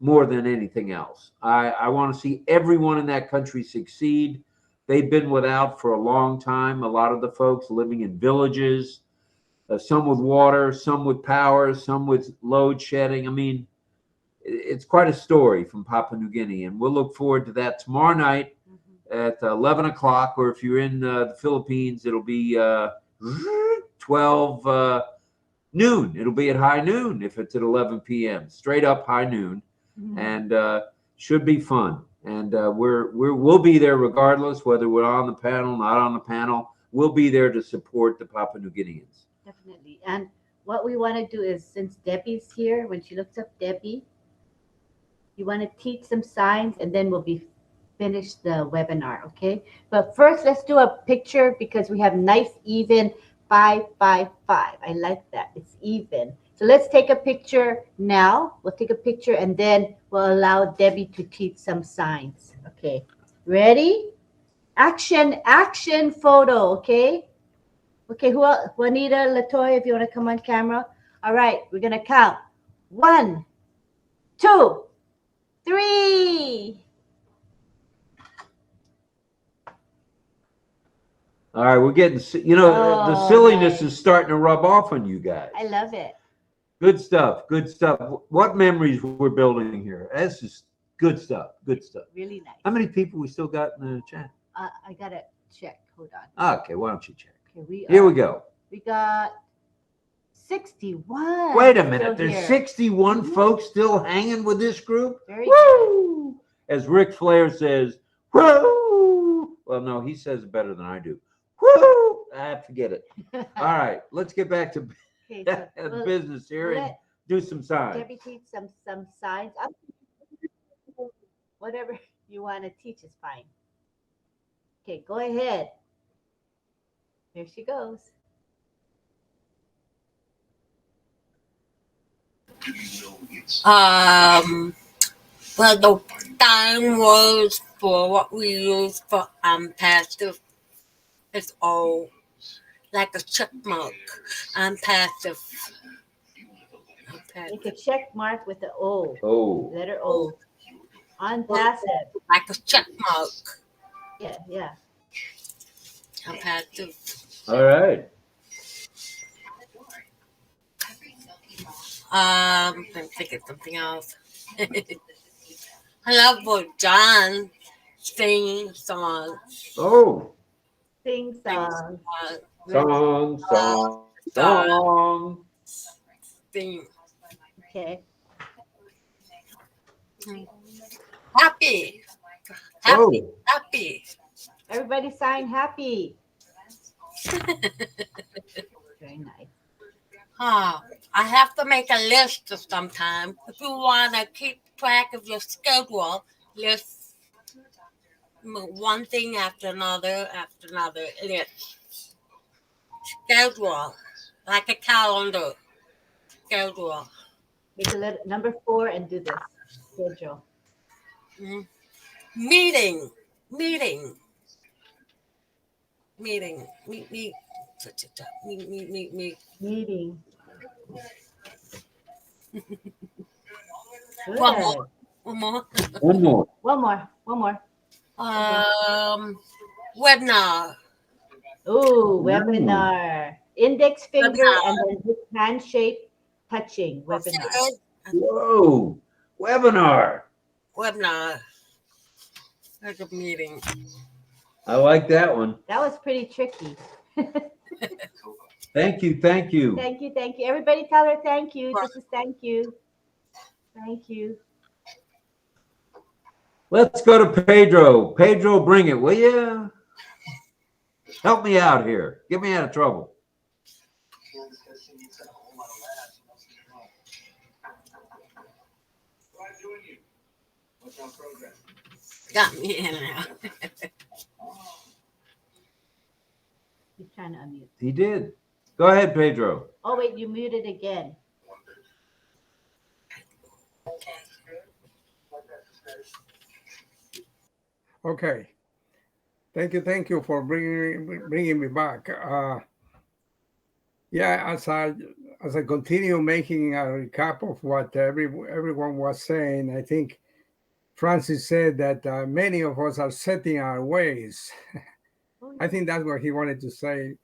more than anything else. I want to see everyone in that country succeed. They've been without for a long time. A lot of the folks living in villages, some with water, some with power, some with load shedding. I mean, it's quite a story from Papua New Guinea, and we'll look forward to that tomorrow night at 11 o'clock, or if you're in the Philippines, it'll be 12 noon. It'll be at high noon if it's at 11 p.m. Straight up high noon. And should be fun. And we'll be there regardless, whether we're on the panel, not on the panel. We'll be there to support the Papua New Guineans. Definitely. And what we want to do is, since Debbie's here, when she looks up Debbie, you want to teach some signs, and then we'll be finished the webinar, okay? But first, let's do a picture, because we have nice, even 5, 5, 5. I like that. It's even. So let's take a picture now. We'll take a picture, and then we'll allow Debbie to teach some signs. Okay, ready? Action, action photo, okay? Okay, who else? Juanita, Latoya, if you want to come on camera. All right, we're going to count. 1, 2, 3. All right, we're getting, the silliness is starting to rub off on you guys. I love it. Good stuff. Good stuff. What memories we're building here. That's just good stuff. Good stuff. Really nice. How many people we still got in the chat? I got to check. Hold on. Okay, why don't you check? Okay, here we go. We got 61. Wait a minute. There's here. 61 folks still hanging with this group? Very Woo! As Ric Flair says, woo! Well, no, he says it better than I do. Woo! Forget it. All right, let's get back to business here and do some signs. Debbie teach some signs. Whatever you want to teach is fine. Okay, go ahead. Here she goes. Well, the time was for what we use for passive. It's all like a check mark. Passive. Make a check mark with the O. O. Letter O. Unpassive. Like a check mark. Yeah. Passive. All right. I'm thinking something else. I love what John singing songs. Sing songs. Song. Sing. Okay. Happy. Everybody sign happy. Very nice. I have to make a list of sometime. If you want to keep track of your schedule, list one thing after another list. Schedule, like a calendar. Schedule. Make a letter, number 4 and do this. Schedule. Meeting. Meeting. Meet. Meet. Meeting. Good. One more. One more. One more. One more. One more. Webinar. Oh, Ooh. webinar. Index finger Webinar. and then this handshake touching webinar. Whoa. Webinar. Webinar. Like a meeting. I like that one. That was pretty tricky. Thank you. Thank you. Thank you. Thank you. Everybody tell her thank you. This is thank you. Thank you. Let's go to Pedro. Pedro, bring it, will you? Help me out here. Get me out of trouble. Got me in now. He's trying to unmute. He did. Go ahead, Pedro. Oh, wait, you muted again. Okay. Thank you for bringing me back. Yeah, as I continue making a recap of what everyone was saying, I think Francis said that many of us are setting our ways. I think that's what he wanted to say.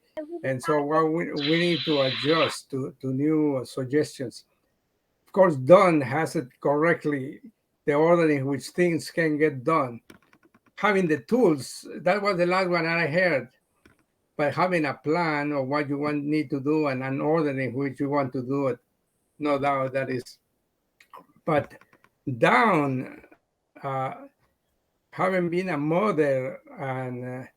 And so we need to adjust to new suggestions. Of course, Don has it correctly, the order in which things can get done. Having the tools, that was the last one I heard. But having a plan of what you need to do and an order in which you want to do it, no doubt that is. But down, having been a mother and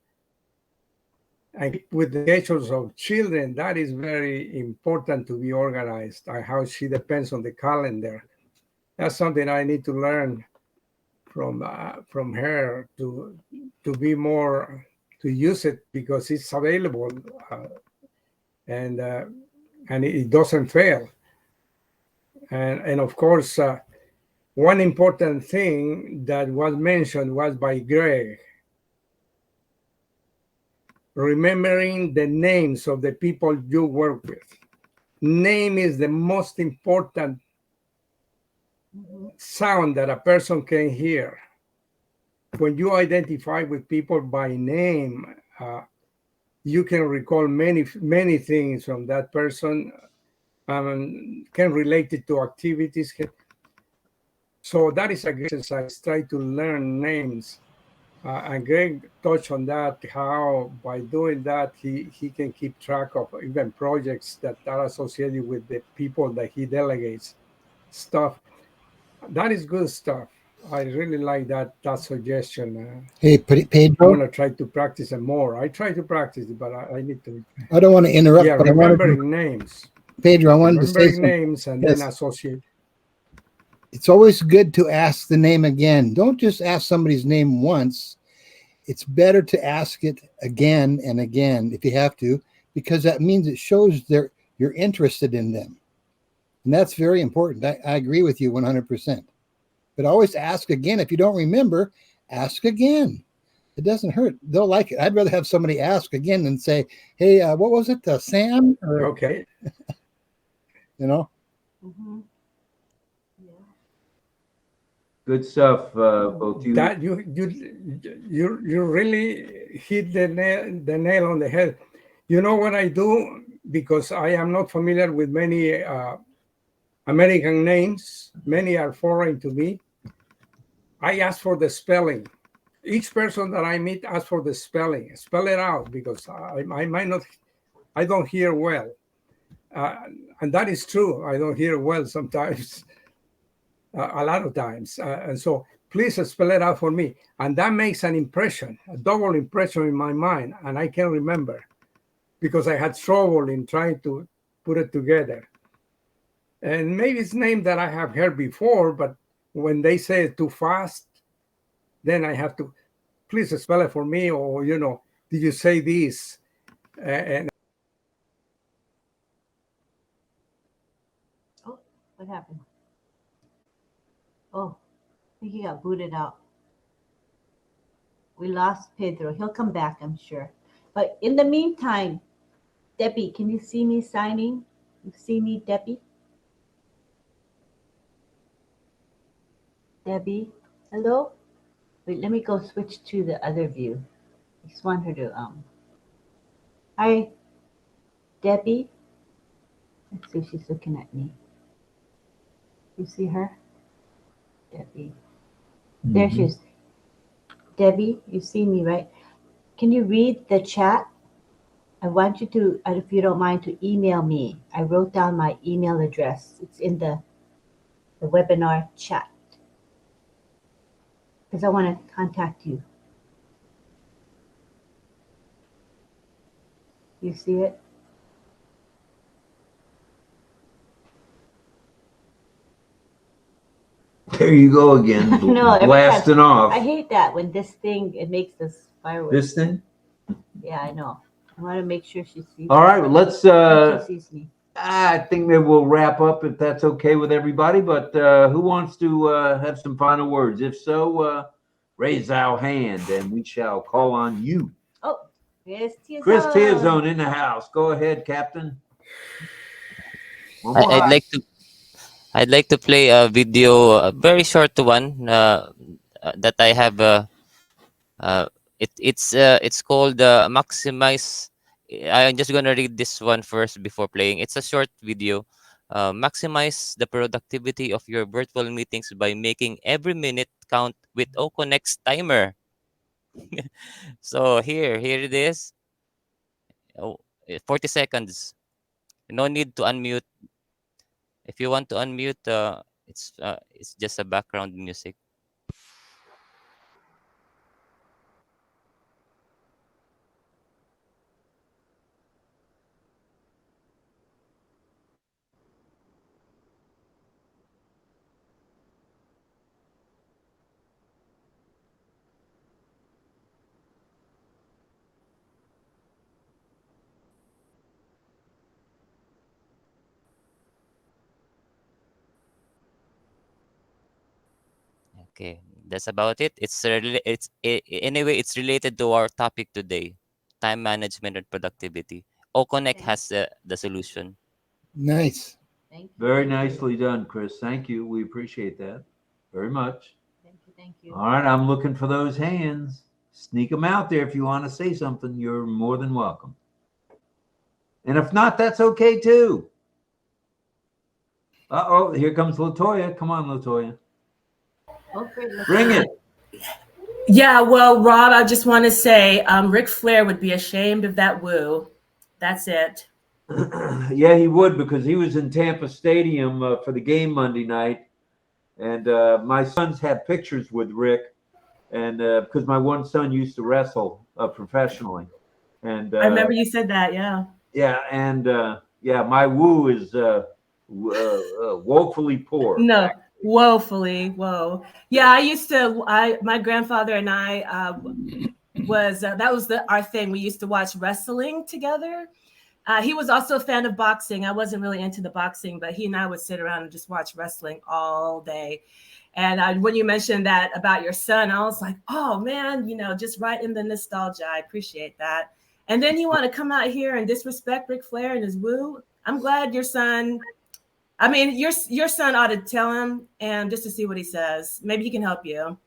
with the schedules of children, that is very important to be organized. How she depends on the calendar. That's something I need to learn from her to be more, to use it because it's available and it doesn't fail. And of course, one important thing that was mentioned was by Greg, remembering the names of the people you work with. Name is the most important sound that a person can hear. When you identify with people by name, you can recall many things from that person, can relate it to activities. So that is a good exercise. Try to learn names. And Greg touched on that, how by doing that, he can keep track of even projects that are associated with the people that he delegates stuff. That is good stuff. I really like that suggestion. Hey, Pedro. I'm going to try to practice it more. I try to practice it, but I need to. I don't want to interrupt. Yeah, but remembering names. Pedro, I wanted to say remembering names and then associate. It's always good to ask the name again. Don't just ask somebody's name once. It's better to ask it again and again if you have to, because that means it shows you're interested in them. And that's very important. I agree with you 100%. But always ask again. If you don't remember, ask again. It doesn't hurt. They'll like it. I'd rather have somebody ask again than say, hey, what was it, Sam? Okay. You know? Mm-hmm. Good stuff, both you. That you really hit the nail on the head. You know what I do, because I am not familiar with many American names. Many are foreign to me. I ask for the spelling. Each person that I meet asks for the spelling. Spell it out, because I might not. I don't hear well, and that is true. I don't hear well sometimes. A lot of times. And so please spell it out for me. And that makes an impression, a double impression in my mind. And I can remember because I had trouble in trying to put it together. And maybe it's names that I have heard before, but when they say it too fast, then I have to, please spell it for me. Or, did you say this? And oh, what happened? Oh, I think he got booted out. We lost Pedro. He'll come back, I'm sure. But in the meantime, Debbie, can you see me signing? You see me, Debbie? Debbie, hello? Wait, let me go switch to the other view. I just want her to, hi, Debbie. Let's see if she's looking at me. You see her? Debbie. There she is. Debbie, you see me, right? Can you read the chat? I want you to, if you don't mind, to email me. I wrote down my email address. It's in the webinar chat. Because I want to contact you. You see it? There you go again, No, blasting off. I hate that when this thing, it makes this fireworks. This thing? Yeah, I know. I want to make sure she sees All me. right, well, let's, She sees me. I think maybe we'll wrap up if that's okay with everybody, but who wants to have some final words? If so, raise our hand and we shall call on you. Oh, Chris Tiazone. Chris Tiazone in the house. Go ahead, Captain. One more I'd like to play a video, a very short one that I have. It's called maximize. I'm just gonna read this one first before playing. It's a short video. Maximize the productivity of your virtual meetings by making every minute count with OConnect's timer. So here it is. Oh, 40 seconds. No need to unmute. If you want to unmute, it's just a background music. Okay, that's about it. Anyway, it's related to our topic today, time management and productivity. OConnect has the solution. Nice. Very nicely done, Chris. Thank you. We appreciate that very much. Thank you. All right, I'm looking for those hands. Sneak them out there if you want to say something. You're more than welcome. And if not, that's okay too. Uh-oh, here comes Latoya. Come on, Latoya. Bring it. Yeah, well, Rob, I just want to say Ric Flair would be ashamed of that woo. That's it. Yeah, he would, because he was in Tampa Stadium for the game Monday night. And my sons have pictures with Rick. And because my one son used to wrestle professionally. And I remember you said that, yeah. Yeah, and yeah, my woo is woefully poor. No, woefully, whoa. Yeah, my grandfather and I that was our thing. We used to watch wrestling together. He was also a fan of boxing. I wasn't really into the boxing, but he and I would sit around and just watch wrestling all day. And when you mentioned that about your son, I was like, oh man, just right in the nostalgia. I appreciate that. And then you want to come out here and disrespect Ric Flair and his woo. I'm glad your son, your son ought to tell him, and just to see what he says. Maybe he can help you.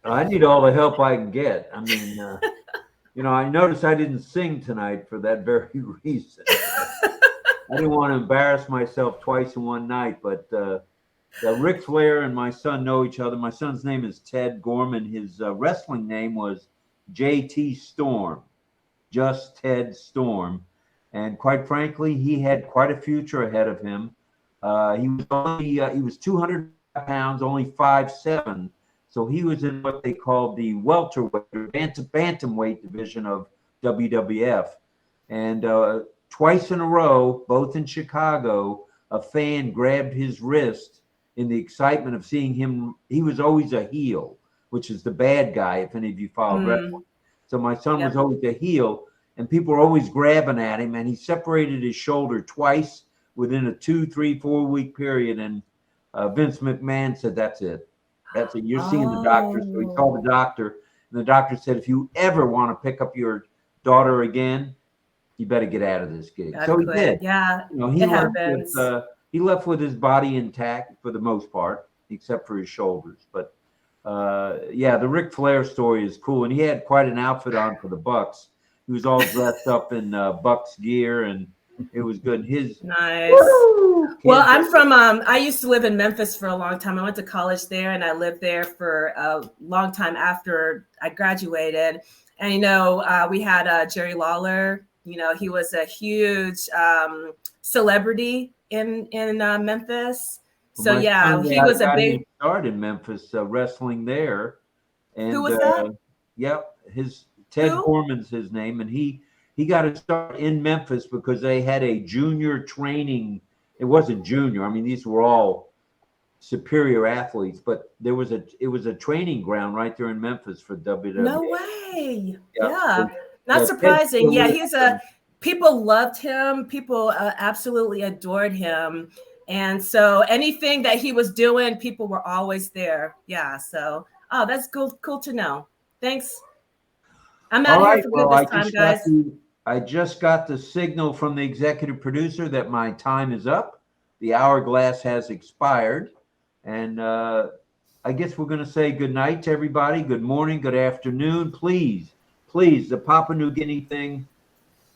I need all the help I can get. I mean, I noticed I didn't sing tonight for that very reason. I didn't want to embarrass myself twice in one night, but Ric Flair and my son know each other. My son's name is Ted Gorman. His wrestling name was JT Storm, just Ted Storm. And quite frankly, he had quite a future ahead of him. He was 200 pounds, only 5'7". So he was in what they called the welterweight or bantamweight division of WWF. And twice in a row, both in Chicago, a fan grabbed his wrist in the excitement of seeing him. He was always a heel, which is the bad guy, if any of you followed wrestling. So my son was always a heel, and people were always grabbing at him, and he separated his shoulder twice within a 2, 3, 4 week period. And Vince McMahon said, that's it. That's it. You're seeing the doctor. So he called the doctor, and the doctor said, if you ever want to pick up your daughter again, you better get out of this gig. So he did. Yeah, You know, it happens. he left with his body intact for the most part, except for his shoulders. But yeah, the Ric Flair story is cool, and he had quite an outfit on for the Bucks. He was all dressed up in Bucks gear, and it was good. His nice. Well, I'm from. I used to live in Memphis for a long time. I went to college there, and I lived there for a long time after I graduated. And you know, we had Jerry Lawler. You know, he was a huge celebrity in Memphis. So my yeah, son, he was a got big. him started in Memphis wrestling there. And, Who was that? Yep, Ted Who? Foreman's his name, and he got to start in Memphis because they had a junior training. It wasn't junior. I mean, these were all superior athletes, but it was a training ground right there in Memphis for WWE. No way. Yeah. Yeah. So, Not Ted surprising. Yeah, Foreman- people loved him. People absolutely adored him. And so anything that he was doing, people were always there. Yeah. So, that's cool to know. Thanks. I'm out All here right. for Well, good this time, guys. I just got the signal from the executive producer that my time is up. The hourglass has expired. And I guess we're going to say good night to everybody. Good morning, good afternoon. Please, the Papua New Guinea thing,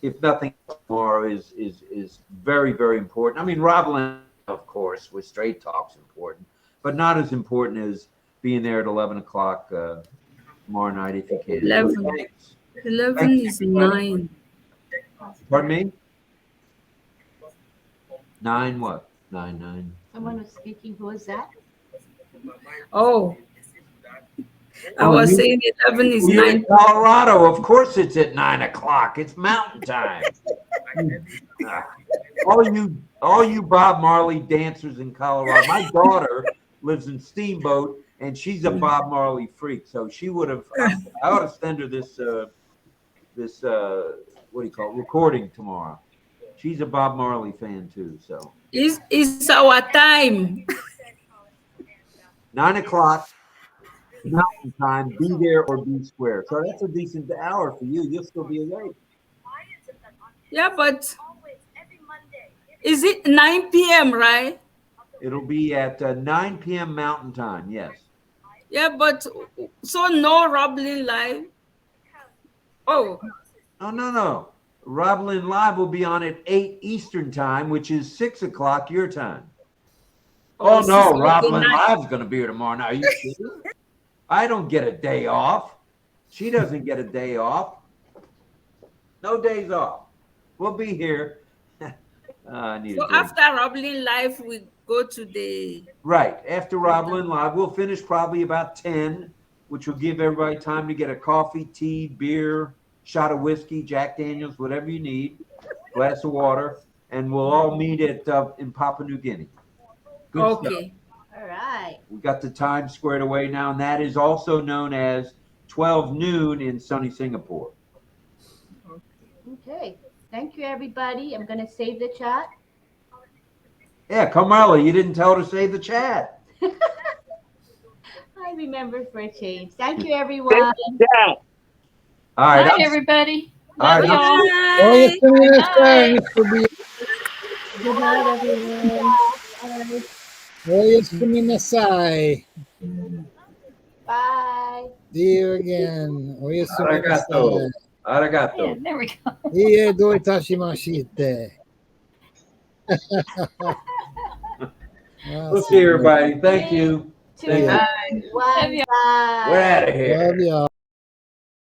if nothing else tomorrow, is very, very important. I mean, RobLynn, of course, with Straight Talk's important, but not as important as being there at 11 o'clock tomorrow night if you can. 11. Thanks. 11 is 9. Pardon me? 9 what? 9. Someone was speaking. Who was that? Oh, I was saying 11 is You're 9. in Colorado. Of course it's at 9 o'clock. It's mountain time. all you Bob Marley dancers in Colorado. My daughter lives in Steamboat, and she's a Bob Marley freak. So she would have. I ought to send her this what do you call it, recording tomorrow. She's a Bob Marley fan too. So It's our time. 9 o'clock mountain time. Be there or be square. So that's a decent hour for you. You'll still be awake. Yeah, but is it 9 p.m., right? It'll be at 9 p.m. Mountain Time, yes. Yeah, but so no RobLynnLive? Oh. No. RobLynnLive will be on at 8 Eastern Time, which is 6 o'clock your time. Oh, no, RobLynnLive's going to be here tomorrow night. Are you kidding? I don't get a day off. She doesn't get a day off. No days off. We'll be here. So after RobLynnLive, we go to the... Right. After RobLynnLive, we'll finish probably about 10, which will give everybody time to get a coffee, tea, beer, shot of whiskey, Jack Daniels, whatever you need, glass of water, and we'll all meet at in Papua New Guinea. Good stuff. All right. We got the time squared away now, and that is also known as 12 noon in sunny Singapore. Okay. Thank you, everybody. I'm going to save the chat. Yeah, Carmela, you didn't tell her to save the chat. I remember for a change. Thank you, everyone. Yeah. All right. Bye, everybody. All Love right. y'all. Good night, everyone. Oyasuminasai. Bye. See you again. Arigato. Arigato. Yeah, there we go. Ie do itashimashite. We'll see everybody. Thank you. Two, Thank you. one, bye. We're out of here. Love y'all.